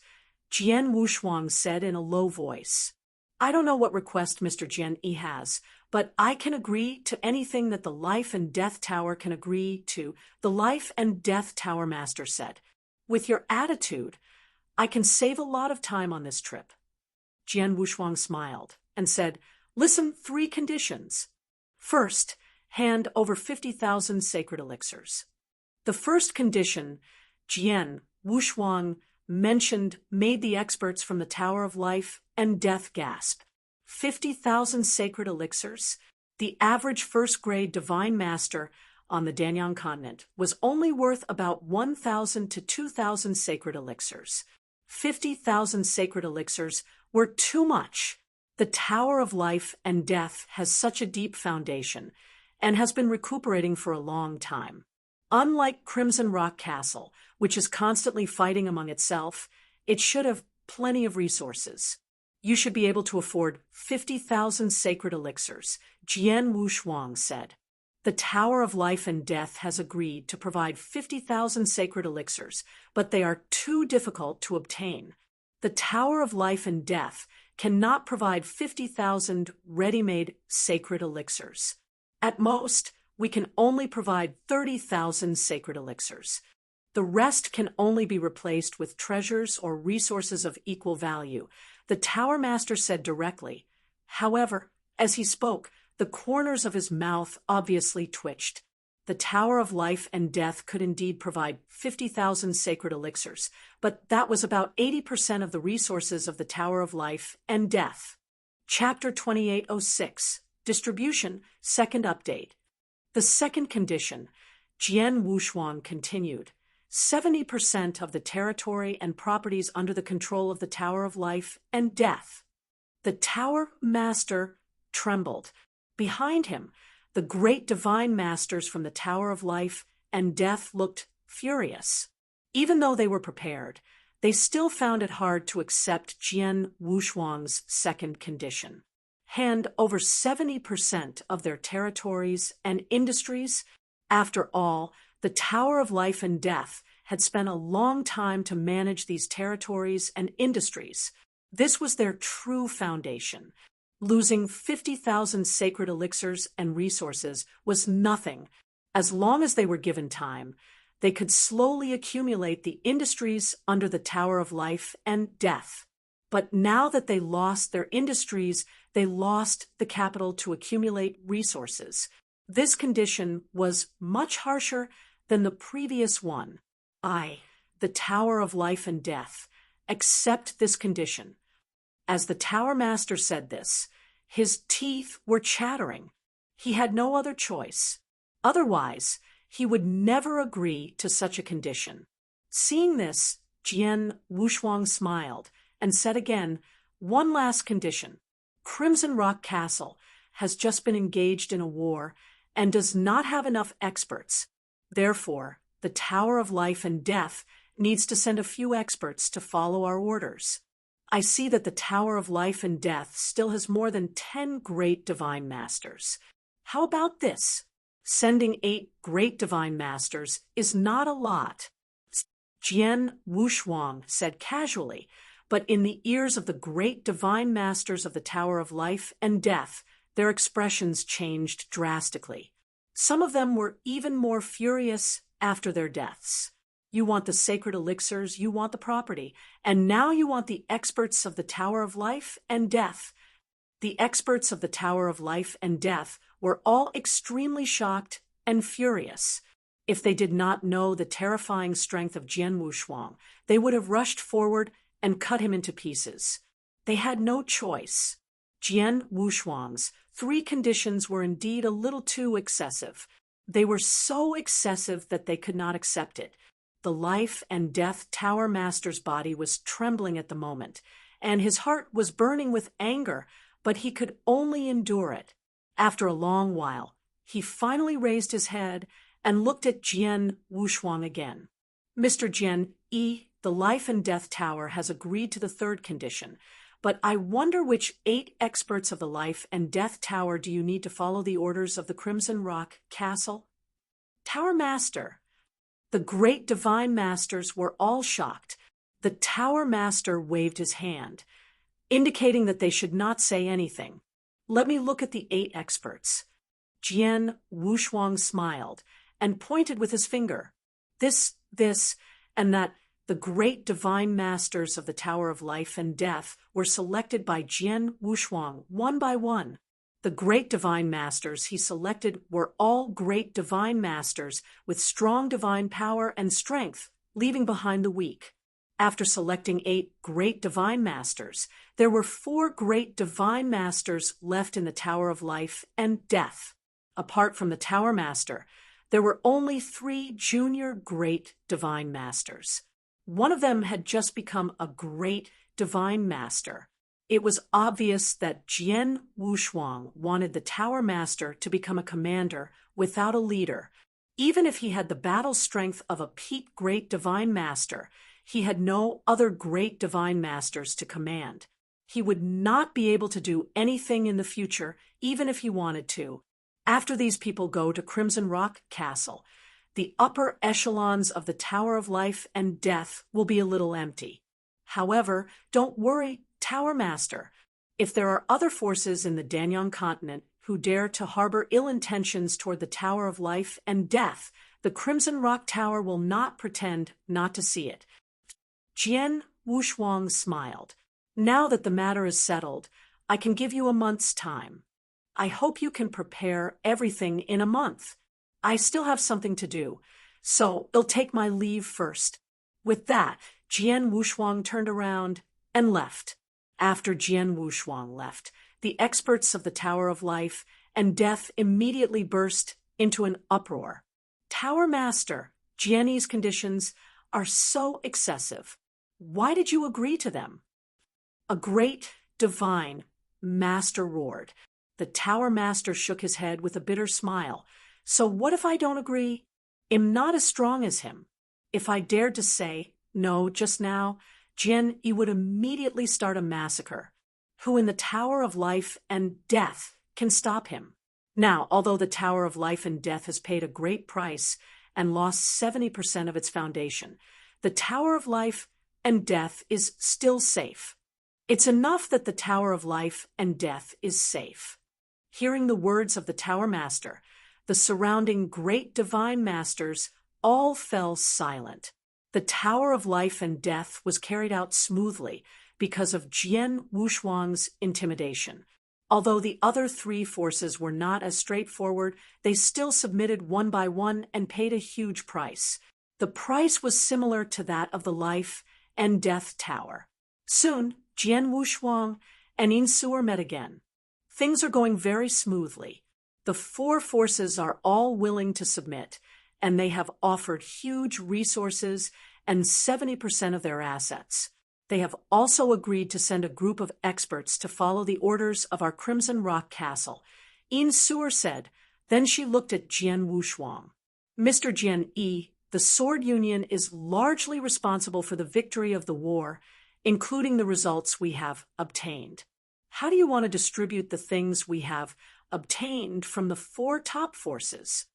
Jian Wushuang said in a low voice. "I don't know what request Mr. Jian Yi has, but I can agree to anything that the Life and Death Tower can agree to," the Life and Death Tower Master said. "With your attitude, I can save a lot of time on this trip." Jian Wushuang smiled and said, "Listen, 3 conditions. First, hand over 50,000 sacred elixirs." The first condition Jian Wushuang mentioned made the experts from the Tower of Life and Death gasp. 50,000 sacred elixirs? The average first-grade divine master on the Danyang continent was only worth about 1,000 to 2,000 sacred elixirs. 50,000 sacred elixirs were too much. The Tower of Life and Death has such a deep foundation and has been recuperating for a long time. Unlike Crimson Rock Castle, which is constantly fighting among itself, it should have plenty of resources. "You should be able to afford 50,000 sacred elixirs," Jian Wushuang said. "The Tower of Life and Death has agreed to provide 50,000 sacred elixirs, but they are too difficult to obtain. The Tower of Life and Death cannot provide 50,000 ready-made sacred elixirs. At most, we can only provide 30,000 sacred elixirs. The rest can only be replaced with treasures or resources of equal value," the Tower Master said directly. However, as he spoke, the corners of his mouth obviously twitched. The Tower of Life and Death could indeed provide 50,000 sacred elixirs, but that was about 80% of the resources of the Tower of Life and Death. Chapter 2806, Distribution, Second Update. The second condition, Jian Wushuang continued, 70% of the territory and properties under the control of the Tower of Life and Death. The Tower Master trembled. Behind him, the great divine masters from the Tower of Life and Death looked furious. Even though they were prepared, they still found it hard to accept Jian Wushuang's second condition. Hand over 70% of their territories and industries. After all, the Tower of Life and Death had spent a long time to manage these territories and industries. This was their true foundation. Losing 50,000 sacred elixirs and resources was nothing. As long as they were given time, they could slowly accumulate the industries under the Tower of Life and Death. But now that they lost their industries, they lost the capital to accumulate resources. This condition was much harsher than the previous one. I, the Tower of Life and Death, accept this condition. As the Tower Master said this, his teeth were chattering. He had no other choice. Otherwise, he would never agree to such a condition. Seeing this, Jian Wushuang smiled and said again, "One last condition. Crimson Rock Castle has just been engaged in a war and does not have enough experts. Therefore, the Tower of Life and Death needs to send a few experts to follow our orders." I see that the Tower of Life and Death still has more than 10 great divine masters. How about this? Sending 8 great divine masters is not a lot. Jian Wushuang said casually, but in the ears of the great divine masters of the Tower of Life and Death, their expressions changed drastically. Some of them were even more furious after their deaths. You want the sacred elixirs, you want the property, and now you want the experts of the Tower of Life and Death. The experts of the Tower of Life and Death were all extremely shocked and furious. If they did not know the terrifying strength of Jian Wushuang, they would have rushed forward and cut him into pieces. They had no choice. Jian Wushuang's 3 conditions were indeed a little too excessive. They were so excessive that they could not accept it. The Life and Death Tower Master's body was trembling at the moment, and his heart was burning with anger, but he could only endure it. After a long while, he finally raised his head and looked at Jian Wushuang again. Mr. Jian Yi, the Life and Death Tower has agreed to the 3rd condition, but I wonder which 8 experts of the Life and Death Tower do you need to follow the orders of the Crimson Rock Castle? Tower Master. The great divine masters were all shocked. The Tower Master waved his hand, indicating that they should not say anything. Let me look at the 8 experts. Jian Wushuang smiled and pointed with his finger. This, and that. The great divine masters of the Tower of Life and Death were selected by Jian Wushuang one by one. The great divine masters he selected were all great divine masters with strong divine power and strength, leaving behind the weak. After selecting 8 great divine masters, there were 4 great divine masters left in the Tower of Life and Death. Apart from the Tower Master, there were only 3 junior great divine masters. One of them had just become a great divine master. It was obvious that Jian Wushuang wanted the Tower Master to become a commander without a leader. Even if he had the battle strength of a peak great divine master, he had no other great divine masters to command. He would not be able to do anything in the future, even if he wanted to. After these people go to Crimson Rock Castle, the upper echelons of the Tower of Life and Death will be a little empty. However, don't worry, Tower Master. If there are other forces in the Danyang continent who dare to harbor ill intentions toward the Tower of Life and Death, the Crimson Rock Tower will not pretend not to see it. Jian Wushuang smiled. Now that the matter is settled, I can give you a month's time. I hope you can prepare everything in a month. I still have something to do, so I'll take my leave first. With that, Jian Wushuang turned around and left. After Jian Wushuang left, the experts of the Tower of Life and Death immediately burst into an uproar. Tower Master, Jian Yi's conditions are so excessive. Why did you agree to them? A great divine master roared. The Tower Master shook his head with a bitter smile. So what if I don't agree? I'm not as strong as him. If I dared to say no just now, Jian Yi would immediately start a massacre. Who in the Tower of Life and Death can stop him? Now, although the Tower of Life and Death has paid a great price and lost 70% of its foundation, the Tower of Life and Death is still safe. It's enough that the Tower of Life and Death is safe. Hearing the words of the Tower Master, the surrounding great divine masters all fell silent. The Tower of Life and Death was carried out smoothly because of Jian Wushuang's intimidation. Although the other 3 forces were not as straightforward, they still submitted one by one and paid a huge price. The price was similar to that of the Life and Death Tower. Soon, Jian Wushuang and Invincible met again. Things are going very smoothly. The 4 forces are all willing to submit, and they have offered huge resources and 70% of their assets. They have also agreed to send a group of experts to follow the orders of our Crimson Rock Castle. Invincible said. Then she looked at Jian Wushuang. Mr. Jian Yi, the Sword Union is largely responsible for the victory of the war, including the results we have obtained. How do you want to distribute the things we have obtained from the four top forces?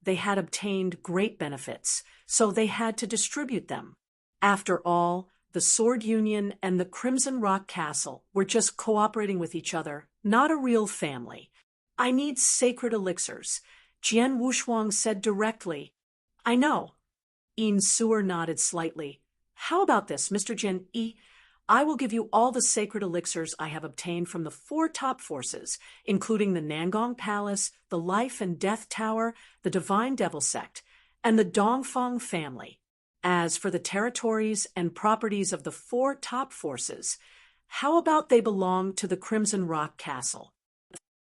They had obtained great benefits, so they had to distribute them. After all, the Sword Union and the Crimson Rock Castle were just cooperating with each other, not a real family. I need sacred elixirs, Jian Wushuang said directly. I know. Yin Suer nodded slightly. How about this, Mr. Jian Yi? I will give you all the sacred elixirs I have obtained from the four top forces, including the Nangong Palace, the Life and Death Tower, the Divine Devil Sect, and the Dongfang family. As for the territories and properties of the four top forces, how about they belong to the Crimson Rock Castle?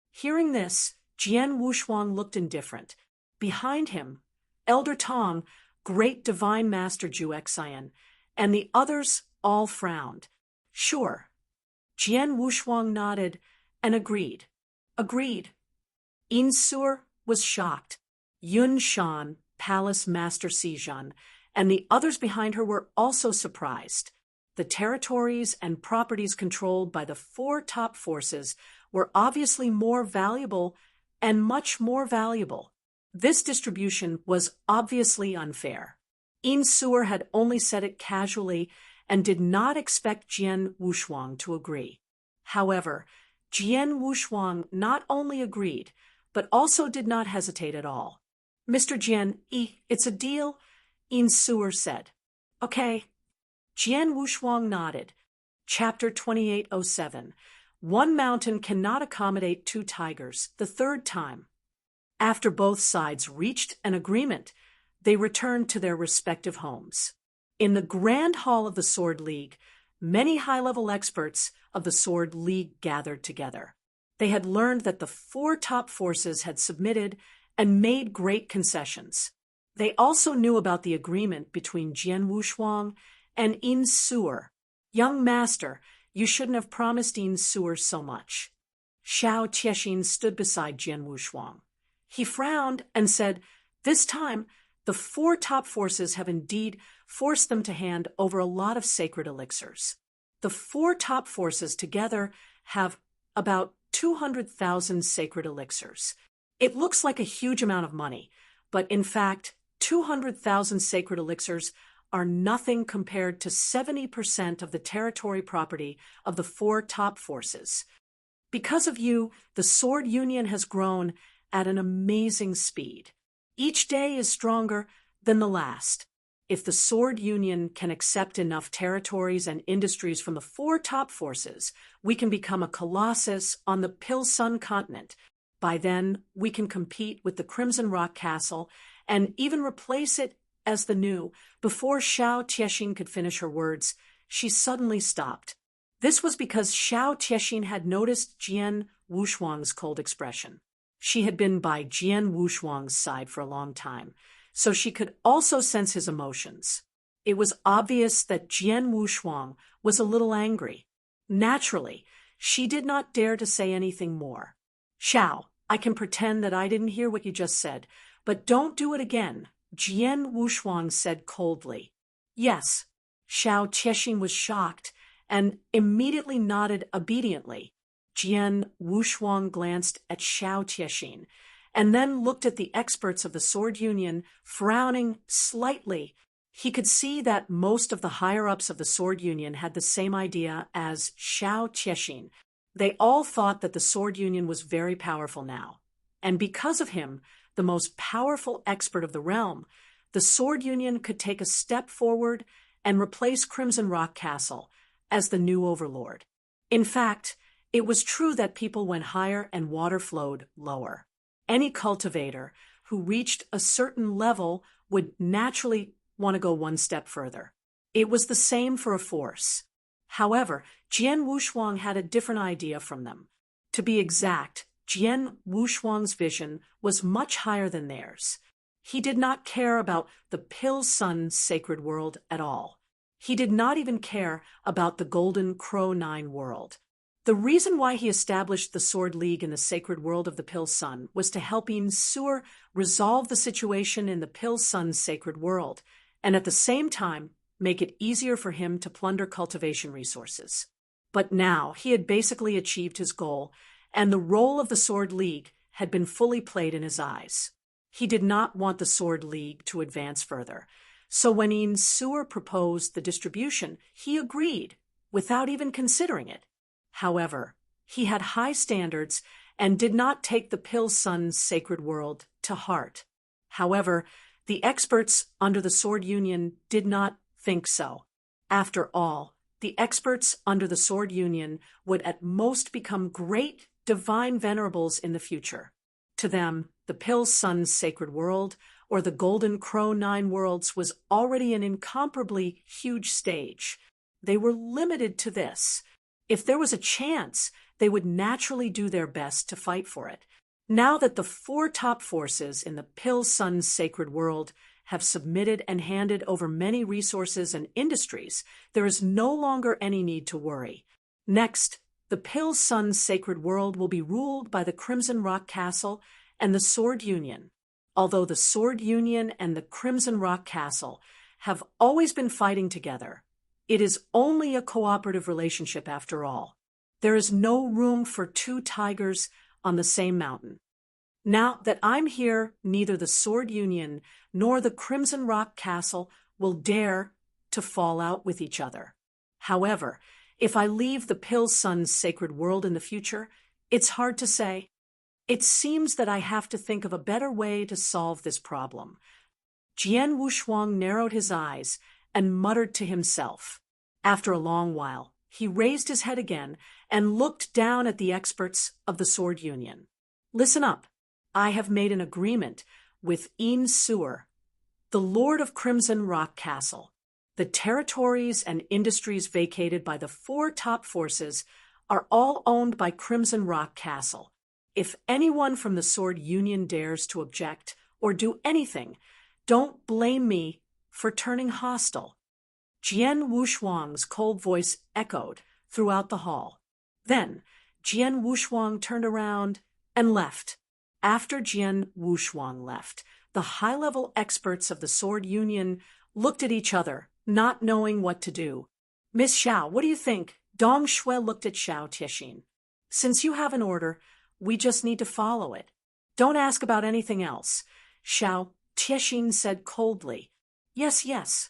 Hearing this, Jian Wushuang looked indifferent. Behind him, Elder Tong, Great Divine Master Juexian, and the others all frowned. Sure. Jian Wushuang nodded and agreed. Agreed. Yin Suer was shocked. Yun Shan, Palace Master Xiong, and the others behind her were also surprised. The territories and properties controlled by the four top forces were obviously more valuable and much more valuable. This distribution was obviously unfair. Yin Suer had only said it casually and did not expect Jian Wushuang to agree. However, Jian Wushuang not only agreed, but also did not hesitate at all. Mr. Jian Yi, it's a deal, Yin Suer said. Okay. Jian Wushuang nodded. Chapter 2807. One mountain cannot accommodate two tigers, the third time. After both sides reached an agreement, they returned to their respective homes. In the Grand Hall of the Sword League, many high-level experts of the Sword League gathered together. They had learned that the four top forces had submitted and made great concessions. They also knew about the agreement between Jian Wushuang and Yin Suer. Young master, you shouldn't have promised Yin Suer so much. Xiao Qiexin stood beside Jian Wushuang. He frowned and said, this time, the four top forces have indeed forced them to hand over a lot of sacred elixirs. The four top forces together have about 200,000 sacred elixirs. It looks like a huge amount of money, but in fact, 200,000 sacred elixirs are nothing compared to 70% of the territory property of the four top forces. Because of you, the Sword Union has grown at an amazing speed. Each day is stronger than the last. If the Sword Union can accept enough territories and industries from the four top forces, we can become a colossus on the Pilsun continent. By then, we can compete with the Crimson Rock Castle and even replace it as the new. Before Xiao Qiexin could finish her words, she suddenly stopped. This was because Xiao Qiexin had noticed Jian Wushuang's cold expression. She had been by Jian Wushuang's side for a long time, so she could also sense his emotions. It was obvious that Jian Wushuang was a little angry. Naturally, she did not dare to say anything more. Xiao, I can pretend that I didn't hear what you just said, but don't do it again, Jian Wushuang said coldly. Yes. Xiao Qiexin was shocked and immediately nodded obediently. Jian Wushuang glanced at Xiao Qiexin and then looked at the experts of the Sword Union, frowning slightly. He could see that most of the higher-ups of the Sword Union had the same idea as Xiao Qiexin. They all thought that the Sword Union was very powerful now. And because of him, the most powerful expert of the realm, the Sword Union could take a step forward and replace Crimson Rock Castle as the new overlord. In fact, it was true that people went higher and water flowed lower. Any cultivator who reached a certain level would naturally want to go one step further. It was the same for a force. However, Jian Wushuang had a different idea from them. To be exact, Jian Wushuang's vision was much higher than theirs. He did not care about the Pilsun sacred world at all. He did not even care about the Golden Crow Nine world. The reason why he established the Sword League in the sacred world of the Pilsun was to help Yin Suer resolve the situation in the Pilsun sacred world, and at the same time, make it easier for him to plunder cultivation resources. But now he had basically achieved his goal, and the role of the Sword League had been fully played in his eyes. He did not want the Sword League to advance further, so when Invincible proposed the distribution, he agreed, without even considering it. However, he had high standards and did not take the Pill Sun's sacred world to heart. However, the experts under the Sword Union did not think so. After all, the experts under the Sword Union would at most become great divine venerables in the future. To them, the Pill Sun's sacred world, or the Golden Crow Nine Worlds, was already an incomparably huge stage. They were limited to this. If there was a chance, they would naturally do their best to fight for it. Now that the four top forces in the Pill Sun's sacred world have submitted and handed over many resources and industries, there is no longer any need to worry. Next, the Pill Sun's sacred world will be ruled by the Crimson Rock Castle and the Sword Union. Although the Sword Union and the Crimson Rock Castle have always been fighting together, it is only a cooperative relationship after all. There is no room for two tigers on the same mountain. Now that I'm here, neither the Sword Union nor the Crimson Rock Castle will dare to fall out with each other. However, if I leave the Pill Sun's sacred world in the future, it's hard to say. It seems that I have to think of a better way to solve this problem. Jian Wuxiang narrowed his eyes and muttered to himself. After a long while, he raised his head again and looked down at the experts of the Sword Union. Listen up. I have made an agreement with Invincible, the Lord of Crimson Rock Castle. The territories and industries vacated by the four top forces are all owned by Crimson Rock Castle. If anyone from the Sword Union dares to object or do anything, don't blame me for turning hostile. Jian Wuxiang's cold voice echoed throughout the hall. Then, Jian Wuxiang turned around and left. After Jian Wuxiang left, the high-level experts of the Sword Union looked at each other, not knowing what to do. Miss Xiao, what do you think? Dong Shui looked at Xiao Tixin. Since you have an order, we just need to follow it. Don't ask about anything else. Xiao Tixin said coldly. Yes, yes.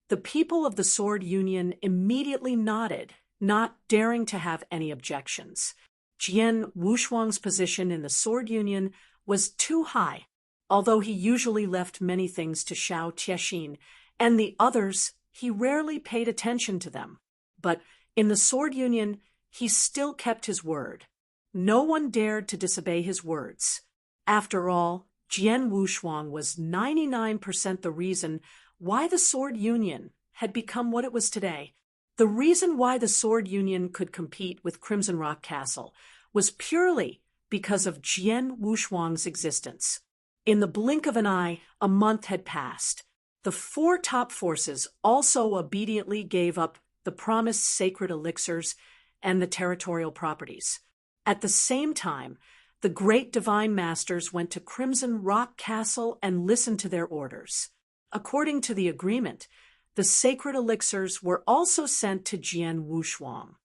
The people of the Sword Union immediately nodded, not daring to have any objections. Jian Wuxiang's position in the Sword Union was too high, although he usually left many things to Xiao Tixin and the others. He rarely paid attention to them. But in the Sword Union, he still kept his word. No one dared to disobey his words. After all, Jian Wuxiang was 99% the reason why the Sword Union had become what it was today. The reason why the Sword Union could compete with Crimson Rock Castle was purely because of Jian Wuxiang's existence. In the blink of an eye, a month had passed. The four top forces also obediently gave up the promised sacred elixirs and the territorial properties. At the same time, the great divine masters went to Crimson Rock Castle and listened to their orders. According to the agreement, the sacred elixirs were also sent to Jian Wuxiang.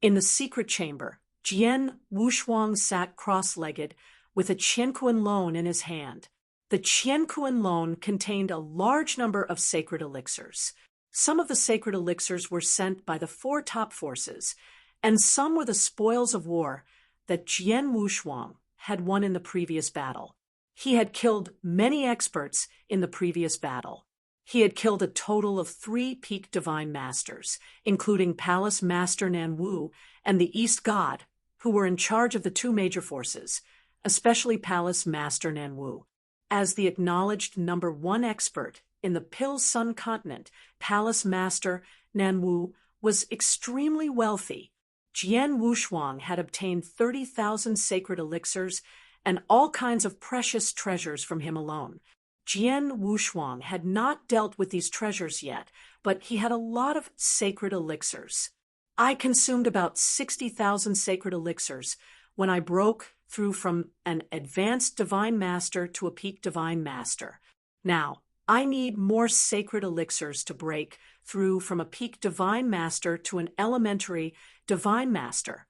In the secret chamber, Jian Wuxiang sat cross-legged with a Qiankuan loan in his hand. The Qiankuan loan contained a large number of sacred elixirs. Some of the sacred elixirs were sent by the four top forces, and some were the spoils of war that Jian Wuxiang had won in the previous battle. He had killed many experts in the previous battle. He had killed a total of 3 peak divine masters, including Palace Master Nanwu and the East God, who were in charge of the 2 major forces, especially Palace Master Nanwu. As the acknowledged number 1 expert in the Pill Sun continent, Palace Master Nanwu was extremely wealthy. Jian Wuxiang had obtained 30,000 sacred elixirs and all kinds of precious treasures from him alone. Jian Wuxiang had not dealt with these treasures yet, but he had a lot of sacred elixirs. I consumed about 60,000 sacred elixirs when I broke through from an advanced divine master to a peak divine master. Now, I need more sacred elixirs to break through from a peak divine master to an elementary divine master.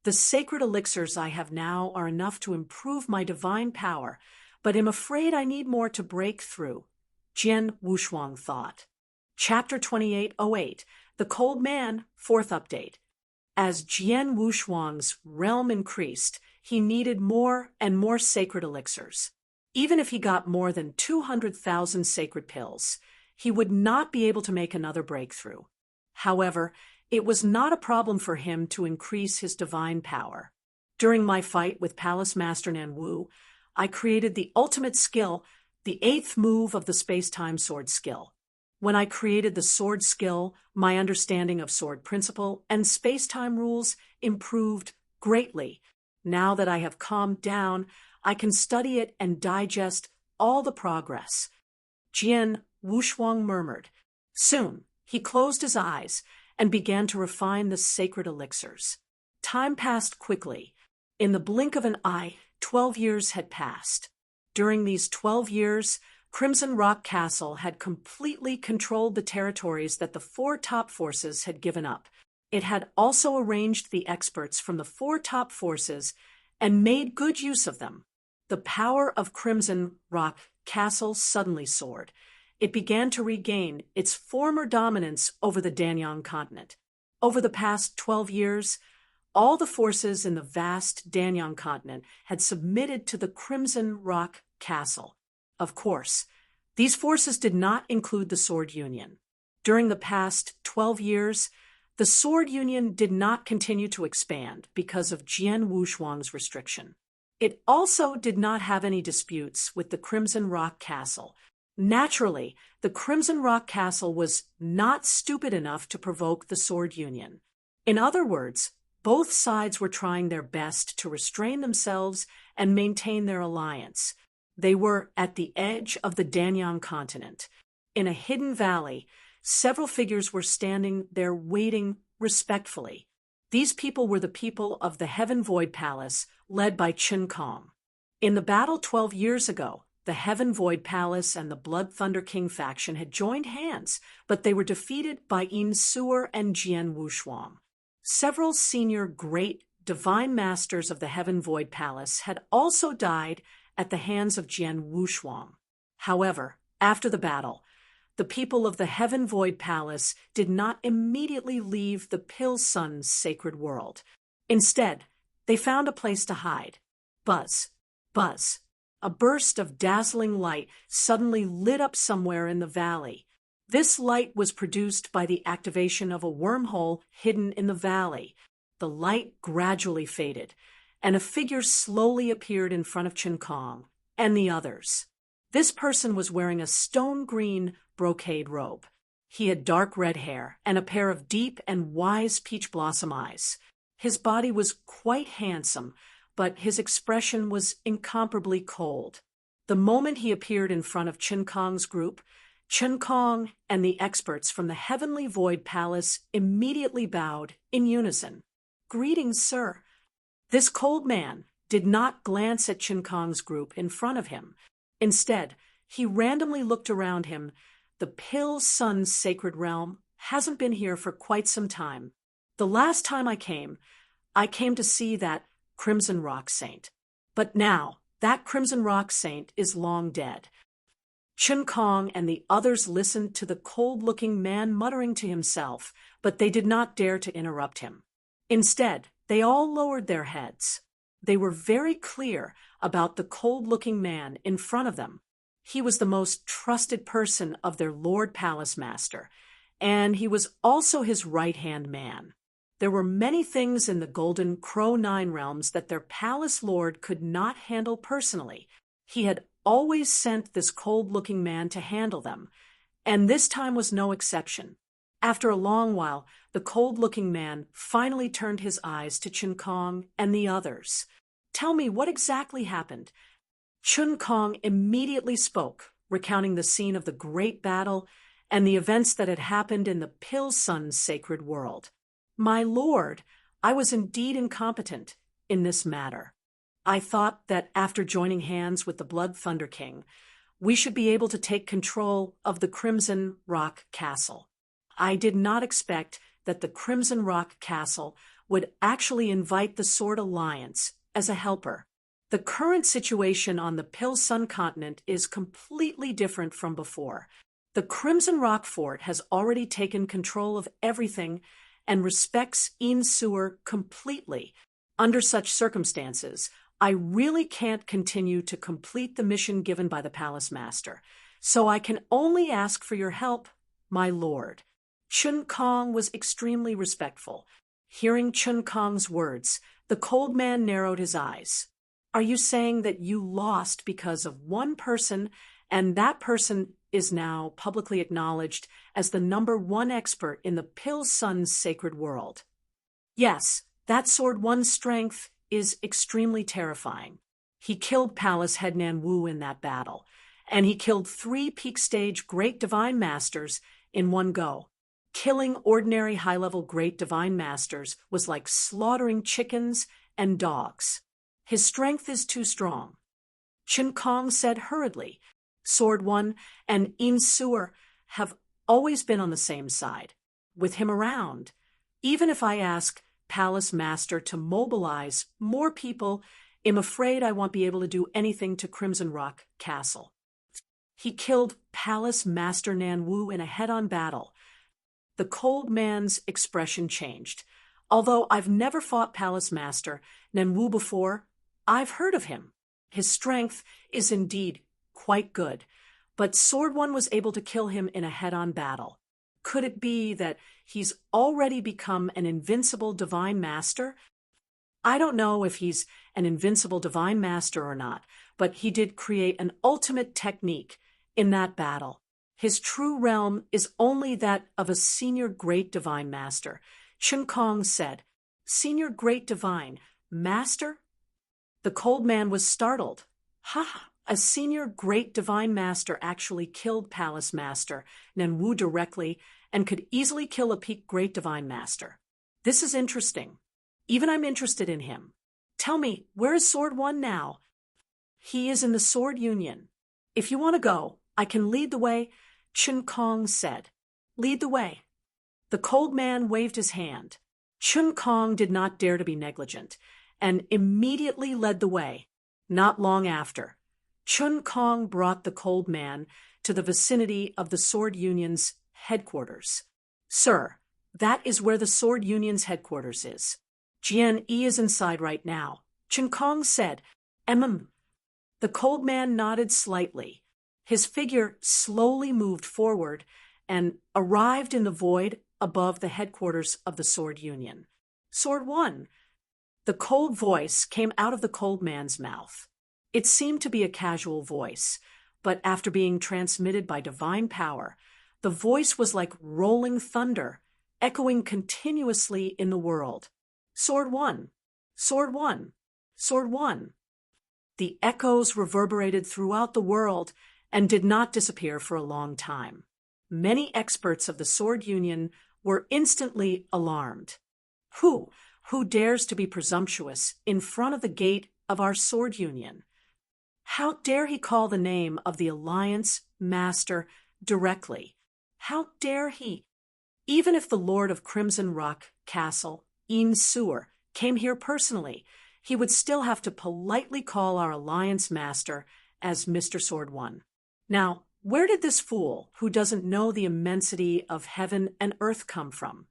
The sacred elixirs I have now are enough to improve my divine power, but am afraid I need more to break through, Jian Wushuang thought. Chapter 2808, The Cold Man, 4th Update. As Jian Wushuang's realm increased, he needed more and more sacred elixirs. Even if he got more than 200,000 sacred pills, he would not be able to make another breakthrough. However, it was not a problem for him to increase his divine power. During my fight with Palace Master Nanwu, I created the ultimate skill, the 8th move of the space-time sword skill. When I created the sword skill, my understanding of sword principle and space-time rules improved greatly. Now that I have calmed down, I can study it and digest all the progress. Jian Wushuang murmured. Soon, he closed his eyes and began to refine the sacred elixirs. Time passed quickly. In the blink of an eye, 12 years had passed. During these 12 years, Crimson Rock Castle had completely controlled the territories that the 4 top forces had given up. It had also arranged the experts from the 4 top forces and made good use of them. The power of Crimson Rock Castle suddenly soared. It began to regain its former dominance over the Danyang continent. Over the past 12 years, all the forces in the vast Danyang continent had submitted to the Crimson Rock Castle. Of course, these forces did not include the Sword Union. During the past 12 years, the Sword Union did not continue to expand because of Jian Wushuang's restriction. It also did not have any disputes with the Crimson Rock Castle. Naturally, the Crimson Rock Castle was not stupid enough to provoke the Sword Union. In other words, both sides were trying their best to restrain themselves and maintain their alliance. They were at the edge of the Danyang continent. In a hidden valley, several figures were standing there waiting respectfully. These people were the people of the Heaven Void Palace, led by Xiong. In the battle 12 years ago, the Heaven Void Palace and the Blood Thunder King faction had joined hands, but they were defeated by Yin Suer and Jian Wushuang. Several senior great divine masters of the Heaven Void Palace had also died at the hands of Jian Wushuang. However, after the battle, the people of the Heaven Void Palace did not immediately leave the Pill Sun's sacred world. Instead, they found a place to hide. Buzz, buzz. A burst of dazzling light suddenly lit up somewhere in the valley. This light was produced by the activation of a wormhole hidden in the valley. The light gradually faded, and a figure slowly appeared in front of Xiong and the others. This person was wearing a stone-green brocade robe. He had dark red hair and a pair of deep and wise peach blossom eyes. His body was quite handsome, but his expression was incomparably cold. The moment he appeared in front of Xiong's group, Xiong and the experts from the Heavenly Void Palace immediately bowed in unison. Greetings, sir. This cold man did not glance at Xiong's group in front of him. Instead, he randomly looked around him. The Pill Sun's sacred realm hasn't been here for quite some time. The last time I came to see that Crimson Rock Saint. But now, that Crimson Rock Saint is long dead. Xiong and the others listened to the cold-looking man muttering to himself, but they did not dare to interrupt him. Instead, they all lowered their heads. They were very clear about the cold-looking man in front of them. He was the most trusted person of their Lord Palace Master, and he was also his right-hand man. There were many things in the Golden Crow Nine Realms that their palace lord could not handle personally. He had always sent this cold-looking man to handle them, and this time was no exception. After a long while, the cold-looking man finally turned his eyes to Xiong and the others. Tell me, what exactly happened? Xiong immediately spoke, recounting the scene of the great battle and the events that had happened in the Pill Sun's sacred world. My lord, I was indeed incompetent in this matter. I thought that after joining hands with the Blood Thunder King, We should be able to take control of the Crimson Rock Castle. I did not expect that the Crimson Rock Castle would actually invite the Sword Alliance as a helper. The current situation on the Pill Sun continent is completely different from before. The Crimson Rock Fort has already taken control of everything and respects Insuer completely. Under such circumstances, I really can't continue to complete the mission given by the Palace Master, so I can only ask for your help, my lord. Chun Kong was extremely respectful. Hearing Chun Kong's words, the cold man narrowed his eyes. Are you saying that you lost because of one person, and that person is now publicly acknowledged as the #1 expert in the Pill Sun's sacred world? Yes, that Sword One's strength is extremely terrifying. He killed Palace Head Nan Wu in that battle, and he killed 3 peak stage Great Divine Masters in one go. Killing ordinary high-level Great Divine Masters was like slaughtering chickens and dogs. His strength is too strong. Chun Kong said hurriedly. Sword One and Insuer have always been on the same side. With him around, even if I ask Palace Master to mobilize more people, I'm afraid I won't be able to do anything to Crimson Rock Castle. He killed Palace Master Nan Wu in a head-on battle. The cold man's expression changed. Although I've never fought Palace Master Nan Wu before, I've heard of him. His strength is indeed quite good, but Sword One was able to kill him in a head-on battle. Could it be that he's already become an invincible divine master? I don't know if he's an invincible divine master or not, but he did create an ultimate technique in that battle. His true realm is only that of a senior great divine master. Chun Kong said, Senior great divine master? The cold man was startled. Ha! A senior great divine master actually killed Palace Master Nan Wu directly and could easily kill a peak great divine master. This is interesting. Even I'm interested in him. Tell me, where is Sword One now? He is in the Sword Union. If you want to go, I can lead the way, Chun Kong said. Lead the way. The cold man waved his hand. Chun Kong did not dare to be negligent and immediately led the way. Not long after, Chun Kong brought the cold man to the vicinity of the Sword Union's headquarters. Sir, that is where the Sword Union's headquarters is. Jian Yi is inside right now, Chun Kong said. The cold man nodded slightly. His figure slowly moved forward and arrived in the void above the headquarters of the Sword Union. Sword One. The cold voice came out of the cold man's mouth. It seemed to be a casual voice, but after being transmitted by divine power, the voice was like rolling thunder, echoing continuously in the world. Sword One, Sword One, Sword One. The echoes reverberated throughout the world and did not disappear for a long time. Many experts of the Sword Union were instantly alarmed. Who dares to be presumptuous in front of the gate of our Sword Union? How dare he call the name of the Alliance Master directly? How dare he? Even if the Lord of Crimson Rock Castle, Insuer, came here personally, he would still have to politely call our Alliance Master as Mr. Sword One. Now, where did this fool, who doesn't know the immensity of heaven and earth, come from?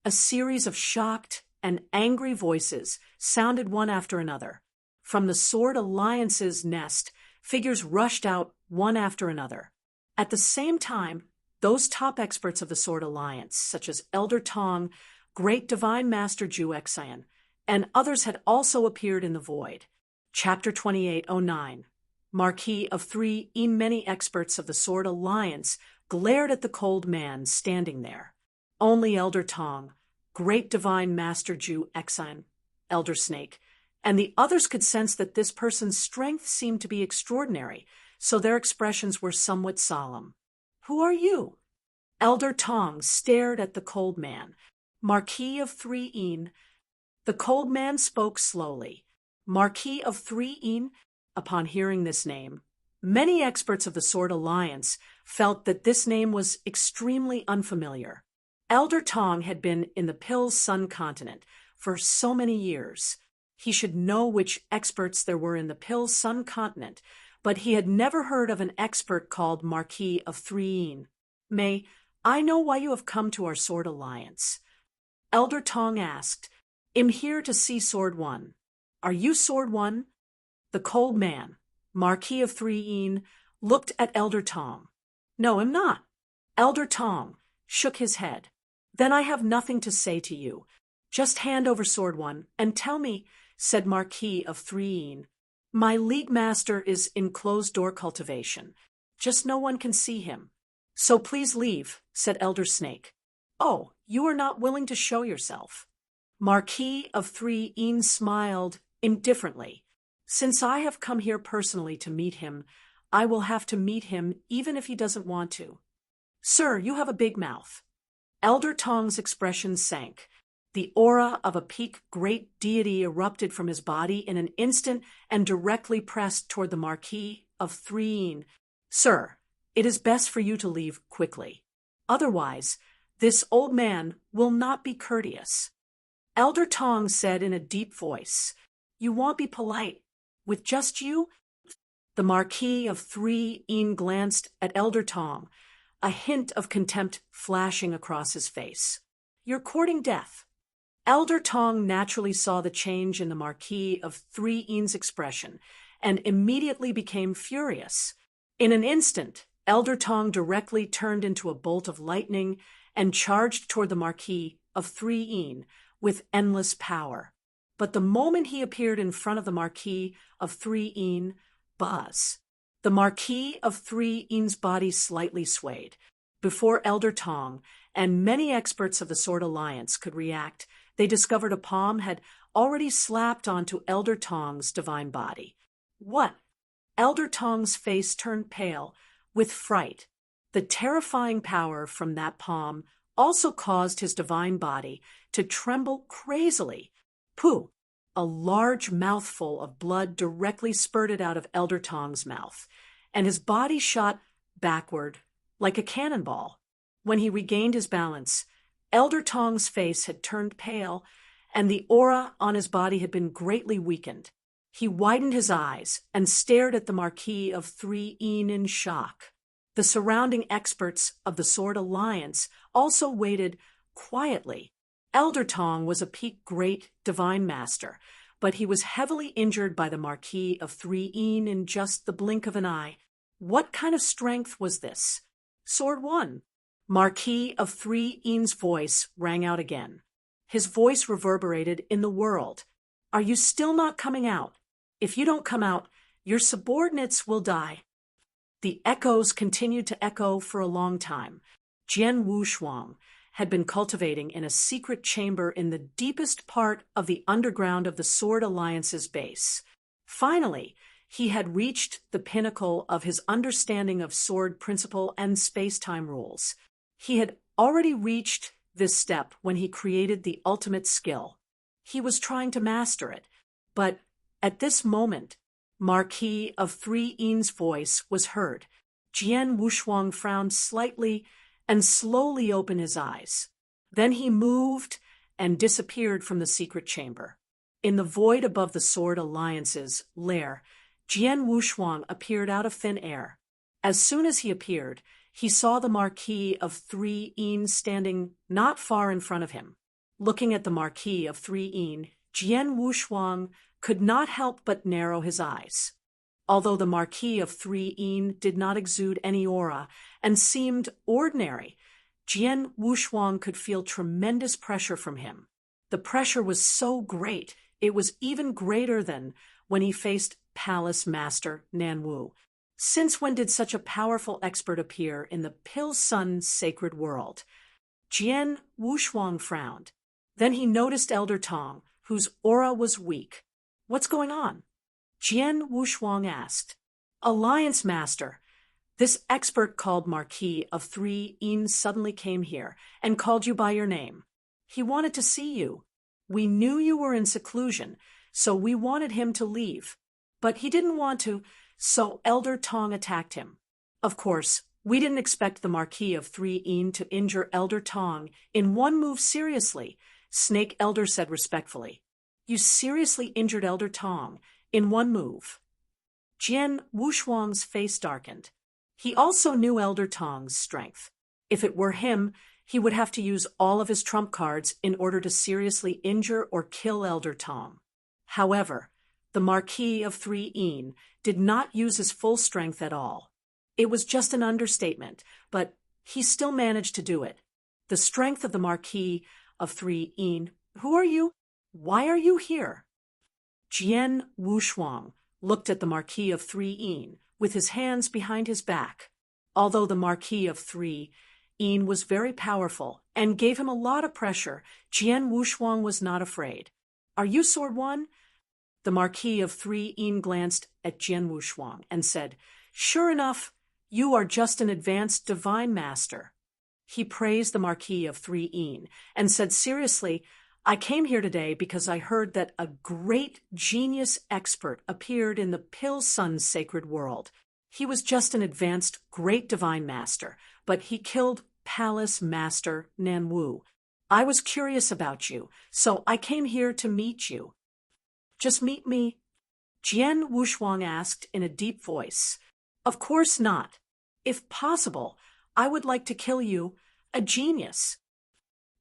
A series of shocked and angry voices sounded one after another. From the Sword Alliance's nest, figures rushed out one after another. At the same time, those top experts of the Sword Alliance, such as Elder Tong, Great Divine Master Ju Xiong, and others had also appeared in the void. Chapter 2809. Marquis of 3 many experts of the Sword Alliance glared at the cold man standing there. Only Elder Tong, Great Divine Master Ju Xiong, Elder Snake, and the others could sense that this person's strength seemed to be extraordinary, so their expressions were somewhat solemn. Who are you? Elder Tong stared at the cold man. Marquis of 3 The cold man spoke slowly. Marquis of 3 Upon hearing this name, Many experts of the Sword Alliance felt that this name was extremely unfamiliar. Elder Tong had been in the Pill's Sun continent for so many years. He should know which experts there were in the Pill's Sun continent, but he had never heard of an expert called Marquis of Threen. May I know why you have come to our Sword Alliance? Elder Tong asked. I'm here to see Sword One. Are you Sword One? The cold man, Marquis of Threen, looked at Elder Tong. No, I'm not. Elder Tong shook his head. Then I have nothing to say to you. Just hand over Sword One and tell me, said Marquis of Threen. My league master is in closed-door cultivation. Just no one can see him. So please leave, said Elder Snake. Oh, you are not willing to show yourself. Marquis of Threen smiled indifferently. Since I have come here personally to meet him, I will have to meet him even if he doesn't want to. Sir, you have a big mouth. Elder Tong's expression sank. The aura of a peak great deity erupted from his body in an instant and directly pressed toward the Marquis of Threen. Sir, it is best for you to leave quickly. Otherwise, this old man will not be courteous. Elder Tong said in a deep voice, You won't be polite. With just you? The Marquis of Threen glanced at Elder Tong, a hint of contempt flashing across his face. You're courting death. Elder Tong naturally saw the change in the Marquis of Threen's expression and immediately became furious. In an instant, Elder Tong directly turned into a bolt of lightning and charged toward the Marquis of Threen with endless power. But the moment he appeared in front of the Marquis of Threen, buzz. The Marquis of Threen's body slightly swayed. Before Elder Tong and many experts of the Sword Alliance could react, they discovered a palm had already slapped onto Elder Tong's divine body. What? Elder Tong's face turned pale with fright. The terrifying power from that palm also caused his divine body to tremble crazily. Pooh! A large mouthful of blood directly spurted out of Elder Tong's mouth, and his body shot backward like a cannonball. When he regained his balance, Elder Tong's face had turned pale, and the aura on his body had been greatly weakened. He widened his eyes and stared at the Marquis of Threen in shock. The surrounding experts of the Sword Alliance also waited quietly. Elder Tong was a peak great divine master, but he was heavily injured by the Marquis of Threen in just the blink of an eye. What kind of strength was this? Sword One. Marquis of Threen's voice rang out again. His voice reverberated in the world. Are you still not coming out? If you don't come out, your subordinates will die. The echoes continued to echo for a long time. Jian Wushuang had been cultivating in a secret chamber in the deepest part of the underground of the Sword Alliance's base. Finally, he had reached the pinnacle of his understanding of sword principle and space-time rules. He had already reached this step when he created the ultimate skill. He was trying to master it, but at this moment, Marquis of Threen's voice was heard. Jian Wushuang frowned slightly and slowly opened his eyes. Then he moved and disappeared from the secret chamber. In the void above the Sword Alliance's lair, Jian Wushuang appeared out of thin air. As soon as he appeared, he saw the Marquis of Threen standing not far in front of him. Looking at the Marquis of Threen, Jian Wushuang could not help but narrow his eyes. Although the Marquis of Threen did not exude any aura and seemed ordinary, Jian Wushuang could feel tremendous pressure from him. The pressure was so great, it was even greater than when he faced Palace Master Nanwu. Since when did such a powerful expert appear in the Pil-Sun sacred world? Jian Wushuang frowned. Then he noticed Elder Tong, whose aura was weak. What's going on? Jian Wushuang asked. Alliance Master, this expert called Marquis of Threen suddenly came here and called you by your name. He wanted to see you. We knew you were in seclusion, so we wanted him to leave. But he didn't want to, so Elder Tong attacked him. Of course, we didn't expect the Marquis of 3 to injure Elder Tong in one move seriously, Snake Elder said respectfully. You seriously injured Elder Tong in one move. Jian Wushuang's face darkened. He also knew Elder Tong's strength. If it were him, he would have to use all of his trump cards in order to seriously injure or kill Elder Tong. However, the Marquis of 3 did not use his full strength at all. It was just an understatement, but he still managed to do it. The strength of the Marquis of 3 Who are you? Why are you here? Jian Wushuang looked at the Marquis of 3 with his hands behind his back. Although the Marquis of 3 was very powerful and gave him a lot of pressure, Jian Wushuang was not afraid. Are you Sword One? The Marquis of 3 glanced at Jian Wushuang and said, Sure enough, you are just an advanced divine master. He praised the Marquis of 3 and said seriously, I came here today because I heard that a great genius expert appeared in the Pill Sun's sacred world. He was just an advanced great divine master, but he killed Palace Master Nanwu. I was curious about you, so I came here to meet you. Just meet me? Jian Wushuang asked in a deep voice. Of course not. If possible, I would like to kill you, a genius.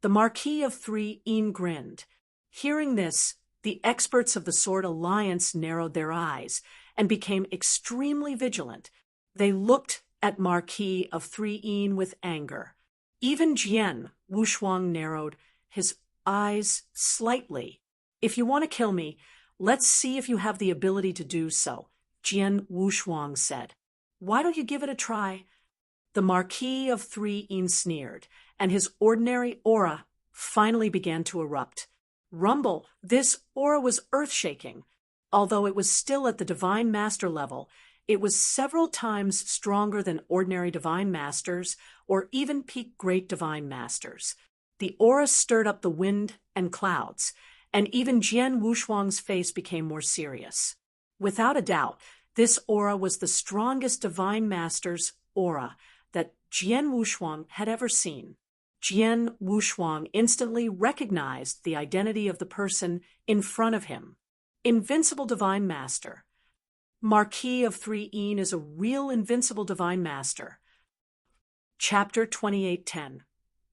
The Marquis of 3 grinned. Hearing this, the experts of the Sword Alliance narrowed their eyes and became extremely vigilant. They looked at Marquis of 3 with anger. Even Jian Wushuang narrowed his eyes slightly. If you want to kill me, let's see if you have the ability to do so, Jian Wushuang said. Why don't you give it a try? The Marquis of 3 sneered, and his ordinary aura finally began to erupt. Rumble, this aura was earth-shaking. Although it was still at the Divine Master level, it was several times stronger than ordinary Divine Masters or even peak Great Divine Masters. The aura stirred up the wind and clouds, and even Jian Wushuang's face became more serious. Without a doubt, this aura was the strongest Divine Master's aura that Jian Wushuang had ever seen. Jian Wushuang instantly recognized the identity of the person in front of him. Invincible Divine Master. Marquis of 3 is a real Invincible Divine Master. Chapter 2810.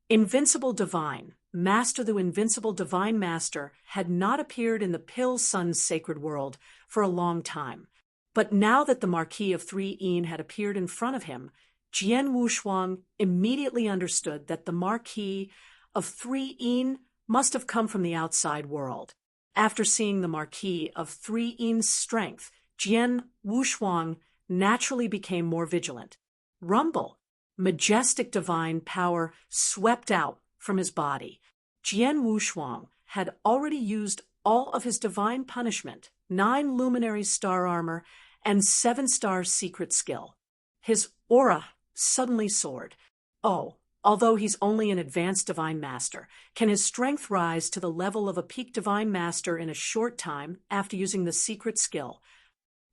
Invincible Divine. Master the Invincible Divine Master had not appeared in the Pill Sun's sacred world for a long time. But now that the Marquis of 3 had appeared in front of him, Jian Wushuang immediately understood that the Marquis of 3 must have come from the outside world. After seeing the Marquis of 3's strength, Jian Wushuang naturally became more vigilant. Rumble, majestic divine power swept out from his body. Jian Wushuang had already used all of his divine punishment, 9 luminary star armor, and 7-star secret skill. His aura suddenly soared. Oh, although he's only an advanced divine master, can his strength rise to the level of a peak divine master in a short time after using the secret skill?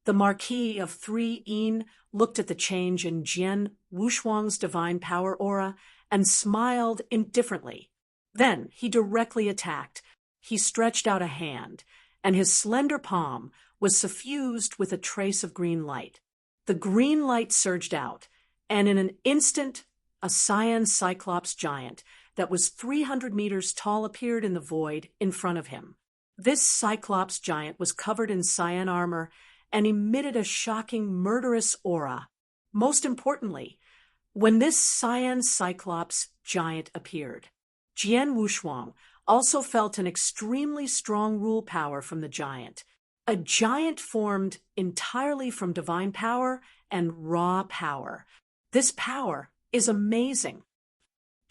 The Marquis of 3 looked at the change in Jian Wushuang's divine power aura and smiled indifferently. Then he directly attacked. He stretched out a hand, and his slender palm was suffused with a trace of green light. The green light surged out, and in an instant, a cyan cyclops giant that was 300 meters tall appeared in the void in front of him. This cyclops giant was covered in cyan armor and emitted a shocking, murderous aura. Most importantly, when this cyan cyclops giant appeared, Jian Wushuang also felt an extremely strong rule power from the giant. A giant formed entirely from divine power and raw power. This power is amazing.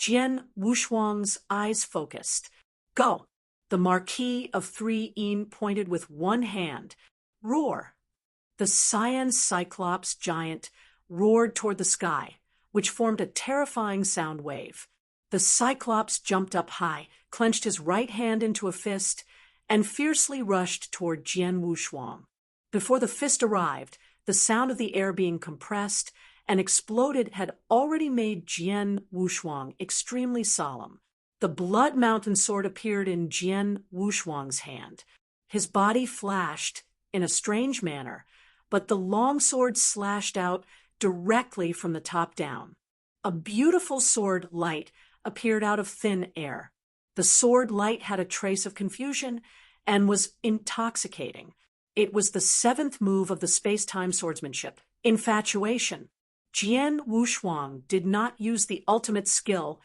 Jian Wushuang's eyes focused. Go! The Marquis of 3 pointed with one hand. Roar! The cyan cyclops giant roared toward the sky, which formed a terrifying sound wave. The cyclops jumped up high, clenched his right hand into a fist, and fiercely rushed toward Jian Wushuang. Before the fist arrived, The sound of the air being compressed and exploded had already made Jian Wushuang extremely solemn. The Blood Mountain sword appeared in Jian Wushuang's hand. His body flashed in a strange manner, but the long sword slashed out directly from the top down. A beautiful sword light appeared out of thin air. The sword light had a trace of confusion and was intoxicating. It was the seventh move of the space-time swordsmanship, infatuation. Jian Wushuang did not use the ultimate skill,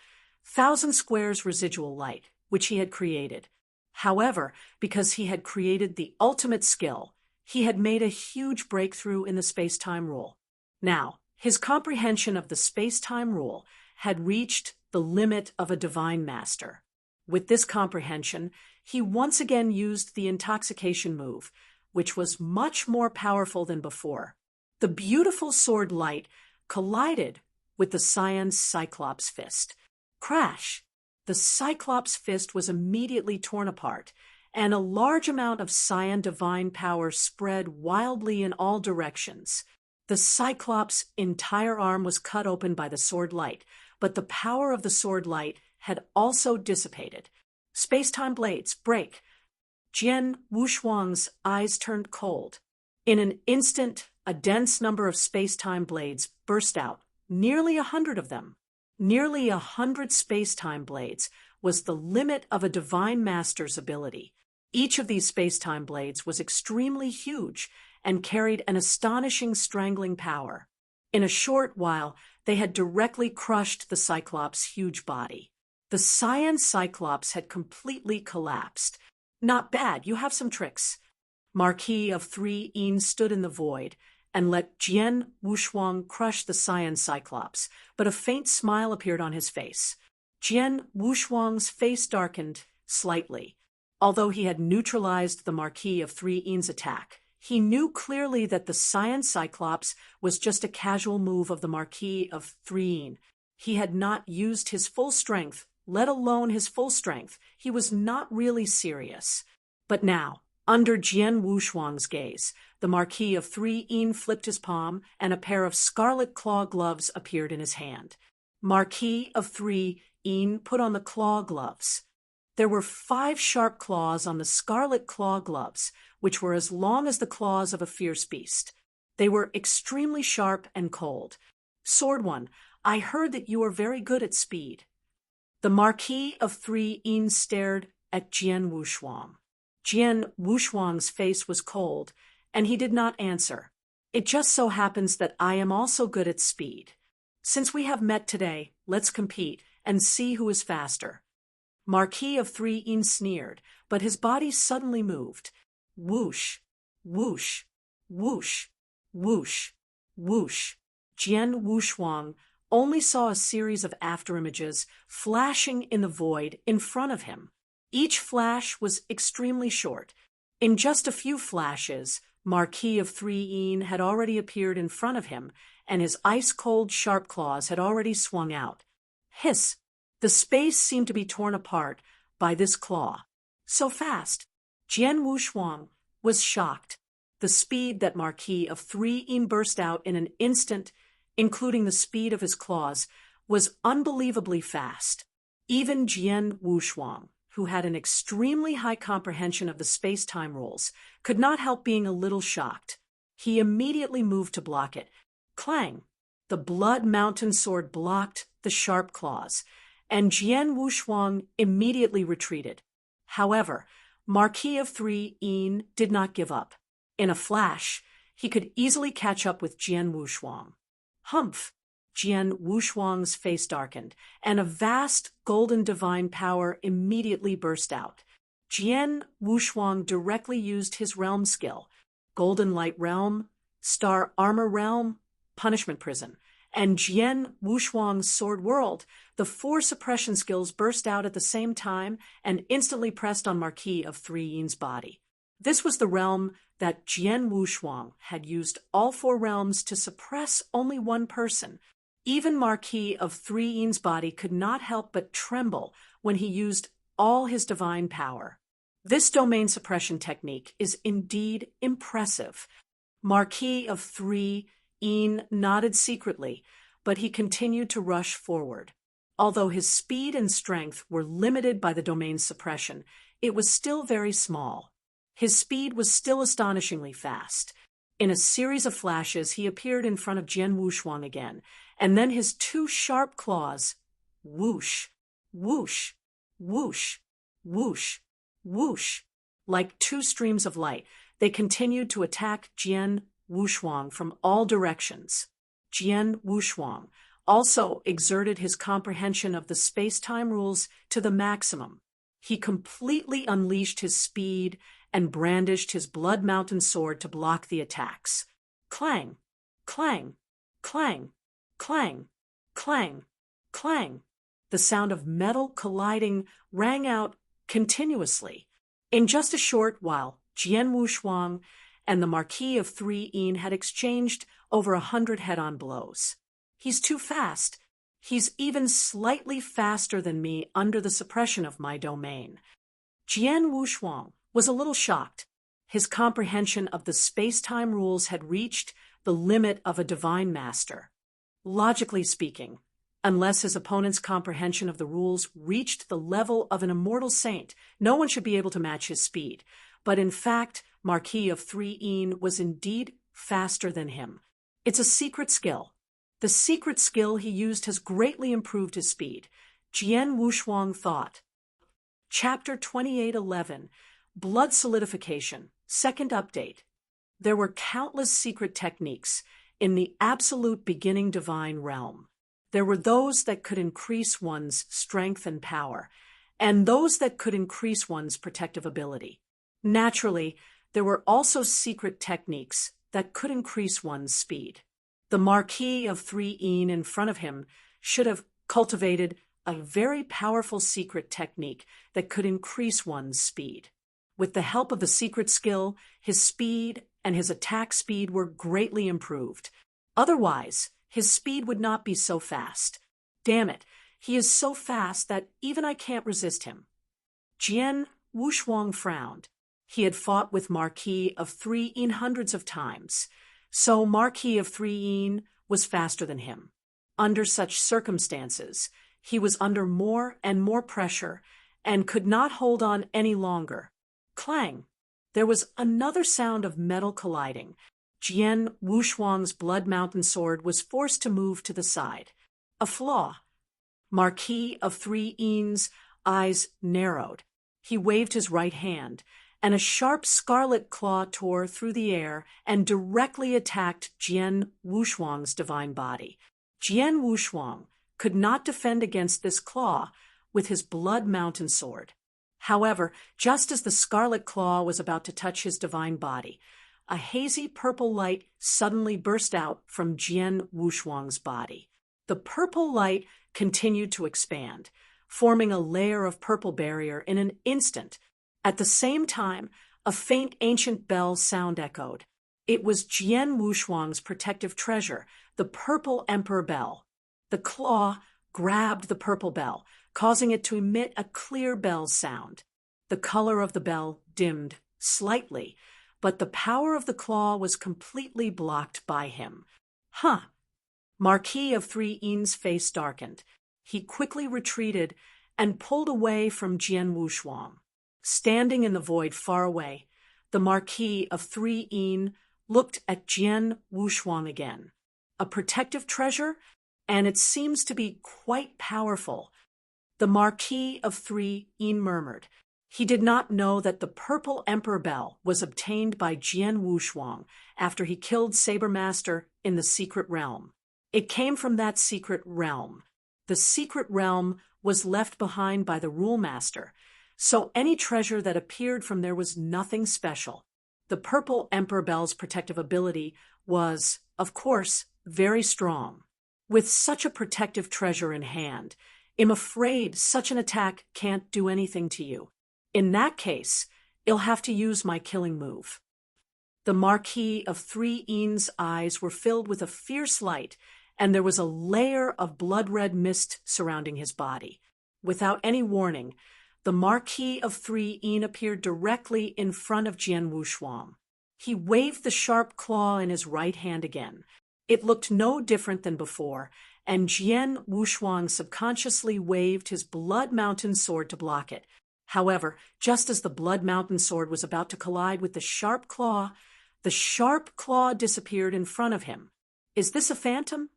Thousand Squares Residual Light, which he had created. However, because he had created the ultimate skill, he had made a huge breakthrough in the space-time rule. Now, his comprehension of the space-time rule had reached the limit of a divine master. With this comprehension, he once again used the intoxication move, which was much more powerful than before. The beautiful sword light collided with the Cyan's Cyclops fist. Crash! The Cyclops fist was immediately torn apart, and a large amount of Cyan divine power spread wildly in all directions. The Cyclops' entire arm was cut open by the sword light, but the power of the sword light had also dissipated. Space-time blades break. Jian Wushuang's eyes turned cold. In an instant, a dense number of space-time blades burst out, nearly 100 of them. Nearly 100 space-time blades was the limit of a divine master's ability. Each of these space-time blades was extremely huge and carried an astonishing strangling power. In a short while, they had directly crushed the Cyclops' huge body. The Cyan Cyclops had completely collapsed. Not bad, you have some tricks. Marquis of 3 stood in the void and let Jian Wushuang crush the Cyan Cyclops, but a faint smile appeared on his face. Jian Wushuang's face darkened slightly. Although he had neutralized the Marquis of 3's attack, he knew clearly that the Cyan Cyclops was just a casual move of the Marquis of 3. He had not used his full strength, let alone his full strength. He was not really serious. But now, under Jian Wushuang's gaze, the Marquis of 3 flipped his palm, and a pair of scarlet claw gloves appeared in his hand. Marquis of 3 put on the claw gloves. There were 5 sharp claws on the scarlet claw gloves, which were as long as the claws of a fierce beast. They were extremely sharp and cold. Sword One, I heard that you are very good at speed. The Marquis of 3 stared at Jian Wushuang. Jian Wushuang's face was cold, and he did not answer. It just so happens that I am also good at speed. Since we have met today, let's compete and see who is faster. Marquis of 3 sneered, but his body suddenly moved. Whoosh, whoosh, whoosh, whoosh, whoosh. Jian Wushuang only saw a series of afterimages flashing in the void in front of him. Each flash was extremely short. In just a few flashes, Marquis of 3 had already appeared in front of him, and his ice-cold sharp claws had already swung out. Hiss! The space seemed to be torn apart by this claw. So fast! Jian Wushuang was shocked. The speed that Marquis of 3 burst out in an instant, including the speed of his claws, was unbelievably fast. Even Jian Wushuang, who had an extremely high comprehension of the space-time rules, could not help being a little shocked. He immediately moved to block it. Clang! The Blood Mountain sword blocked the sharp claws, and Jian Wushuang immediately retreated. However, Marquis of 3 did not give up. In a flash, he could easily catch up with Jian Wushuang. Humph! Jian Wushuang's face darkened, and a vast golden divine power immediately burst out. Jian Wushuang directly used his realm skill, Golden Light Realm, Star Armor Realm, Punishment Prison, and Jian Wushuang's Sword World. The 4 suppression skills burst out at the same time and instantly pressed on Marquis of 3's body. This was the realm that Jian Wushuang had used all 4 realms to suppress only one person. Even Marquis of 3's body could not help but tremble when he used all his divine power. This domain suppression technique is indeed impressive. Marquis of 3 Een nodded secretly, but he continued to rush forward. Although his speed and strength were limited by the domain's suppression, it was still very small. His speed was still astonishingly fast. In a series of flashes, he appeared in front of Jian Wushuang again, and then his two sharp claws, whoosh, whoosh, whoosh, whoosh, whoosh, like two streams of light, they continued to attack Jian Wushuang from all directions. Jian Wushuang also exerted his comprehension of the space-time rules to the maximum. He completely unleashed his speed and brandished his Blood Mountain sword to block the attacks. Clang, clang, clang, clang, clang, clang. The sound of metal colliding rang out continuously. In just a short while, Jian Wushuang and the Marquis of 3 Een had exchanged over 100 head-on blows. He's too fast. He's even slightly faster than me under the suppression of my domain. Jian Wushuang was a little shocked. His comprehension of the space-time rules had reached the limit of a divine master. Logically speaking, unless his opponent's comprehension of the rules reached the level of an immortal saint, no one should be able to match his speed. But in fact, Marquis of 3 Een was indeed faster than him. It's a secret skill. The secret skill he used has greatly improved his speed. Jian Wushuang thought. Chapter 28:11, Blood Solidification, Second Update. There were countless secret techniques in the absolute beginning divine realm. There were those that could increase one's strength and power, and those that could increase one's protective ability. Naturally, there were also secret techniques that could increase one's speed. The Marquis of 3 Een in front of him should have cultivated a very powerful secret technique that could increase one's speed. With the help of the secret skill, his speed and his attack speed were greatly improved. Otherwise, his speed would not be so fast. Damn it, he is so fast that even I can't resist him. Jian Wushuang frowned. He had fought with Marquis of 3 Een hundreds of times, so Marquis of 3 Een was faster than him. Under such circumstances, he was under more and more pressure and could not hold on any longer. Clang! There was another sound of metal colliding. Jian Wushuang's Blood Mountain sword was forced to move to the side. A flaw. Marquis of 3 Een's eyes narrowed. He waved his right hand, and a sharp scarlet claw tore through the air and directly attacked Jian Wushuang's divine body. Jian Wushuang could not defend against this claw with his Blood Mountain sword. However, just as the scarlet claw was about to touch his divine body, a hazy purple light suddenly burst out from Jian Wushuang's body. The purple light continued to expand, forming a layer of purple barrier in an instant. At the same time, a faint ancient bell sound echoed. It was Jian Wushuang's protective treasure, the purple emperor bell. The claw grabbed the purple bell, causing it to emit a clear bell sound. The color of the bell dimmed slightly, but the power of the claw was completely blocked by him. Huh! Marquis of 3 Een's face darkened. He quickly retreated and pulled away from Jian Wushuang. Standing in the void far away, the Marquis of 3 Een looked at Jian Wushuang again. A protective treasure, and it seems to be quite powerful. The Marquis of 3 Een murmured. He did not know that the purple emperor bell was obtained by Jian Wushuang after he killed Saber Master in the secret realm. It came from that secret realm. The secret realm was left behind by the rule master, so any treasure that appeared from there was nothing special. The purple emperor bell's protective ability was, of course, very strong. With such a protective treasure in hand, I'm afraid such an attack can't do anything to you. In that case, I'll have to use my killing move. The Marquis of 3 Een's eyes were filled with a fierce light, and there was a layer of blood-red mist surrounding his body. Without any warning, the Marquis of 3 Een appeared directly in front of Jian Wushuang. He waved the sharp claw in his right hand again. It looked no different than before, and Jian Wushuang subconsciously waved his Blood Mountain sword to block it. However, just as the Blood Mountain sword was about to collide with the sharp claw disappeared in front of him. Is this a phantom?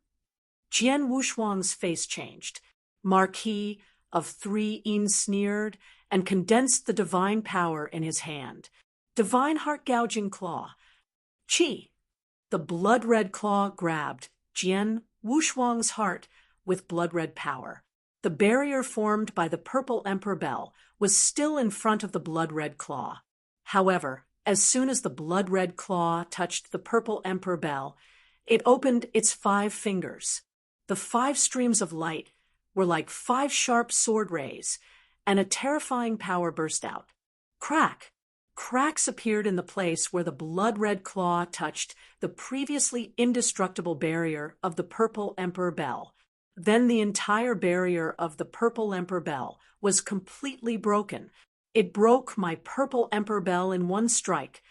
Jian Wushuang's face changed. Marquis of 3 Yin sneered and condensed the divine power in his hand. Divine heart-gouging claw. Chi! The blood-red claw grabbed Jian Wushuang's heart with blood-red power. The barrier formed by the purple emperor bell was still in front of the blood-red claw. However, as soon as the blood-red claw touched the purple emperor bell, it opened its 5 fingers. The 5 streams of light were like 5 sharp sword rays, and a terrifying power burst out. Crack! Cracks appeared in the place where the blood-red claw touched the previously indestructible barrier of the purple emperor bell. Then the entire barrier of the purple emperor bell was completely broken. It broke my purple emperor bell in one strike.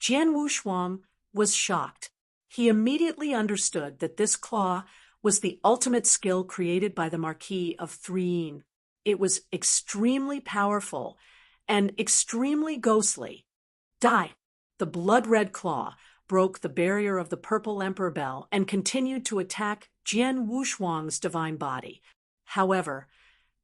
Jian Wushuang was shocked. He immediately understood that this claw was the ultimate skill created by the Marquis of 3 Yin. It was extremely powerful and extremely ghostly. Die! The blood-red claw broke the barrier of the purple emperor bell and continued to attack Jian Wushuang's divine body. However,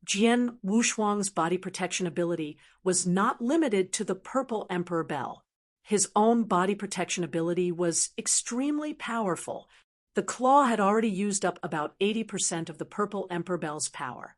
Jian Wushuang's body protection ability was not limited to the purple emperor bell. His own body protection ability was extremely powerful. The claw had already used up about 80% of the purple emperor bell's power.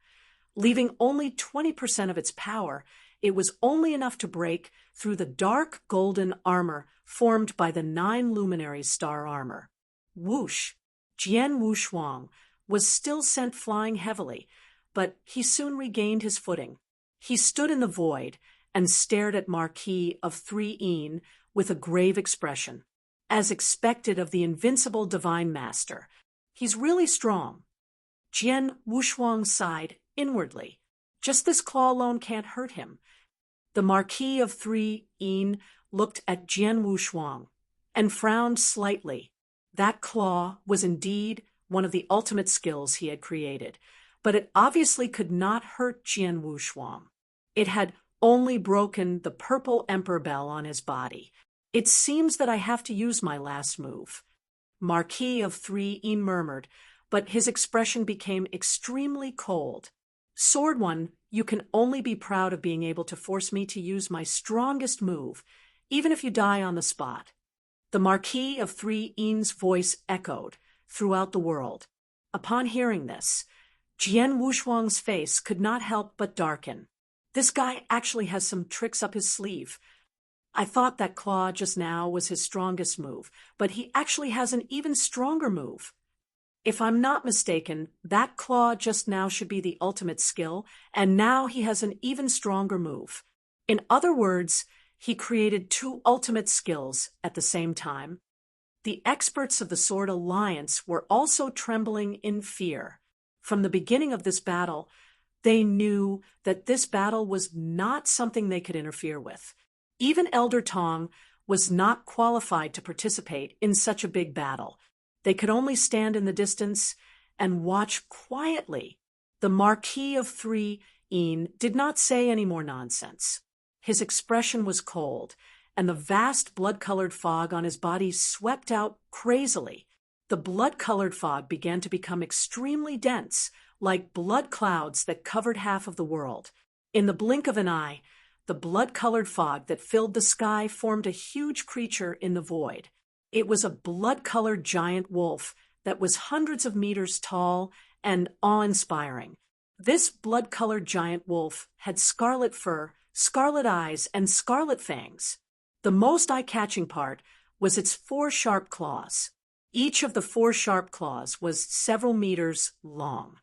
Leaving only 20% of its power, it was only enough to break through the dark golden armor formed by the 9 luminaries' star armor. Whoosh! Jian Wushuang was still sent flying heavily, but he soon regained his footing. He stood in the void and stared at Marquis of 3 Yin with a grave expression. As expected of the Invincible Divine Master, he's really strong. Jian Wushuang sighed inwardly. Just this claw alone can't hurt him. The Marquis of 3 Yin looked at Jian Wushuang and frowned slightly. That claw was indeed one of the ultimate skills he had created, but it obviously could not hurt Jian Wushuang. It had only broken the purple emperor bell on his body. It seems that I have to use my last move. Marquis of 3 Yin murmured, but his expression became extremely cold. Sword One, you can only be proud of being able to force me to use my strongest move, even if you die on the spot. The Marquis of 3 Yin's voice echoed throughout the world. Upon hearing this, Jian Wushuang's face could not help but darken. This guy actually has some tricks up his sleeve. I thought that claw just now was his strongest move, but he actually has an even stronger move. If I'm not mistaken, that claw just now should be the ultimate skill, and now he has an even stronger move. In other words, he created 2 ultimate skills at the same time. The experts of the Sword Alliance were also trembling in fear. From the beginning of this battle, they knew that this battle was not something they could interfere with. Even Elder Tong was not qualified to participate in such a big battle. They could only stand in the distance and watch quietly. The Marquis of 3 Yin did not say any more nonsense. His expression was cold, and the vast blood-colored fog on his body swept out crazily. The blood-colored fog began to become extremely dense, like blood clouds that covered half of the world. In the blink of an eye, the blood-colored fog that filled the sky formed a huge creature in the void. It was a blood-colored giant wolf that was hundreds of meters tall and awe-inspiring. This blood-colored giant wolf had scarlet fur, scarlet eyes, and scarlet fangs. The most eye-catching part was its 4 sharp claws. Each of the 4 sharp claws was several meters long.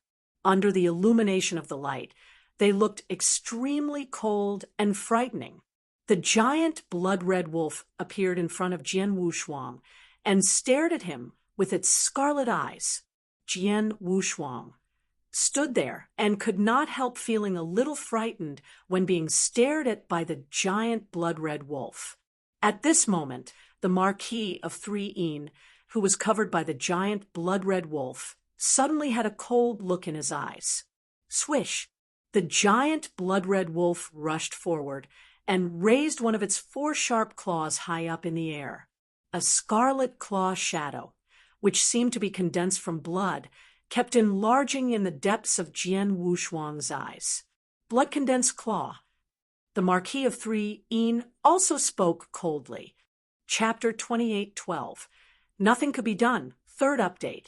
Under the illumination of the light, they looked extremely cold and frightening. The giant blood-red wolf appeared in front of Jian Wushuang and stared at him with its scarlet eyes. Jian Wushuang stood there and could not help feeling a little frightened when being stared at by the giant blood-red wolf. At this moment, the Marquis of 3 who was covered by the giant blood-red wolf, suddenly had a cold look in his eyes. Swish! The giant blood-red wolf rushed forward and raised one of its 4 sharp claws high up in the air. A scarlet claw shadow, which seemed to be condensed from blood, kept enlarging in the depths of Jian Wushuang's eyes. Blood-condensed claw. The Marquis of 3 also spoke coldly. Chapter 28:12. Nothing could be done. Third update.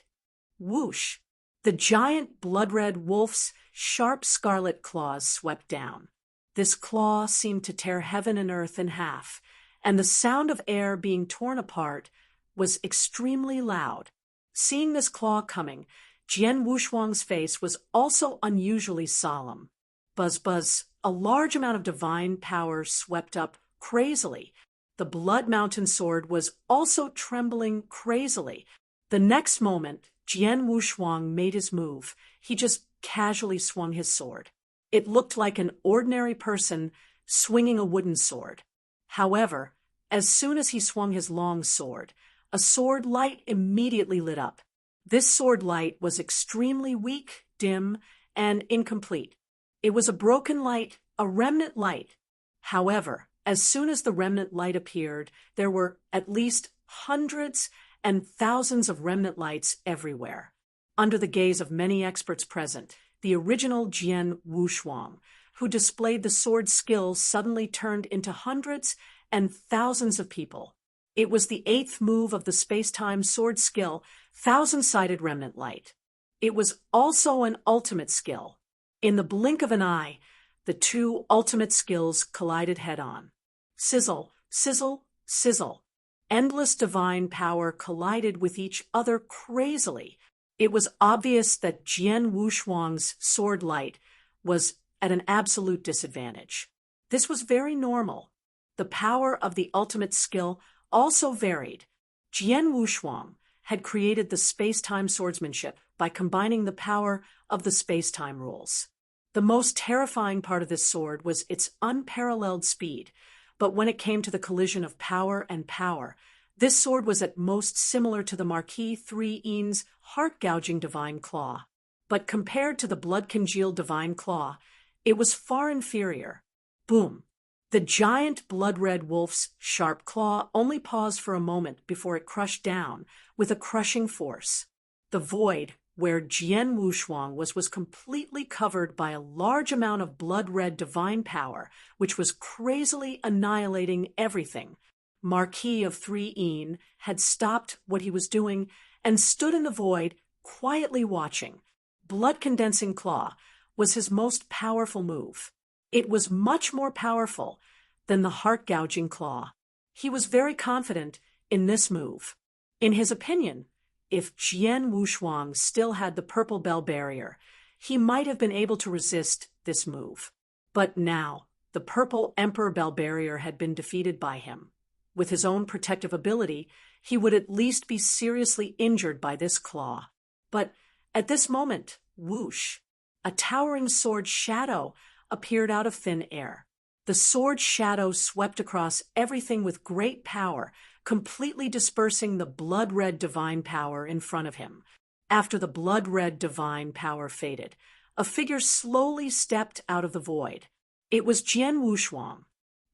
Whoosh! The giant blood-red wolf's sharp scarlet claws swept down. This claw seemed to tear heaven and earth in half, and the sound of air being torn apart was extremely loud. Seeing this claw coming, Jian Wushuang's face was also unusually solemn. Buzz buzz, a large amount of divine power swept up crazily. The Blood Mountain sword was also trembling crazily. The next moment, Jian Wushuang made his move. He just casually swung his sword. It looked like an ordinary person swinging a wooden sword. However, as soon as he swung his long sword, a sword light immediately lit up. This sword light was extremely weak, dim, and incomplete. It was a broken light, a remnant light. However, as soon as the remnant light appeared, there were at least hundreds and thousands of remnant lights everywhere. Under the gaze of many experts present, the original Jian Wushuang, who displayed the sword skill, suddenly turned into hundreds and thousands of people. It was the 8th move of the space-time sword skill, thousand-sided remnant light. It was also an ultimate skill. In the blink of an eye, the 2 ultimate skills collided head-on. Sizzle, sizzle, sizzle. Endless divine power collided with each other crazily. It was obvious that Jian Wushuang's sword light was at an absolute disadvantage. This was very normal. The power of the ultimate skill also varied. Jian Wushuang had created the space-time swordsmanship by combining the power of the space-time rules. The most terrifying part of this sword was its unparalleled speed, but when it came to the collision of power and power, this sword was at most similar to the Marquis 3's heart-gouging divine claw. But compared to the blood-congealed divine claw, it was far inferior. Boom! The giant blood-red wolf's sharp claw only paused for a moment before it crushed down with a crushing force. The void where Jian Wushuang was completely covered by a large amount of blood-red divine power, which was crazily annihilating everything. Marquis of 3 had stopped what he was doing and stood in the void, quietly watching. Blood-condensing claw was his most powerful move. It was much more powerful than the heart-gouging claw. He was very confident in this move. In his opinion, if Jian Wushuang still had the purple bell barrier, he might have been able to resist this move. But now, the purple emperor bell barrier had been defeated by him. With his own protective ability, he would at least be seriously injured by this claw. But at this moment, whoosh, a towering sword shadow appeared out of thin air. The sword shadow swept across everything with great power, completely dispersing the blood-red divine power in front of him. After the blood-red divine power faded, a figure slowly stepped out of the void. It was Jian Wushuang.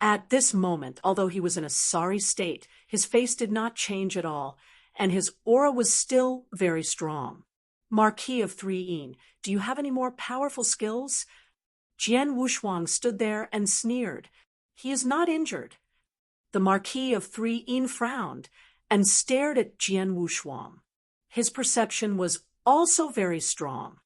At this moment, although he was in a sorry state, his face did not change at all, and his aura was still very strong. Marquis of 3, do you have any more powerful skills? Jian Wushuang stood there and sneered. He is not injured. The Marquis of 3 frowned and stared at Jian Wushuang. His perception was also very strong.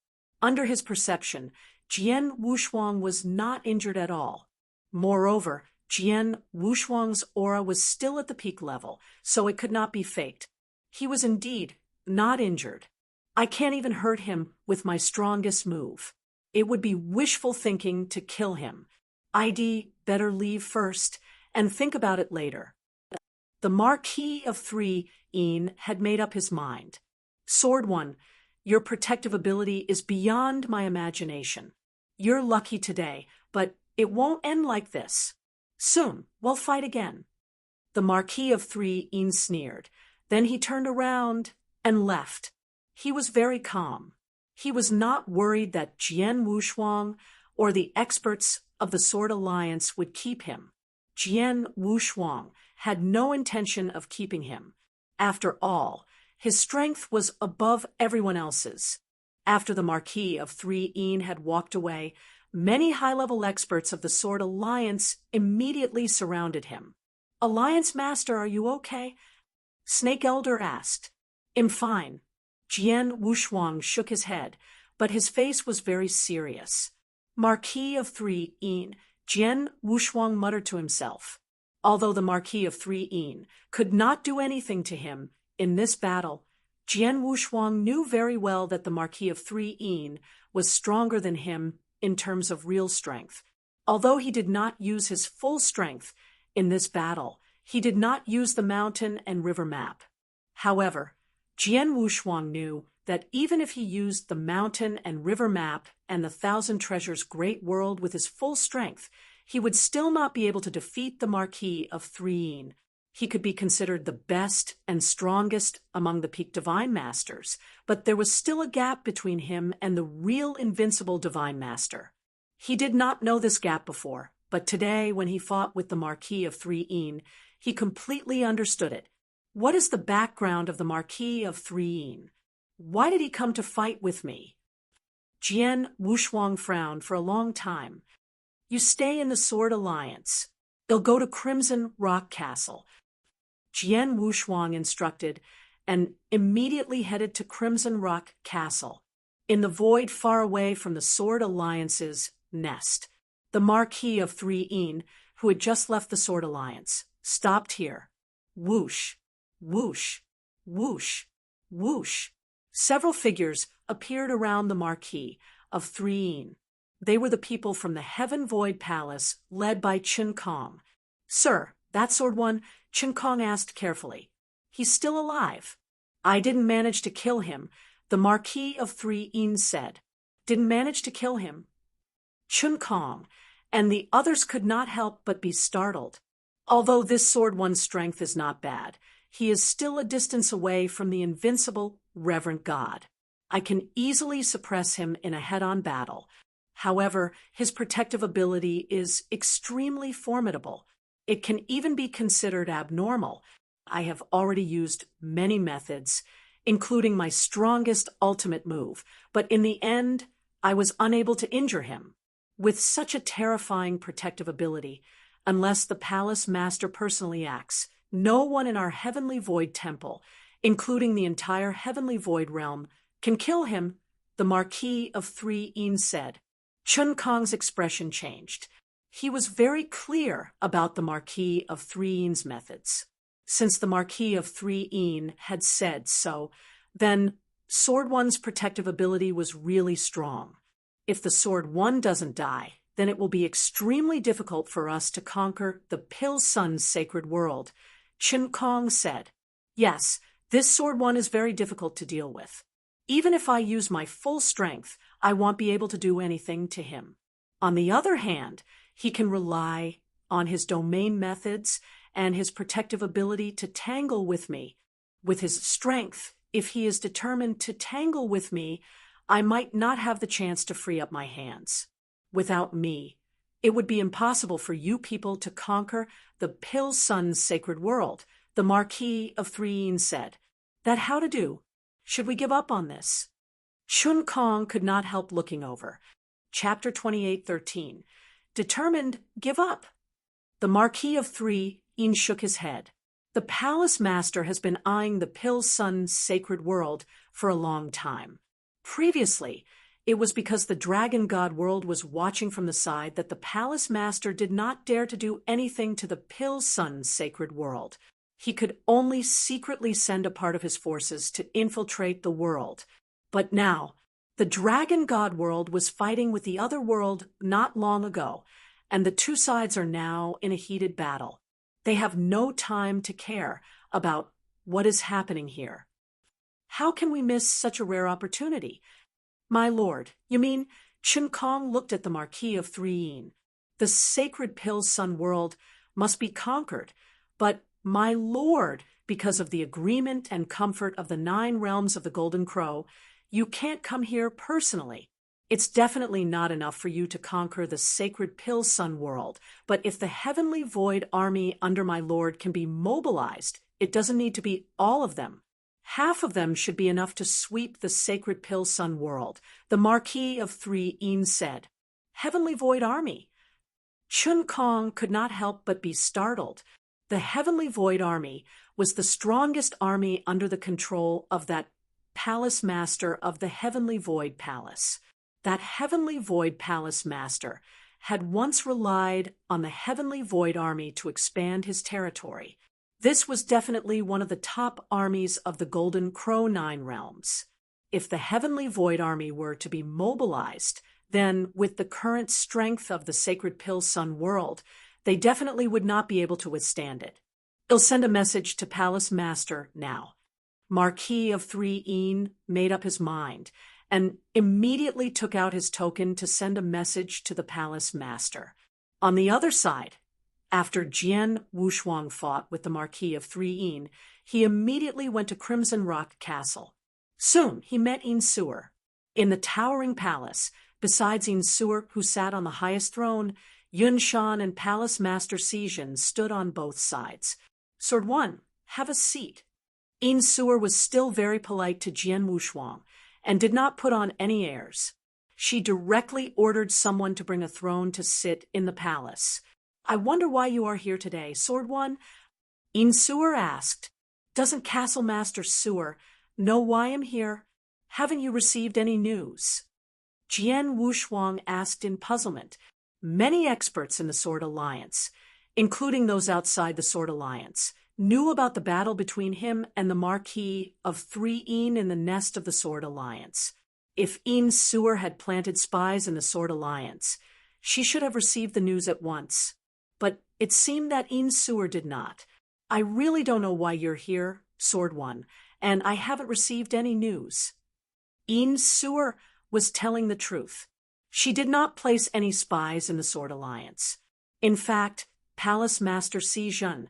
Under his perception, Jian Wushuang was not injured at all. Moreover, Jian Wushuang's aura was still at the peak level, so it could not be faked. He was indeed not injured. I can't even hurt him with my strongest move. It would be wishful thinking to kill him. I'd better leave first and think about it later. The Marquis of 3 had made up his mind. Sword 1, your protective ability is beyond my imagination. You're lucky today, but it won't end like this. Soon, we'll fight again. The Marquis of Three Een sneered. Then he turned around and left. He was very calm. He was not worried that Jian Wushuang or the experts of the Sword Alliance would keep him. Jian Wushuang had no intention of keeping him. After all, his strength was above everyone else's. After the Marquis of Three Een had walked away, many high-level experts of the Sword Alliance immediately surrounded him. "Alliance Master, are you okay?" Snake Elder asked. "I'm fine." Jian Wushuang shook his head, but his face was very serious. "Marquis of Three Een," Jian Wushuang muttered to himself. Although the Marquis of Three Een could not do anything to him in this battle, Jian Wushuang knew very well that the Marquis of Three Een was stronger than him in terms of real strength. Although he did not use his full strength in this battle, he did not use the mountain and river map. However, Jian Wushuang knew that even if he used the mountain and river map and the Thousand Treasures Great World with his full strength, he would still not be able to defeat the Marquis of Three Een. He could be considered the best and strongest among the peak Divine Masters, but there was still a gap between him and the real Invincible Divine Master. He did not know this gap before, but today, when he fought with the Marquis of Three Een, he completely understood it. What is the background of the Marquis of Three Een? Why did he come to fight with me? Jian Wushuang frowned for a long time. "You stay in the Sword Alliance. They'll go to Crimson Rock Castle." Jian Wushuang instructed and immediately headed to Crimson Rock Castle, in the void far away from the Sword Alliance's nest. The Marquis of Three Een, who had just left the Sword Alliance, stopped here. Whoosh, whoosh, whoosh, whoosh. Several figures appeared around the Marquis of Three Een. They were the people from the Heaven Void Palace, led by Chen Kong. "Sir, that sword one?" Chen Kong asked carefully. "He's still alive." "I didn't manage to kill him," the Marquis of Three Een said. "Didn't manage to kill him?" Chen Kong and the others could not help but be startled. Although this sword one's strength is not bad, he is still a distance away from the invincible, reverent God. I can easily suppress him in a head-on battle. However, his protective ability is extremely formidable. It can even be considered abnormal. I have already used many methods, including my strongest ultimate move, but in the end, I was unable to injure him. With such a terrifying protective ability, unless the Palace Master personally acts, no one in our Heavenly Void Temple, including the entire Heavenly Void Realm, can kill him, the Marquis of Three Een said. Chen Kong's expression changed. He was very clear about the Marquis of Three Een's methods. Since the Marquis of Three Een had said so, then Sword One's protective ability was really strong. If the Sword One doesn't die, then it will be extremely difficult for us to conquer the Pill Sun's sacred world, Chen Kong said. Yes, this Sword One is very difficult to deal with. Even if I use my full strength, I won't be able to do anything to him. On the other hand, he can rely on his domain methods and his protective ability to tangle with me. With his strength, if he is determined to tangle with me, I might not have the chance to free up my hands. Without me, it would be impossible for you people to conquer the Pill Sun's sacred world, the Marquis of Three Een said. That how to do? Should we give up on this? Chen Kong could not help looking over. Chapter 28:13. Determined, give up. The Marquis of Three Een shook his head. The Palace Master has been eyeing the Pill Sun's sacred world for a long time. Previously, it was because the Dragon God world was watching from the side that the Palace Master did not dare to do anything to the Pill Sun's sacred world. He could only secretly send a part of his forces to infiltrate the world. But now, the Dragon God world was fighting with the other world not long ago, and the two sides are now in a heated battle. They have no time to care about what is happening here. How can we miss such a rare opportunity? My lord, you mean? Chen Kong looked at the Marquis of Three Een. The sacred Pill Sun world must be conquered, but My lord, because of the agreement and comfort of the 9 realms of the Golden Crow, you can't come here personally. It's definitely not enough for you to conquer the sacred Pill Sun world, but if the Heavenly Void army under my lord can be mobilized, it doesn't need to be all of them. Half of them should be enough to sweep the sacred Pill Sun world, the Marquis of 3 Een said. Heavenly Void army? Chun Kong could not help but be startled. The Heavenly Void army was the strongest army under the control of that Palace Master of the Heavenly Void Palace. That Heavenly Void Palace Master had once relied on the Heavenly Void army to expand his territory. This was definitely one of the top armies of the Golden Crow 9 realms. If the Heavenly Void army were to be mobilized, then with the current strength of the Sacred Pill Sun world, they definitely would not be able to withstand it. I'll send a message to Palace Master now. Marquis of 3 Een made up his mind and immediately took out his token to send a message to the Palace Master. On the other side, after Jian Wushuang fought with the Marquis of 3 Een, he immediately went to Crimson Rock Castle. Soon he met Een Sewer. In the towering palace, besides Een Sewer, who sat on the highest throne, Yun Shan and Palace Master Xiong stood on both sides. Sword 1, have a seat. Een Sewer was still very polite to Jian Wushuang and did not put on any airs. She directly ordered someone to bring a throne to sit in the palace. I wonder why you are here today, Sword 1? Een Sewer asked. Doesn't Castle Master Sewer know why I'm here? Haven't you received any news? Jian Wushuang asked in puzzlement. Many experts in the Sword Alliance, including those outside the Sword Alliance, knew about the battle between him and the Marquis of 3 Een in the nest of the Sword Alliance. If Een Sewer had planted spies in the Sword Alliance, she should have received the news at once. But it seemed that Een Sewer did not. I really don't know why you're here, Sword 1, and I haven't received any news. Een Sewer was telling the truth. She did not place any spies in the Sword Alliance. In fact, Palace Master Xiong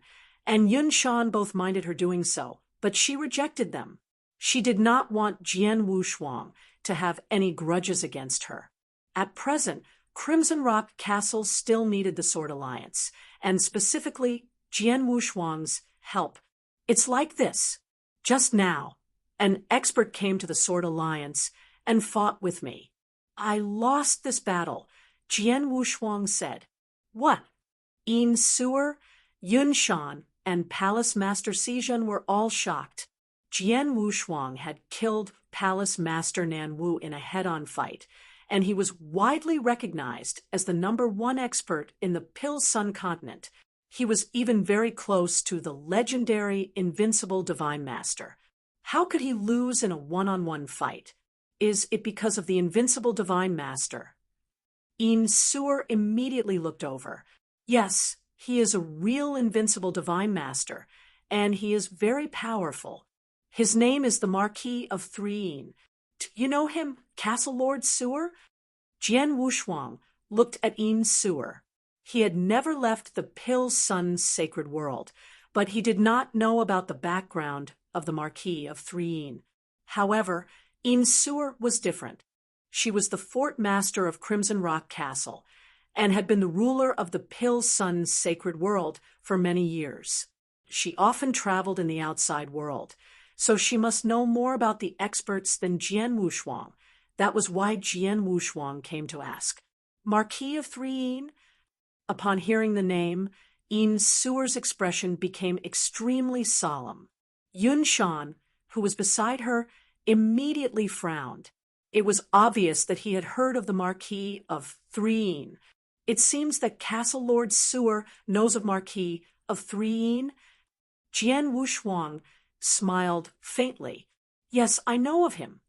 and Yun Shan both minded her doing so, but she rejected them. She did not want Jian Wushuang to have any grudges against her. At present, Crimson Rock Castle still needed the Sword Alliance, and specifically Jian Wushuang's help. It's like this. Just now, an expert came to the Sword Alliance and fought with me. I lost this battle, Jian Wushuang said. What? Een Sewer, Yun Shan, and Palace Master Xiong were all shocked. Jian Wushuang had killed Palace Master Nan Wu in a head-on fight, and he was widely recognized as the #1 expert in the Pill Sun continent. He was even very close to the legendary Invincible Divine Master. How could he lose in a one-on-one fight? Is it because of the Invincible Divine Master? Een Sewer immediately looked over. Yes, he is a real Invincible Divine Master, and he is very powerful. His name is the Marquis of 3 Een. You know him, Castle Lord Sewer? Jian Wushuang looked at Een Sewer. He had never left the Pill Sun's sacred world, but he did not know about the background of the Marquis of 3 Een. However, Een Sewer was different. She was the fort master of Crimson Rock Castle, and had been the ruler of the Pill Sun's sacred world for many years. She often traveled in the outside world, so she must know more about the experts than Jian Wushuang. That was why Jian Wushuang came to ask. Marquis of 3 Een? Upon hearing the name, Een Sewer's expression became extremely solemn. Yun Shan, who was beside her, immediately frowned. It was obvious that he had heard of the Marquis of 3 Een. It seems that Castle Lord Sewer knows of Marquis of 3 Een. Jian Wushuang smiled faintly. Yes, I know of him.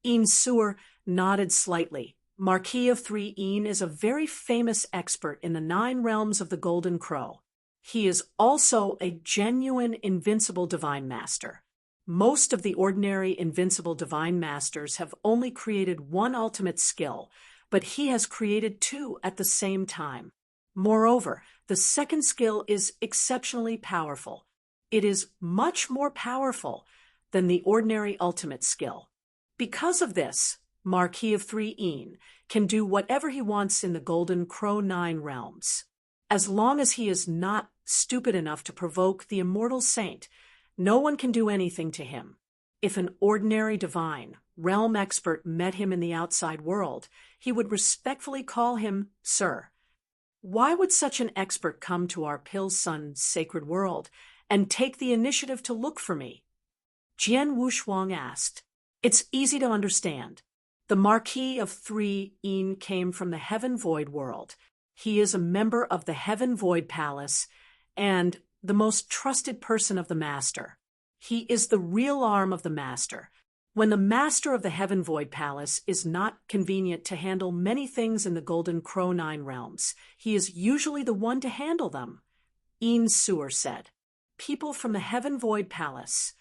Een Sewer nodded slightly. Marquis of 3 Een is a very famous expert in the 9 realms of the Golden Crow. He is also a genuine Invincible Divine Master. Most of the ordinary Invincible Divine Masters have only created one ultimate skill, but he has created 2 at the same time. Moreover, the second skill is exceptionally powerful. It is much more powerful than the ordinary ultimate skill. Because of this, Marquis of 3 can do whatever he wants in the Golden Crow 9 realms. As long as he is not stupid enough to provoke the immortal saint, no one can do anything to him. If an ordinary divine, realm expert met him in the outside world, he would respectfully call him Sir. Why would such an expert come to our Pilsun's sacred world and take the initiative to look for me? Jian Wuxiang asked. It's easy to understand. The Marquis of 3 came from the Heaven Void world. He is a member of the Heaven Void Palace and the most trusted person of the Master. He is the real arm of the Master. When the Master of the Heaven Void Palace is not convenient to handle many things in the Golden Crow 9 realms, he is usually the one to handle them, Sewer said. People from the Heaven Void Palace.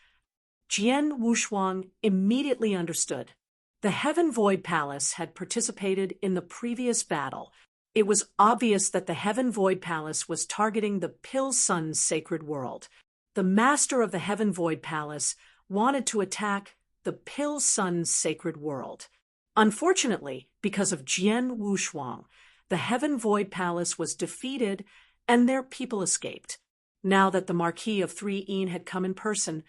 Jian Wuxiang immediately understood. The Heaven Void Palace had participated in the previous battle. It was obvious that the Heaven Void Palace was targeting the Pilsun's sacred world. The Master of the Heaven Void Palace wanted to attack the Pilsun's sacred world. Unfortunately, because of Jian Wuxiang, the Heaven Void Palace was defeated and their people escaped. Now that the Marquis of 3 had come in person,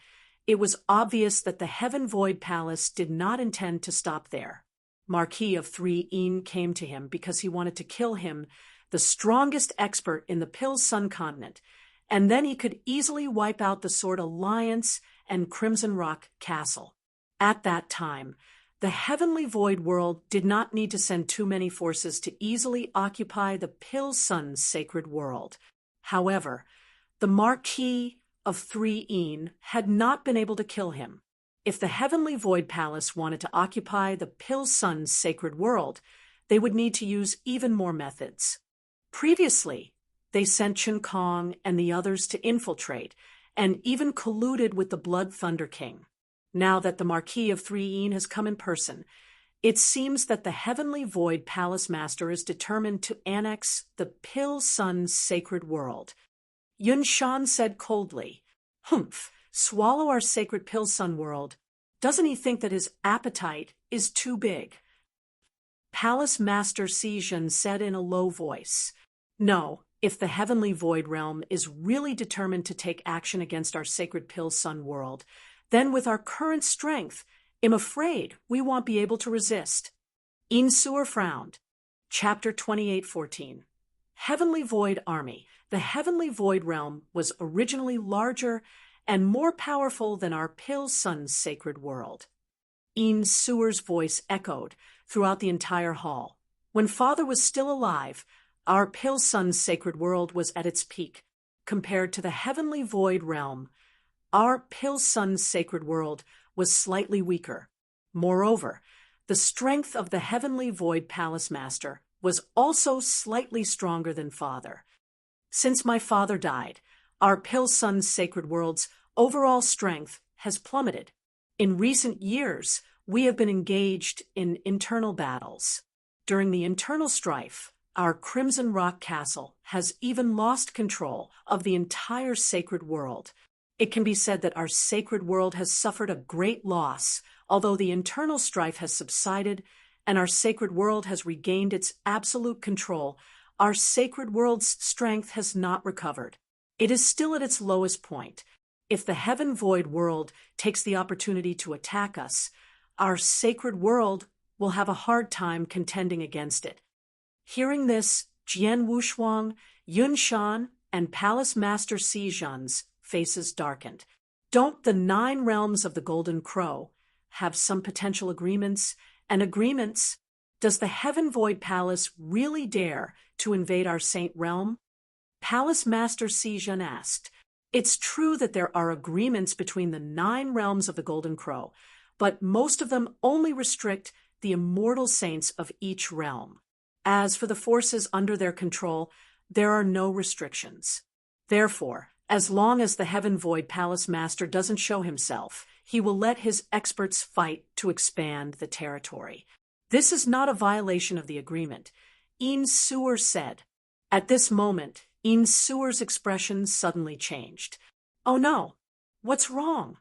it was obvious that the Heaven Void Palace did not intend to stop there. Marquis of 3 came to him because he wanted to kill him, the strongest expert in the Pilsun continent, and then he could easily wipe out the Sword Alliance and Crimson Rock Castle. At that time, the Heavenly Void world did not need to send too many forces to easily occupy the Pilsun's sacred world. However, the Marquis of 3 had not been able to kill him. If the Heavenly Void Palace wanted to occupy the Pilsun's sacred world, they would need to use even more methods. Previously, they sent Chen Kong and the others to infiltrate, and even colluded with the Blood Thunder King. Now that the Marquis of 3 has come in person, it seems that the Heavenly Void Palace Master is determined to annex the Pilsun's sacred world. Yun Shan said coldly, "Humph, swallow our sacred Pilsun world. Doesn't he think that his appetite is too big?" Palace Master Xiong said in a low voice, "No, if the Heavenly Void realm is really determined to take action against our sacred Pilsun world, then with our current strength, I'm afraid we won't be able to resist." Sewer frowned. Chapter 28:14. Heavenly Void Army. The Heavenly Void realm was originally larger and more powerful than our Pilsun's sacred world. Sewer's voice echoed throughout the entire hall. When Father was still alive, our Pilsun's sacred world was at its peak. Compared to the Heavenly Void realm, our Pilsun's sacred world was slightly weaker. Moreover, the strength of the Heavenly Void Palace Master was also slightly stronger than Father. Since my father died, our Pilsun's sacred world's overall strength has plummeted. In recent years, we have been engaged in internal battles. During the internal strife, our Crimson Rock Castle has even lost control of the entire sacred world. It can be said that our sacred world has suffered a great loss, although the internal strife has subsided and our sacred world has regained its absolute control. Our sacred world's strength has not recovered. It is still at its lowest point. If the Heaven Void world takes the opportunity to attack us, our sacred world will have a hard time contending against it. Hearing this, Jian Wuxiang, Yun Shan, and Palace Master Xiong's faces darkened. Don't the 9 realms of the Golden Crow have some potential agreements? Does the Heaven Void Palace really dare to invade our Saint Realm? Palace Master Xiong asked. It's true that there are agreements between the 9 realms of the Golden Crow, but most of them only restrict the immortal saints of each realm. As for the forces under their control, there are no restrictions. Therefore, as long as the Heaven Void Palace Master doesn't show himself, he will let his experts fight to expand the territory. This is not a violation of the agreement, Sewer said. At this moment, Sewer's expression suddenly changed. Oh no! What's wrong?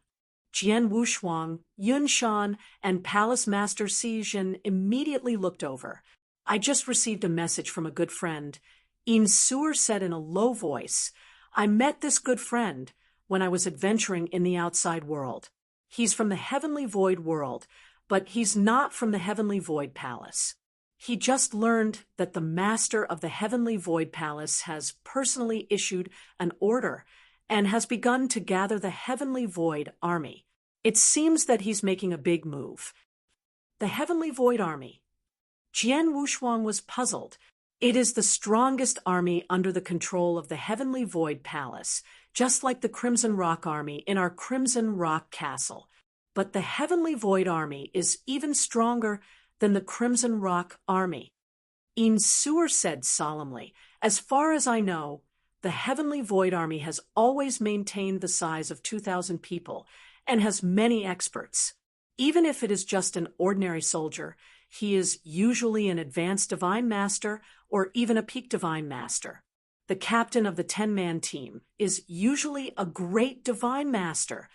Jian Wushuang, Yun Shan, and Palace Master Xiong immediately looked over. I just received a message from a good friend. In Suer said in a low voice, I met this good friend when I was adventuring in the outside world. He's from the Heavenly Void world, but he's not from the Heavenly Void Palace. He just learned that the master of the Heavenly Void Palace has personally issued an order and has begun to gather the Heavenly Void Army. It seems that he's making a big move. The Heavenly Void Army. Jian Wushuang was puzzled. It is the strongest army under the control of the Heavenly Void Palace, just like the Crimson Rock Army in our Crimson Rock Castle. But the Heavenly Void Army is even stronger than the Crimson Rock Army. In Suer said solemnly, as far as I know, the Heavenly Void Army has always maintained the size of 2,000 people and has many experts. Even if it is just an ordinary soldier, he is usually an advanced divine master or even a peak divine master. The captain of the 10-man team is usually a great divine master.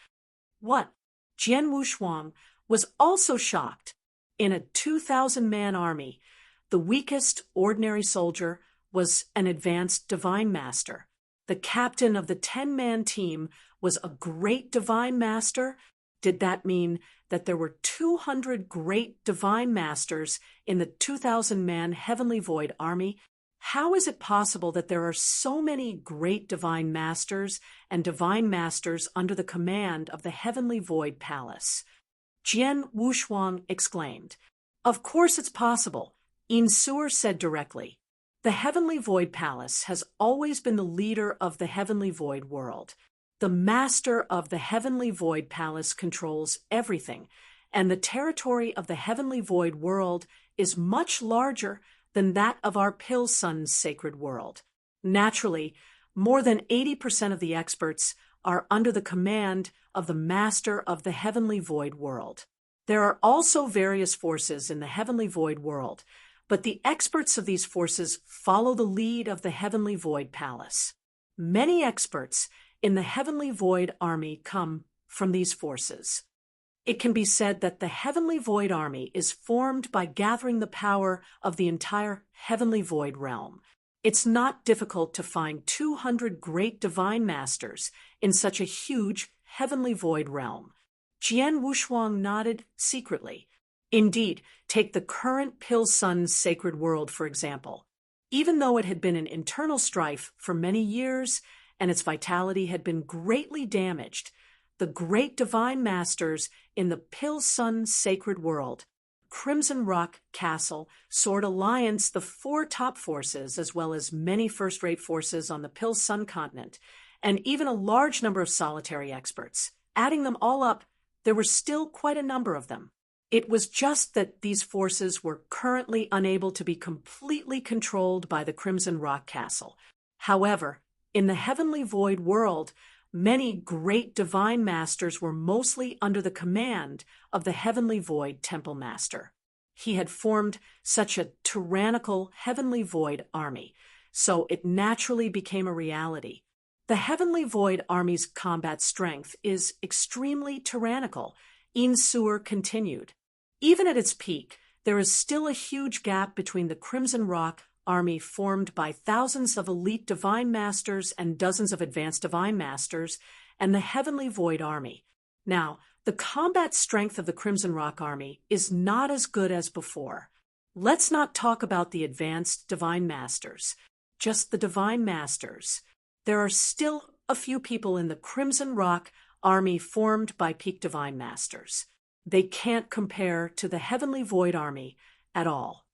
What? Jian Wushuang was also shocked. In a 2,000-man army, the weakest ordinary soldier was an advanced divine master. The captain of the 10-man team was a great divine master. Did that mean that there were 200 great divine masters in the 2,000-man Heavenly Void Army? How is it possible that there are so many great divine masters and divine masters under the command of the Heavenly Void Palace? Jian Wushuang exclaimed. Of course it's possible, In Suer said directly. The Heavenly Void Palace has always been the leader of the Heavenly Void world. The master of the Heavenly Void Palace controls everything, and the territory of the Heavenly Void world is much larger than that of our Pill Sun's sacred world. Naturally, more than 80% of the experts are under the command of the master of the Heavenly Void world. There are also various forces in the Heavenly Void world, but the experts of these forces follow the lead of the Heavenly Void Palace. Many experts in the Heavenly Void Army come from these forces. It can be said that the Heavenly Void Army is formed by gathering the power of the entire Heavenly Void realm. It's not difficult to find 200 great divine masters in such a huge Heavenly Void realm. Jian Wushuang nodded secretly. Indeed, take the current Pill Sun's sacred world, for example. Even though it had been in internal strife for many years and its vitality had been greatly damaged, the great divine masters in the Pill Sun's sacred world, Crimson Rock Castle, Sword Alliance, the 4 top forces, as well as many first-rate forces on the Pill Sun continent, and even a large number of solitary experts. Adding them all up, there were still quite a number of them. It was just that these forces were currently unable to be completely controlled by the Crimson Rock Castle. However, in the Heavenly Void world, many great divine masters were mostly under the command of the Heavenly Void Temple Master. He had formed such a tyrannical Heavenly Void army, so it naturally became a reality. The Heavenly Void Army's combat strength is extremely tyrannical, In Suer continued. Even at its peak, there is still a huge gap between the Crimson Rock Army formed by thousands of elite divine masters and dozens of advanced divine masters and the Heavenly Void Army. Now, the combat strength of the Crimson Rock Army is not as good as before. Let's not talk about the advanced divine masters, just the divine masters. There are still a few people in the Crimson Rock Army formed by peak divine masters. They can't compare to the Heavenly Void Army at all.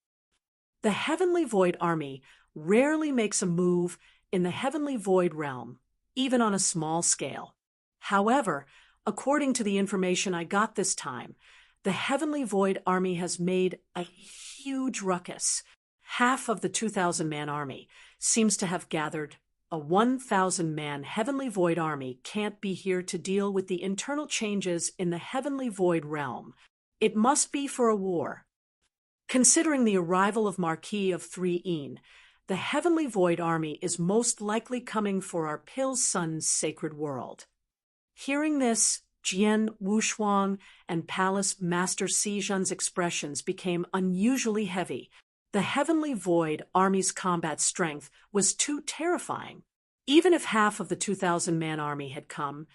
The Heavenly Void Army rarely makes a move in the Heavenly Void realm, even on a small scale. However, according to the information I got this time, the Heavenly Void Army has made a huge ruckus. Half of the 2,000-man army seems to have gathered. A 1,000-man Heavenly Void Army can't be here to deal with the internal changes in the Heavenly Void realm. It must be for a war. Considering the arrival of Marquis of 3 the Heavenly Void Army is most likely coming for our Pill Sun's sacred world. Hearing this, Jian Wushuang and Palace Master Xizhen's expressions became unusually heavy. The Heavenly Void army's combat strength was too terrifying. Even if half of the 2,000-man army had come,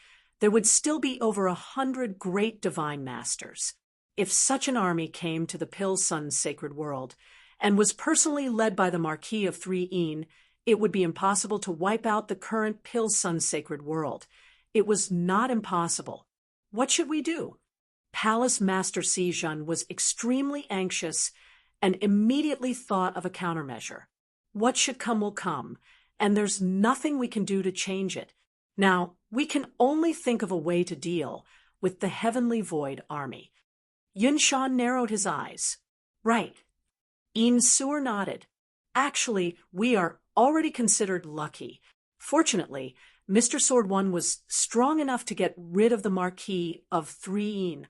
there would still be over 100 great divine masters. If such an army came to the Pill Sun's sacred world and was personally led by the Marquis of 3 it would be impossible to wipe out the current Pill Sun's sacred world. It was not impossible. What should we do? Palace Master Xizhen was extremely anxious and immediately thought of a countermeasure. What should come will come, and there's nothing we can do to change it. Now, we can only think of a way to deal with the Heavenly Void army. Yunshan narrowed his eyes. Right. Sewer nodded. Actually, we are already considered lucky. Fortunately, Mr. Sword One was strong enough to get rid of the Marquis of 3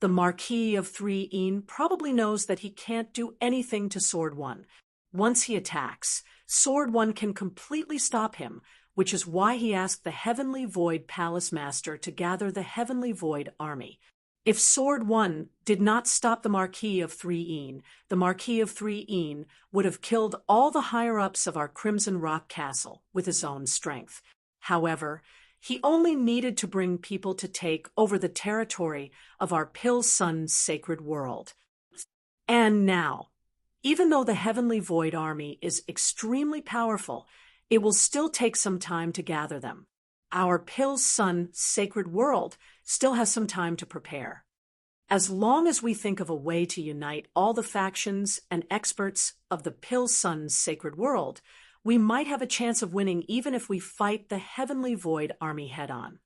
The Marquis of 3 probably knows that he can't do anything to Sword One. Once he attacks, Sword One can completely stop him, which is why he asked the Heavenly Void Palace Master to gather the Heavenly Void army. If Sword One did not stop the Marquis of 3 the Marquis of 3 would have killed all the higher-ups of our Crimson Rock Castle with his own strength. However, he only needed to bring people to take over the territory of our Pill Sun's sacred world. And now, even though the Heavenly Void army is extremely powerful, it will still take some time to gather them. Our Pill Sun's sacred world still has some time to prepare. As long as we think of a way to unite all the factions and experts of the Pill Sun's sacred world, we might have a chance of winning even if we fight the Heavenly Void army head-on.